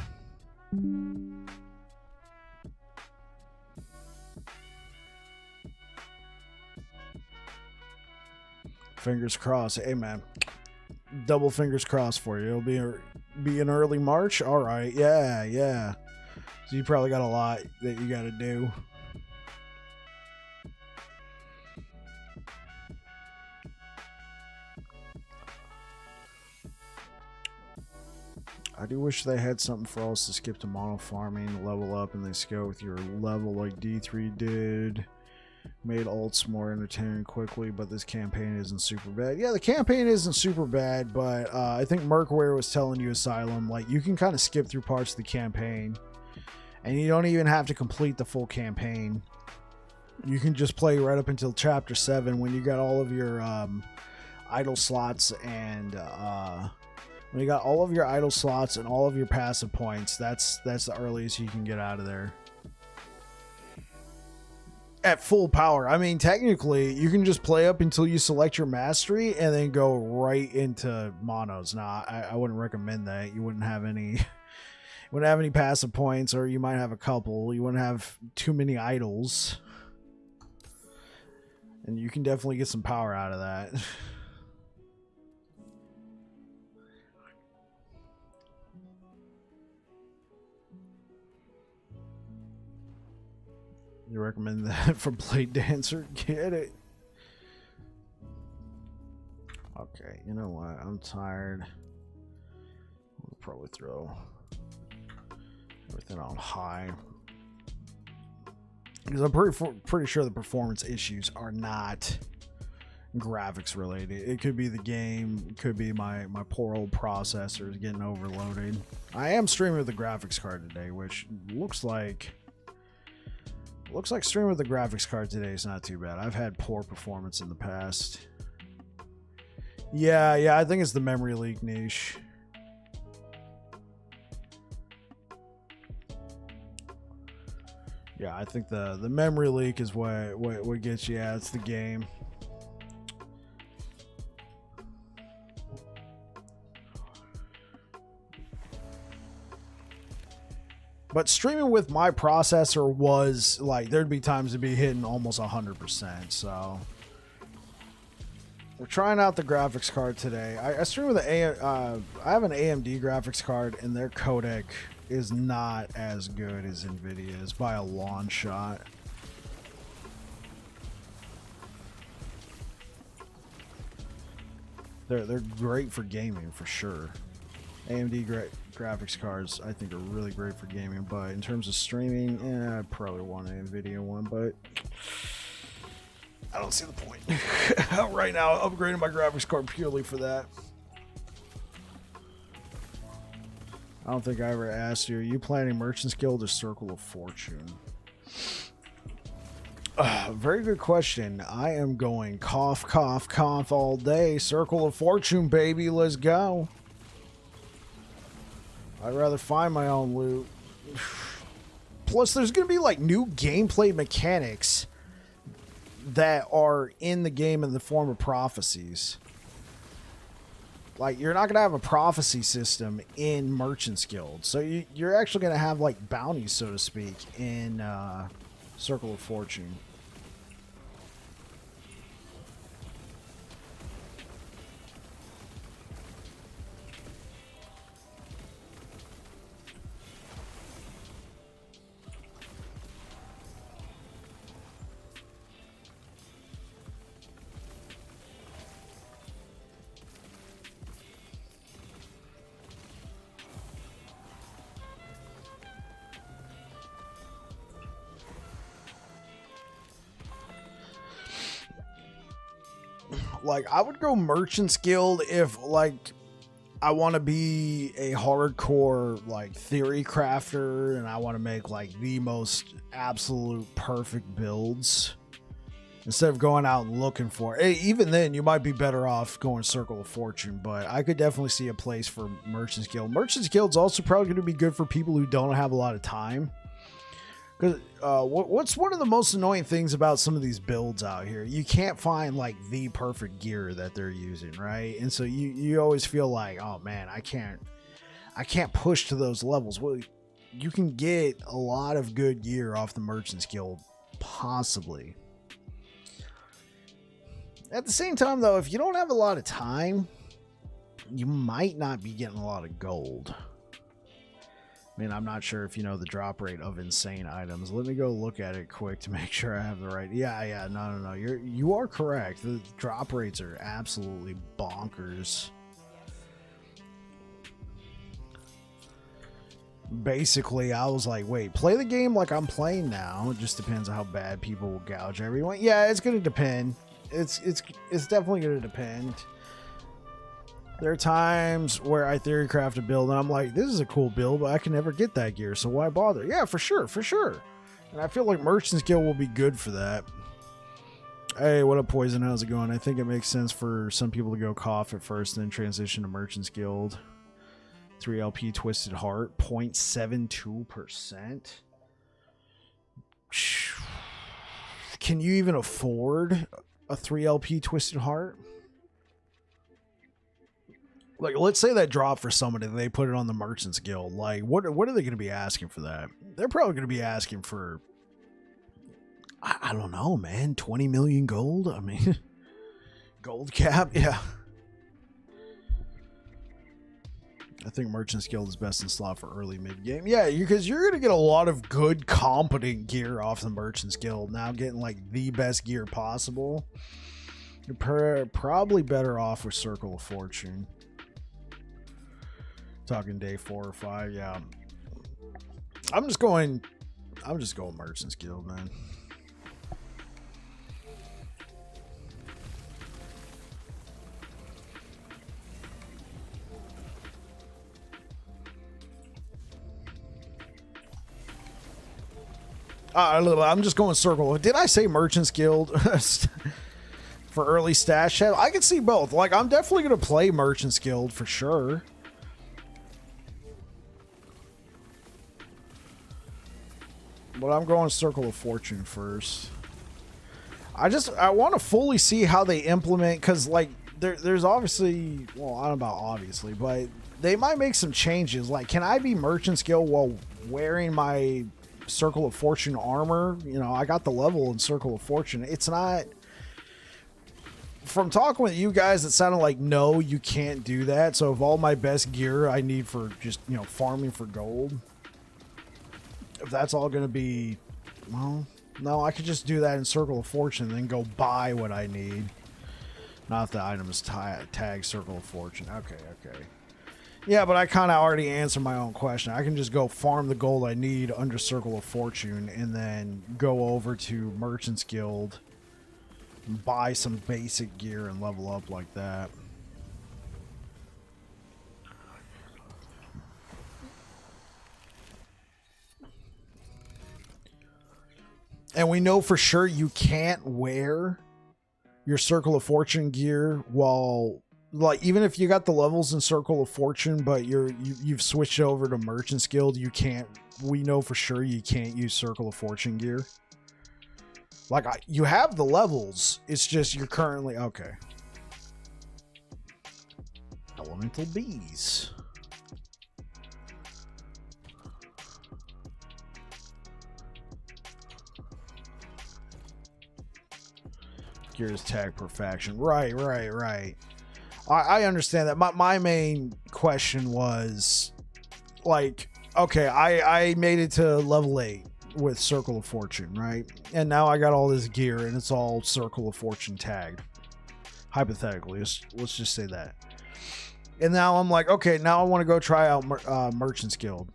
Fingers crossed. Hey, man. Double fingers crossed for you. It'll be in early March. All right. Yeah. So you probably got a lot that you got to do. I do wish they had something for us to skip to mono farming, level up, and they scale with your level like D3 did. Made ults more entertaining quickly, but this campaign isn't super bad. Yeah, the campaign isn't super bad, but I think Merkware was telling you, Asylum, like you can kind of skip through parts of the campaign, and you don't even have to complete the full campaign. You can just play right up until Chapter 7 when you got all of your idle slots and when you got all of your idle slots and all of your passive points. That's the earliest you can get out of there. At full power. I mean, technically, you can just play up until you select your mastery and then go right into monos. Now, I wouldn't recommend that. You wouldn't have any passive points, or you might have a couple. You wouldn't have too many idols. And you can definitely get some power out of that. You recommend that for Blade Dancer? Get it. Okay, you know what? I'm tired. We'll probably throw everything on high. Because I'm pretty sure the performance issues are not graphics related. It could be the game. It could be my poor old processor is getting overloaded. I am streaming with the graphics card today, which looks like streaming with the graphics card today is not too bad. I've had poor performance in the past. Yeah, I think it's the memory leak niche. Yeah, I think the memory leak is what gets you. Yeah, it's the game. But streaming with my processor was like, there'd be times to be hitting almost 100%. So we're trying out the graphics card today. I stream with I have an AMD graphics card, and their codec is not as good as Nvidia's by a long shot. They're great for gaming for sure. AMD graphics cards I think are really great for gaming, but in terms of streaming, I probably want an Nvidia one, but I don't see the point right now upgrading my graphics card purely for that. I don't think I ever asked you, are you planning Merchant's Guild or Circle of Fortune? Very good question. I am going cough, cough, cough all day. Circle of Fortune, baby. Let's go. I'd rather find my own loot. Plus, there's going to be like new gameplay mechanics that are in the game in the form of prophecies. Like, you're not going to have a prophecy system in Merchant's Guild. So you're actually going to have like bounties, so to speak, in Circle of Fortune. Like, I would go Merchant's Guild if, like, I want to be a hardcore, like, theory crafter, and I want to make, like, the most absolute perfect builds. Instead of going out and looking for it. Even then, you might be better off going Circle of Fortune, but I could definitely see a place for Merchant's Guild. Merchant's Guild's also probably going to be good for people who don't have a lot of time. Because what's one of the most annoying things about some of these builds out here? You can't find like the perfect gear that they're using, right? And so you always feel like, oh man, I can't push to those levels. Well, you can get a lot of good gear off the Merchant's Guild, possibly. At the same time, though, if you don't have a lot of time, you might not be getting a lot of gold. I mean, I'm not sure if you know the drop rate of insane items. Let me go look at it quick to make sure I have the right. Yeah. No. You are correct. The drop rates are absolutely bonkers. Basically, I was like, wait, play the game like I'm playing now. It just depends on how bad people will gouge everyone. Yeah, it's gonna depend. It's definitely gonna depend. There are times where I theory craft a build and I'm like, this is a cool build, but I can never get that gear, so why bother? Yeah, for sure. And I feel like Merchant's Guild will be good for that. Hey, what up, Poison? How's it going? I think it makes sense for some people to go cough at first, then transition to Merchant's Guild. 3LP Twisted Heart, 0.72%. Can you even afford a 3LP Twisted Heart? Like, let's say that drop for somebody, they put it on the Merchant's Guild. Like, what are they going to be asking for that? They're probably going to be asking for, I don't know, man, 20 million gold? I mean, gold cap? Yeah. I think Merchant's Guild is best in slot for early mid-game. Yeah, because you're going to get a lot of good, competent gear off the Merchant's Guild. Now getting, like, the best gear possible. You're probably better off with Circle of Fortune. Talking day 4 or 5, yeah. I'm just going Merchant's Guild, man. I'm just going Circle. Did I say Merchant's Guild for early stash? I can see both. Like, I'm definitely going to play Merchant's Guild for sure. But I'm going Circle of Fortune first. I want to fully see how they implement, because like there's obviously, well, I don't know about obviously, but they might make some changes. Like, can I be Merchant's Guild while wearing my Circle of Fortune armor? You know, I got the level in Circle of Fortune. It's not. From talking with you guys, it sounded like no, you can't do that. So if all my best gear I need for just, you know, farming for gold, if that's all going to be, well, no, I could just do that in Circle of Fortune and then go buy what I need. Not if the item is tagged Circle of Fortune. Okay. Yeah, but I kind of already answered my own question. I can just go farm the gold I need under Circle of Fortune and then go over to Merchant's Guild and buy some basic gear and level up like that. And we know for sure you can't wear your Circle of Fortune gear while, like, even if you got the levels in Circle of Fortune, but you've switched over to Merchant's Guild, you can't. We know for sure you can't use Circle of Fortune gear. Like, you have the levels. It's just you're currently okay. Elemental bees. Gears tag perfection. Right. I understand that. My main question was, like, okay, I made it to level 8 with Circle of Fortune, right? And now I got all this gear and it's all Circle of Fortune tagged. Hypothetically, let's just say that. And now I'm like, okay, now I want to go try out Merchant's Guild.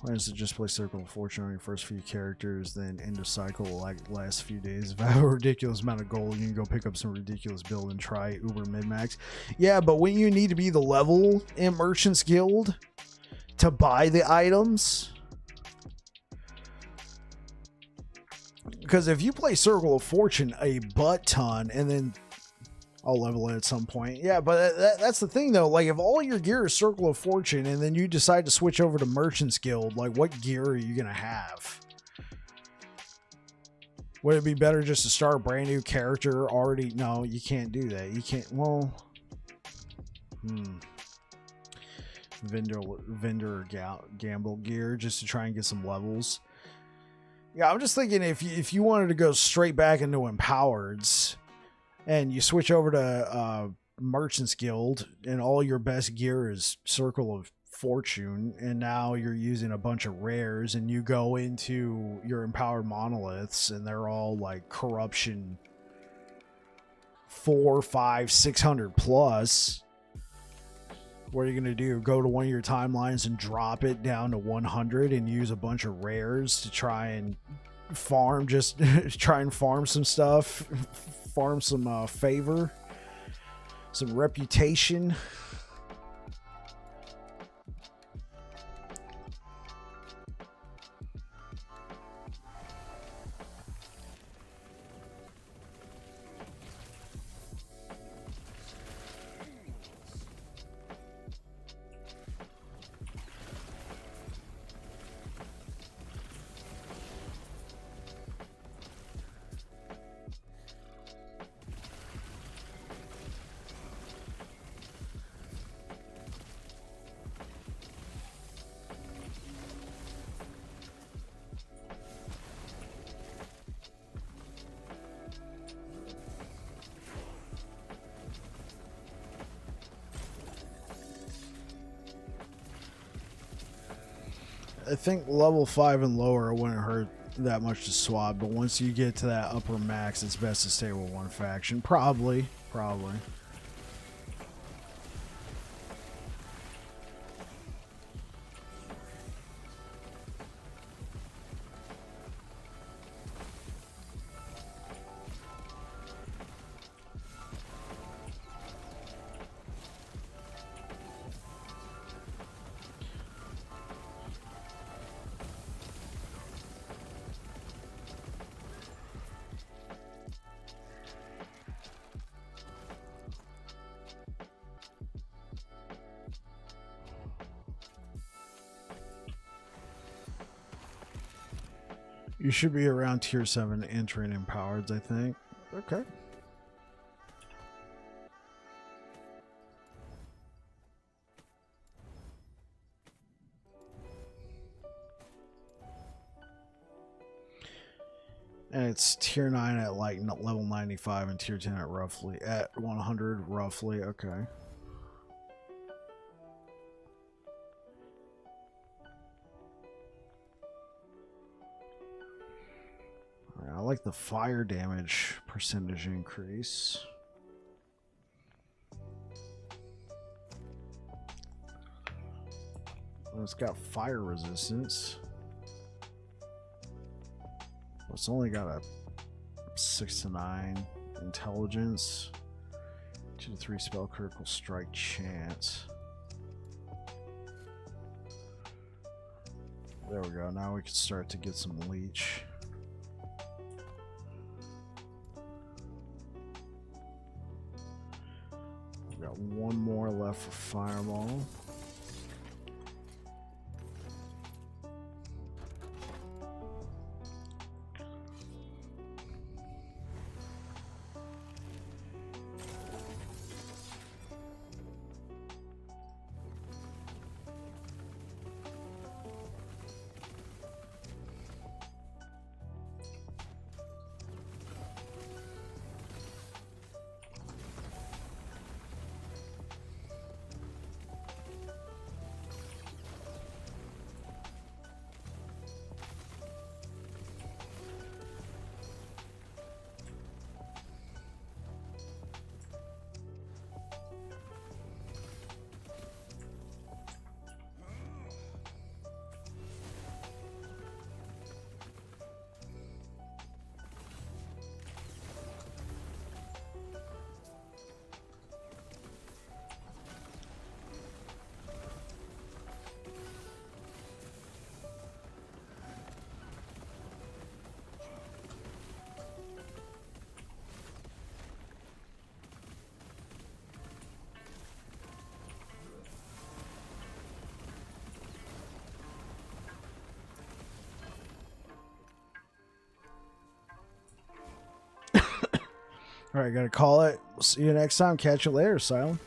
Why does it just play Circle of Fortune on your first few characters, then end of cycle like last few days? If I have a ridiculous amount of gold, you can go pick up some ridiculous build and try Uber Min-Max. Yeah, but when you need to be the level in Merchant's Guild to buy the items... Because if you play Circle of Fortune a butt ton and then I'll level it at some point. Yeah, but that's the thing though. Like, if all your gear is Circle of Fortune and then you decide to switch over to Merchant's Guild, like, what gear are you going to have? Would it be better just to start a brand new character already? No, you can't do that. You can't. Well, vendor gamble gear just to try and get some levels. Yeah, I'm just thinking if you wanted to go straight back into Empowereds and you switch over to Merchant's Guild and all your best gear is Circle of Fortune, and now you're using a bunch of rares and you go into your Empowered Monoliths and they're all like corruption 400, 500, 600 plus. What are you going to do? Go to one of your timelines and drop it down to 100 and use a bunch of rares to try and farm, just try and farm some stuff, farm some favor, some reputation. I think level 5 and lower it wouldn't hurt that much to swap, but once you get to that upper max, it's best to stay with one faction. Probably. You should be around tier 7 entering Empowereds, I think. Okay. And it's tier 9 at like level 95 and tier 10 at 100 roughly. Okay. I like the fire damage percentage increase. Well, it's got fire resistance. It's only got a 6 to 9 intelligence, 2 to 3 spell critical strike chance. There we go. Now we can start to get some leech. We got one more left for fireball. All right, gotta call it. We'll see you next time. Catch you later, Silent.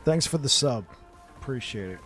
Thanks for the sub. Appreciate it.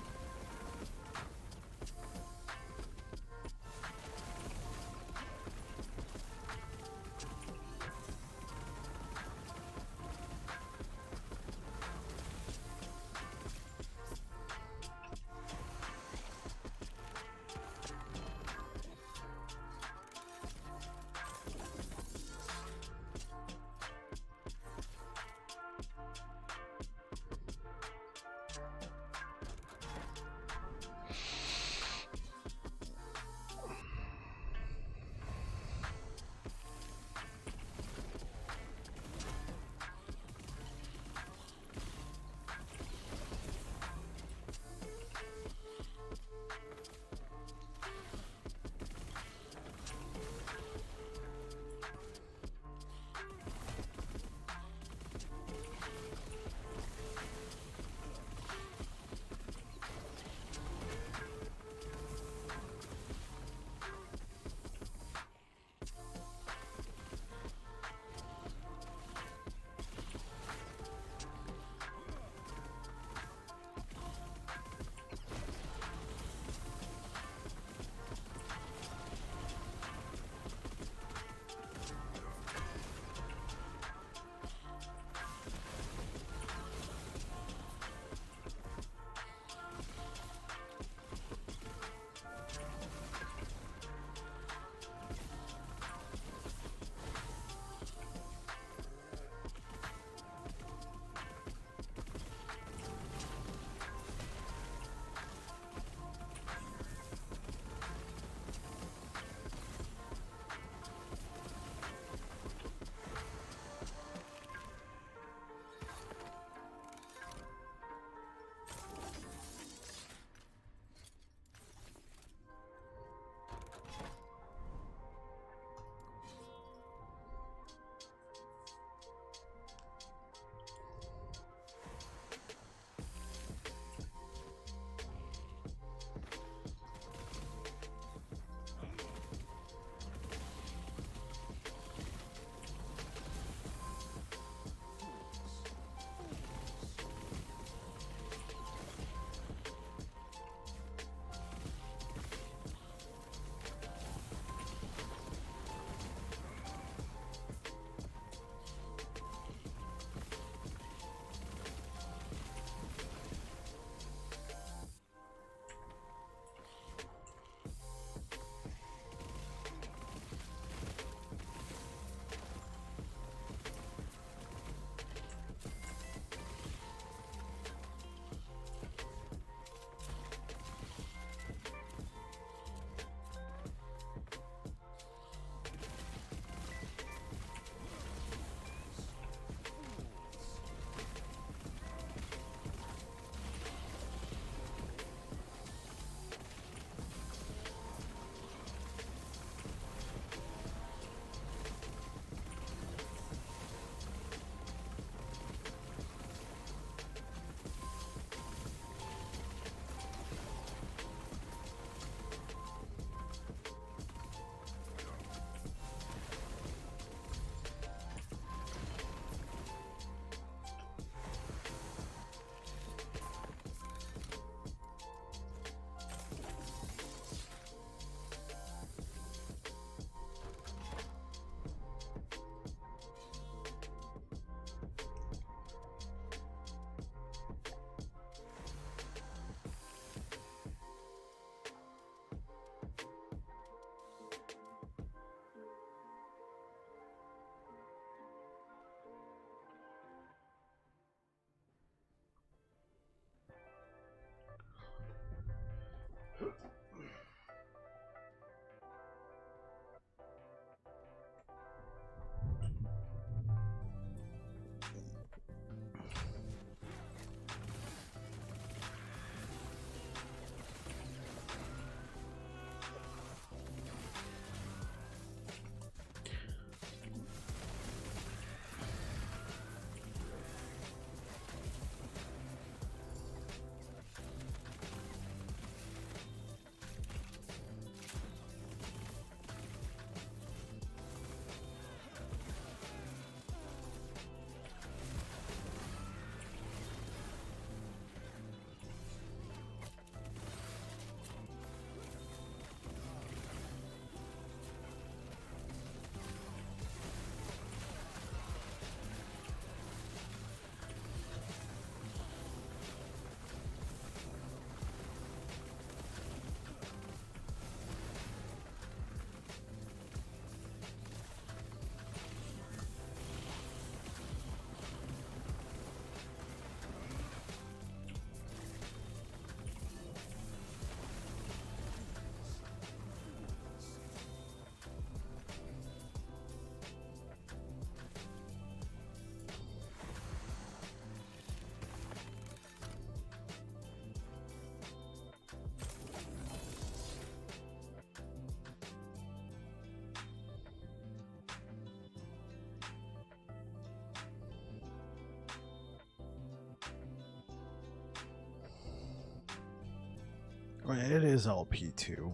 Well, it is LP2.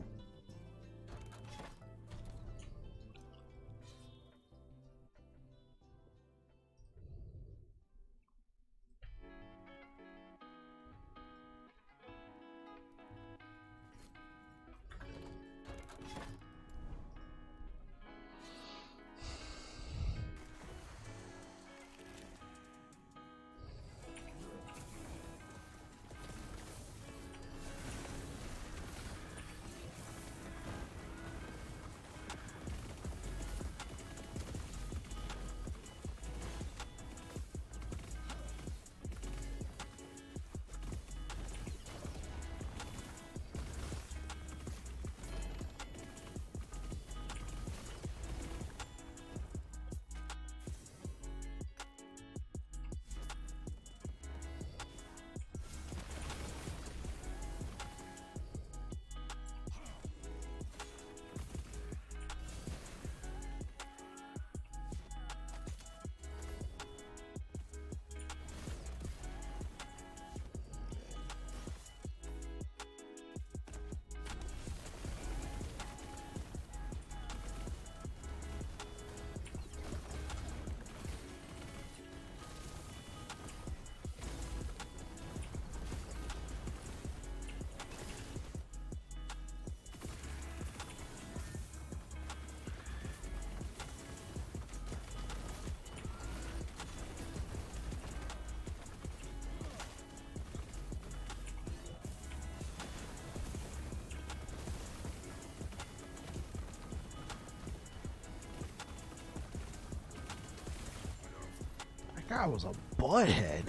That guy was a butthead.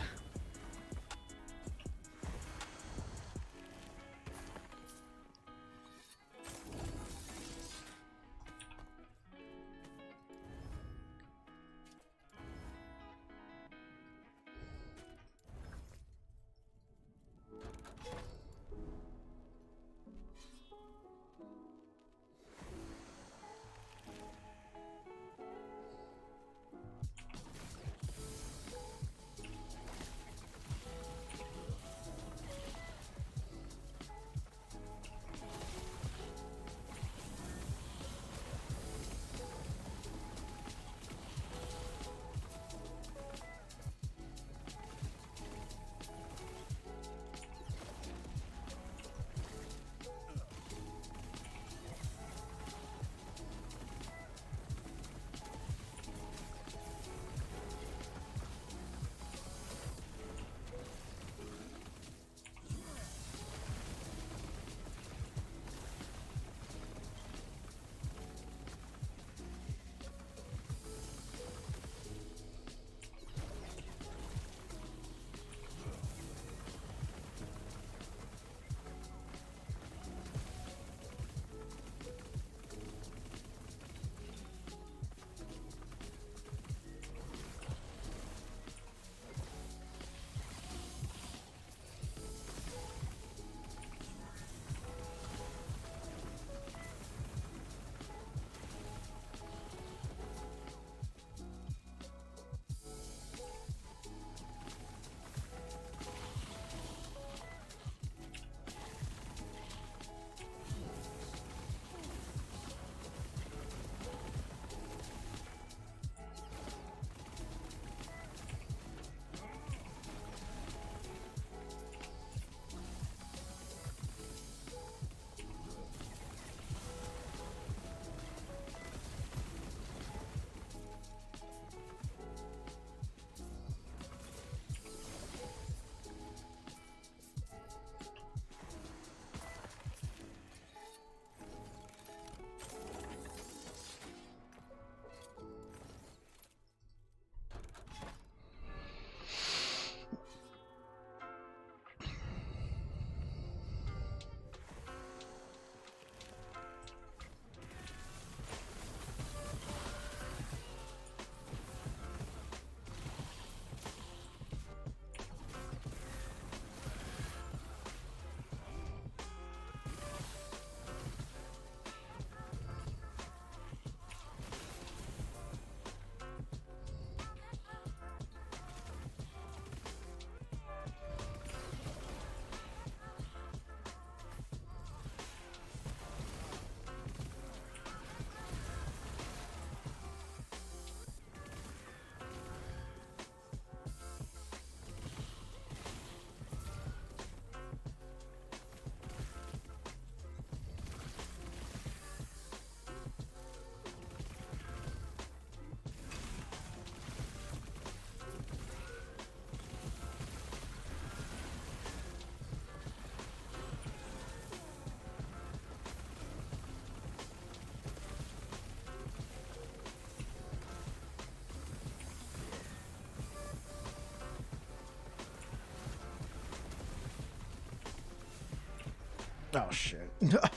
Oh shit.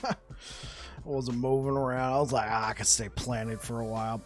I wasn't moving around. I was like, I could stay planted for a while.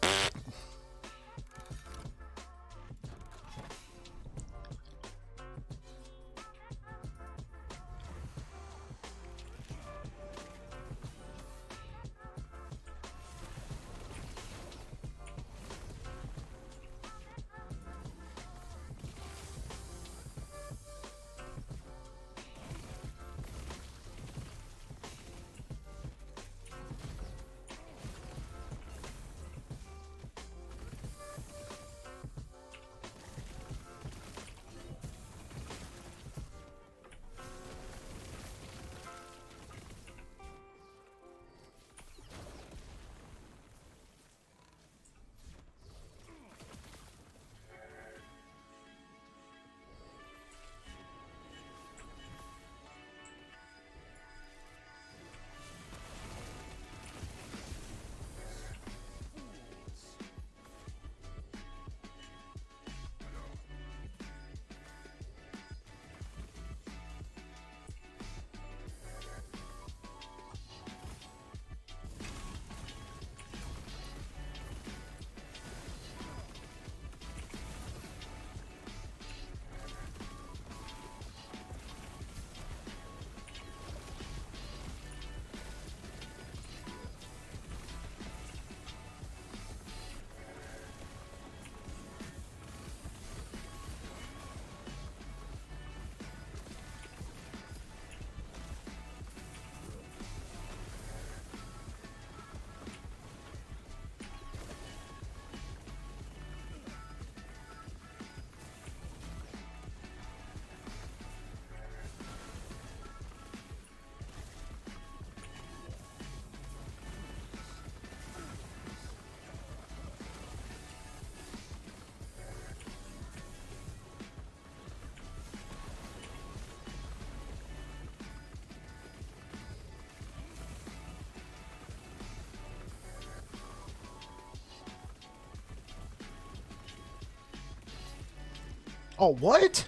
Oh, what?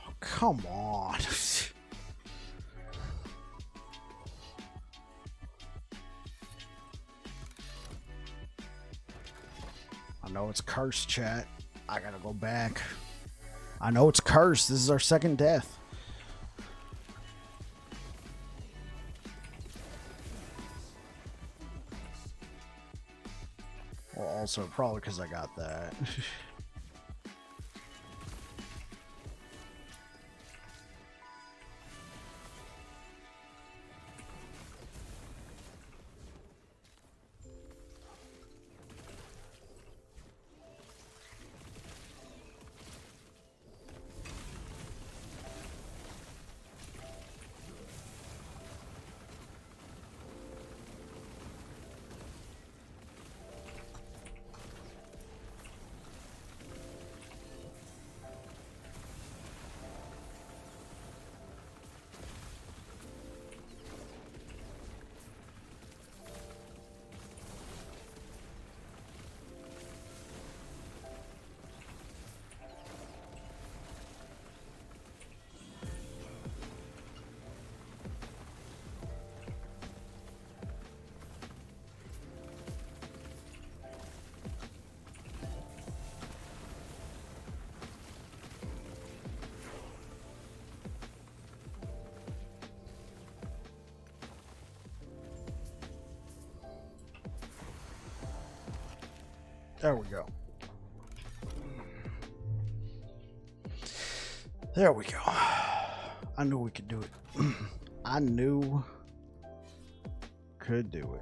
Oh, come on. I know it's cursed, chat. I gotta go back. I know it's cursed. This is our second death. Well, also, probably because I got that. There we go. There we go. I knew we could do it. I knew could do it.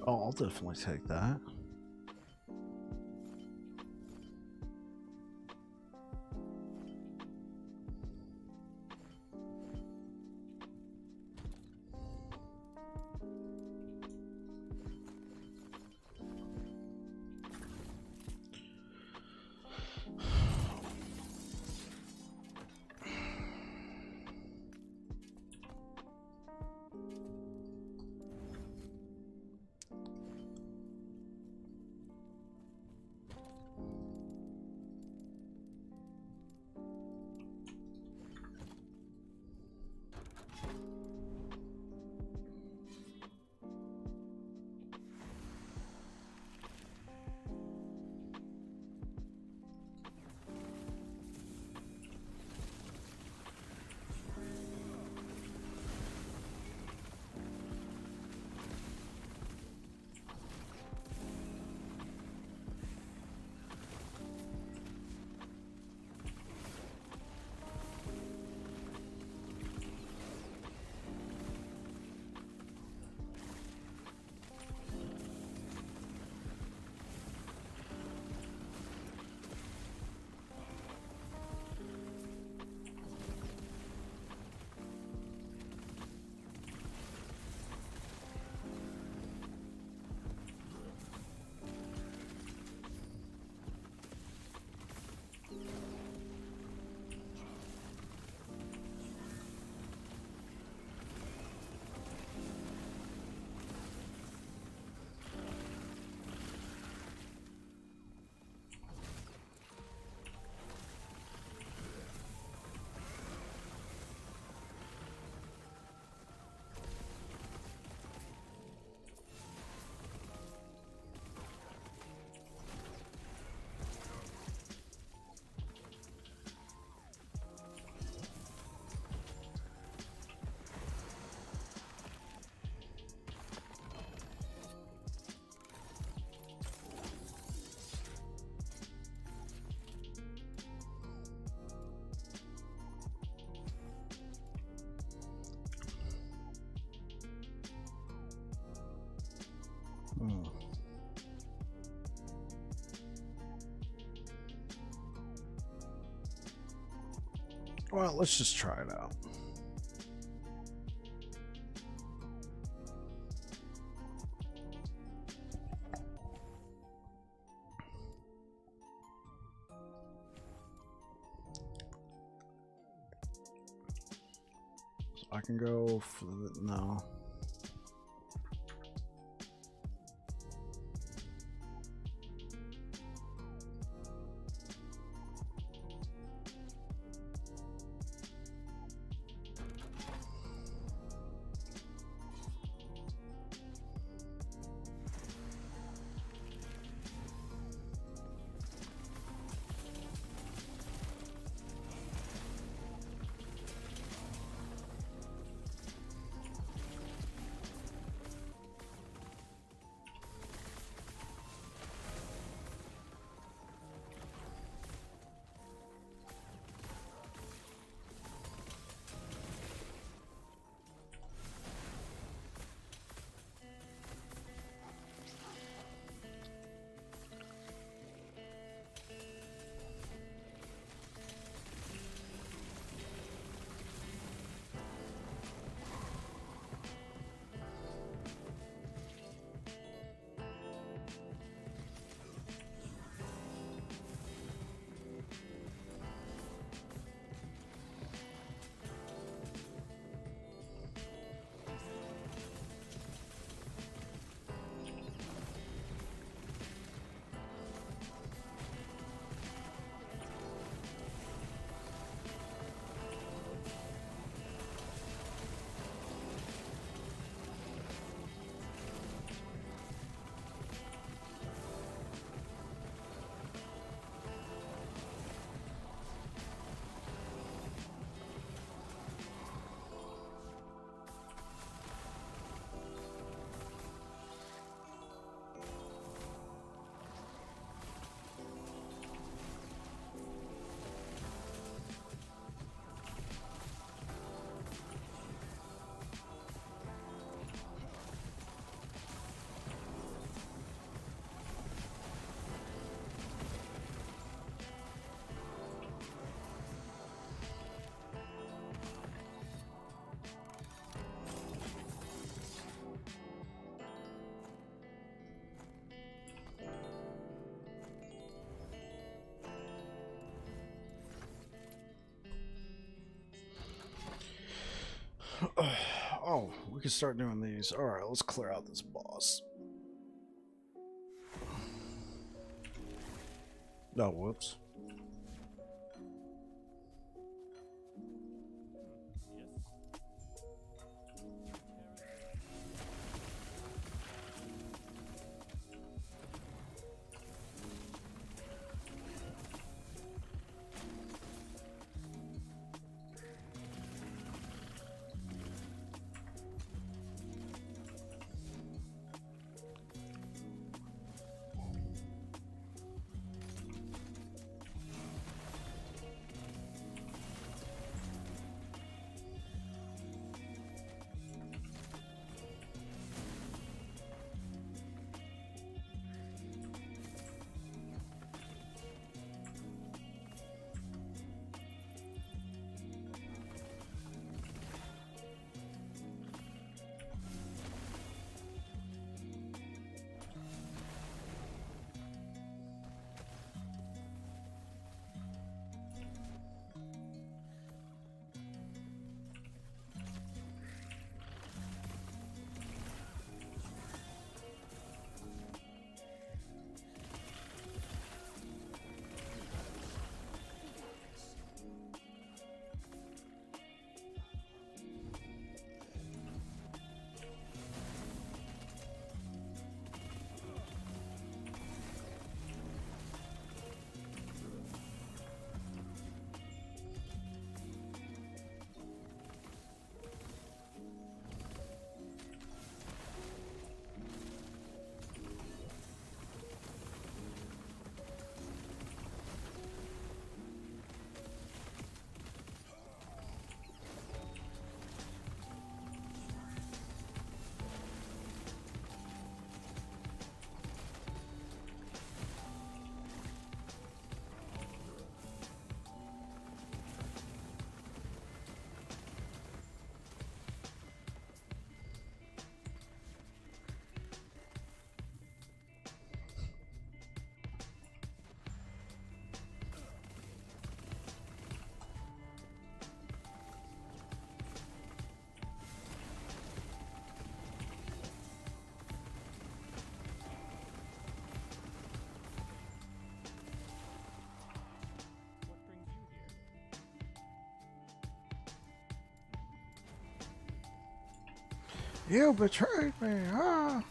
Oh, I'll definitely take that. Well, let's just try it out. So I can go for the, no. Oh, we can start doing these. Alright, let's clear out this boss. Oh, whoops. You betrayed me, ah!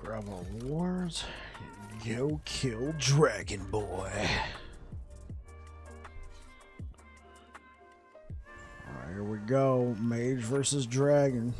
Bravo Wars. Go kill Dragon Boy. Alright, here we go. Mage versus Dragon.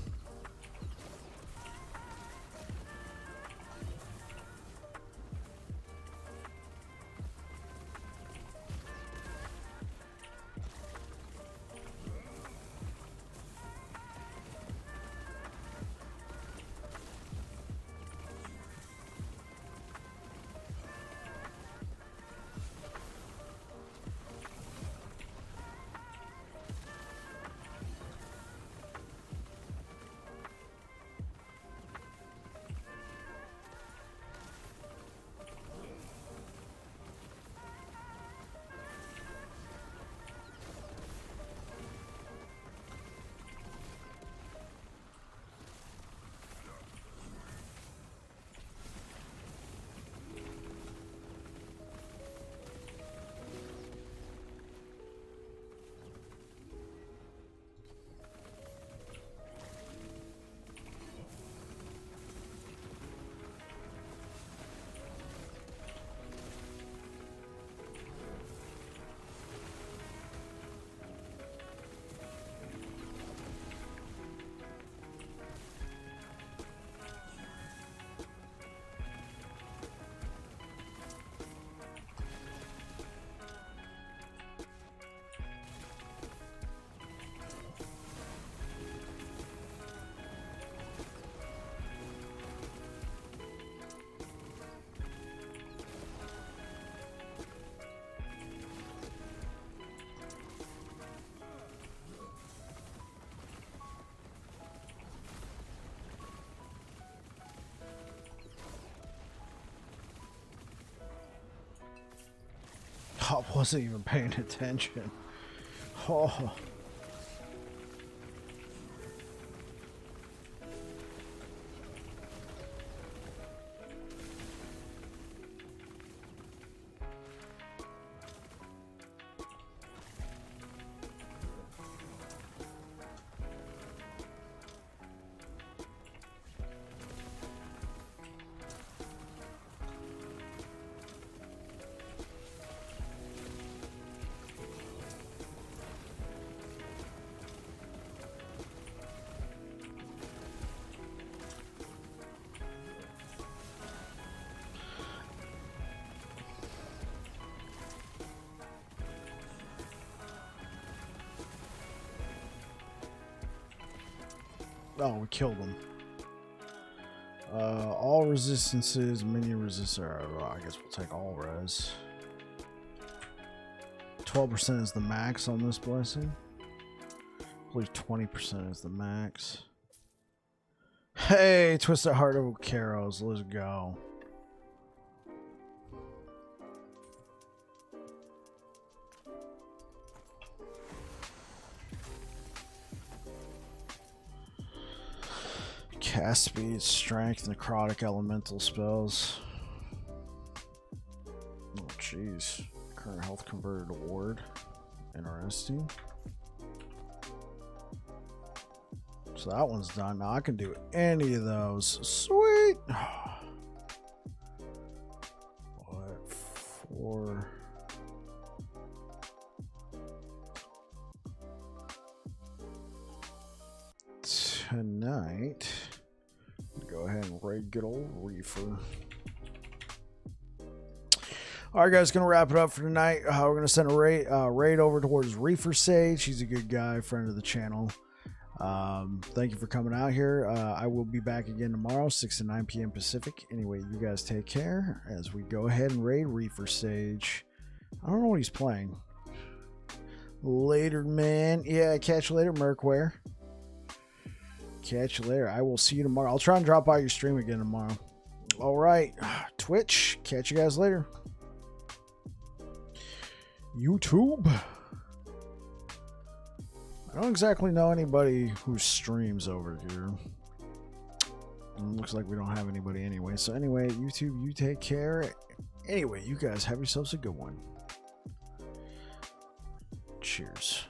wasn't even paying attention. Oh. Oh, we killed him. All resistances, minion resistor. I guess we'll take all res. 12% is the max on this blessing. I believe 20% is the max. Hey, Twisted Heart of Caros, let's go. Cast speed, strength, necrotic elemental spells. Oh, jeez. Current health converted to ward. Interesting. So that one's done. Now I can do any of those. Sweet. What for? Tonight, go ahead and raid good old Reefer. All right, guys, gonna wrap it up for tonight. We're gonna send a raid over towards Reefer Sage. He's a good guy, friend of the channel. Thank you for coming out here. I will be back again tomorrow, 6 to 9 p.m. Pacific. Anyway, you guys take care as we go ahead and raid Reefer Sage. I don't know what he's playing. Later, man. Yeah, catch you later, Merkware. Catch you later. I will see you tomorrow. I'll try and drop by your stream again tomorrow. All right, Twitch. Catch you guys later. YouTube. I don't exactly know anybody who streams over here. It looks like we don't have anybody anyway. So anyway, YouTube, you take care. Anyway, you guys have yourselves a good one. Cheers.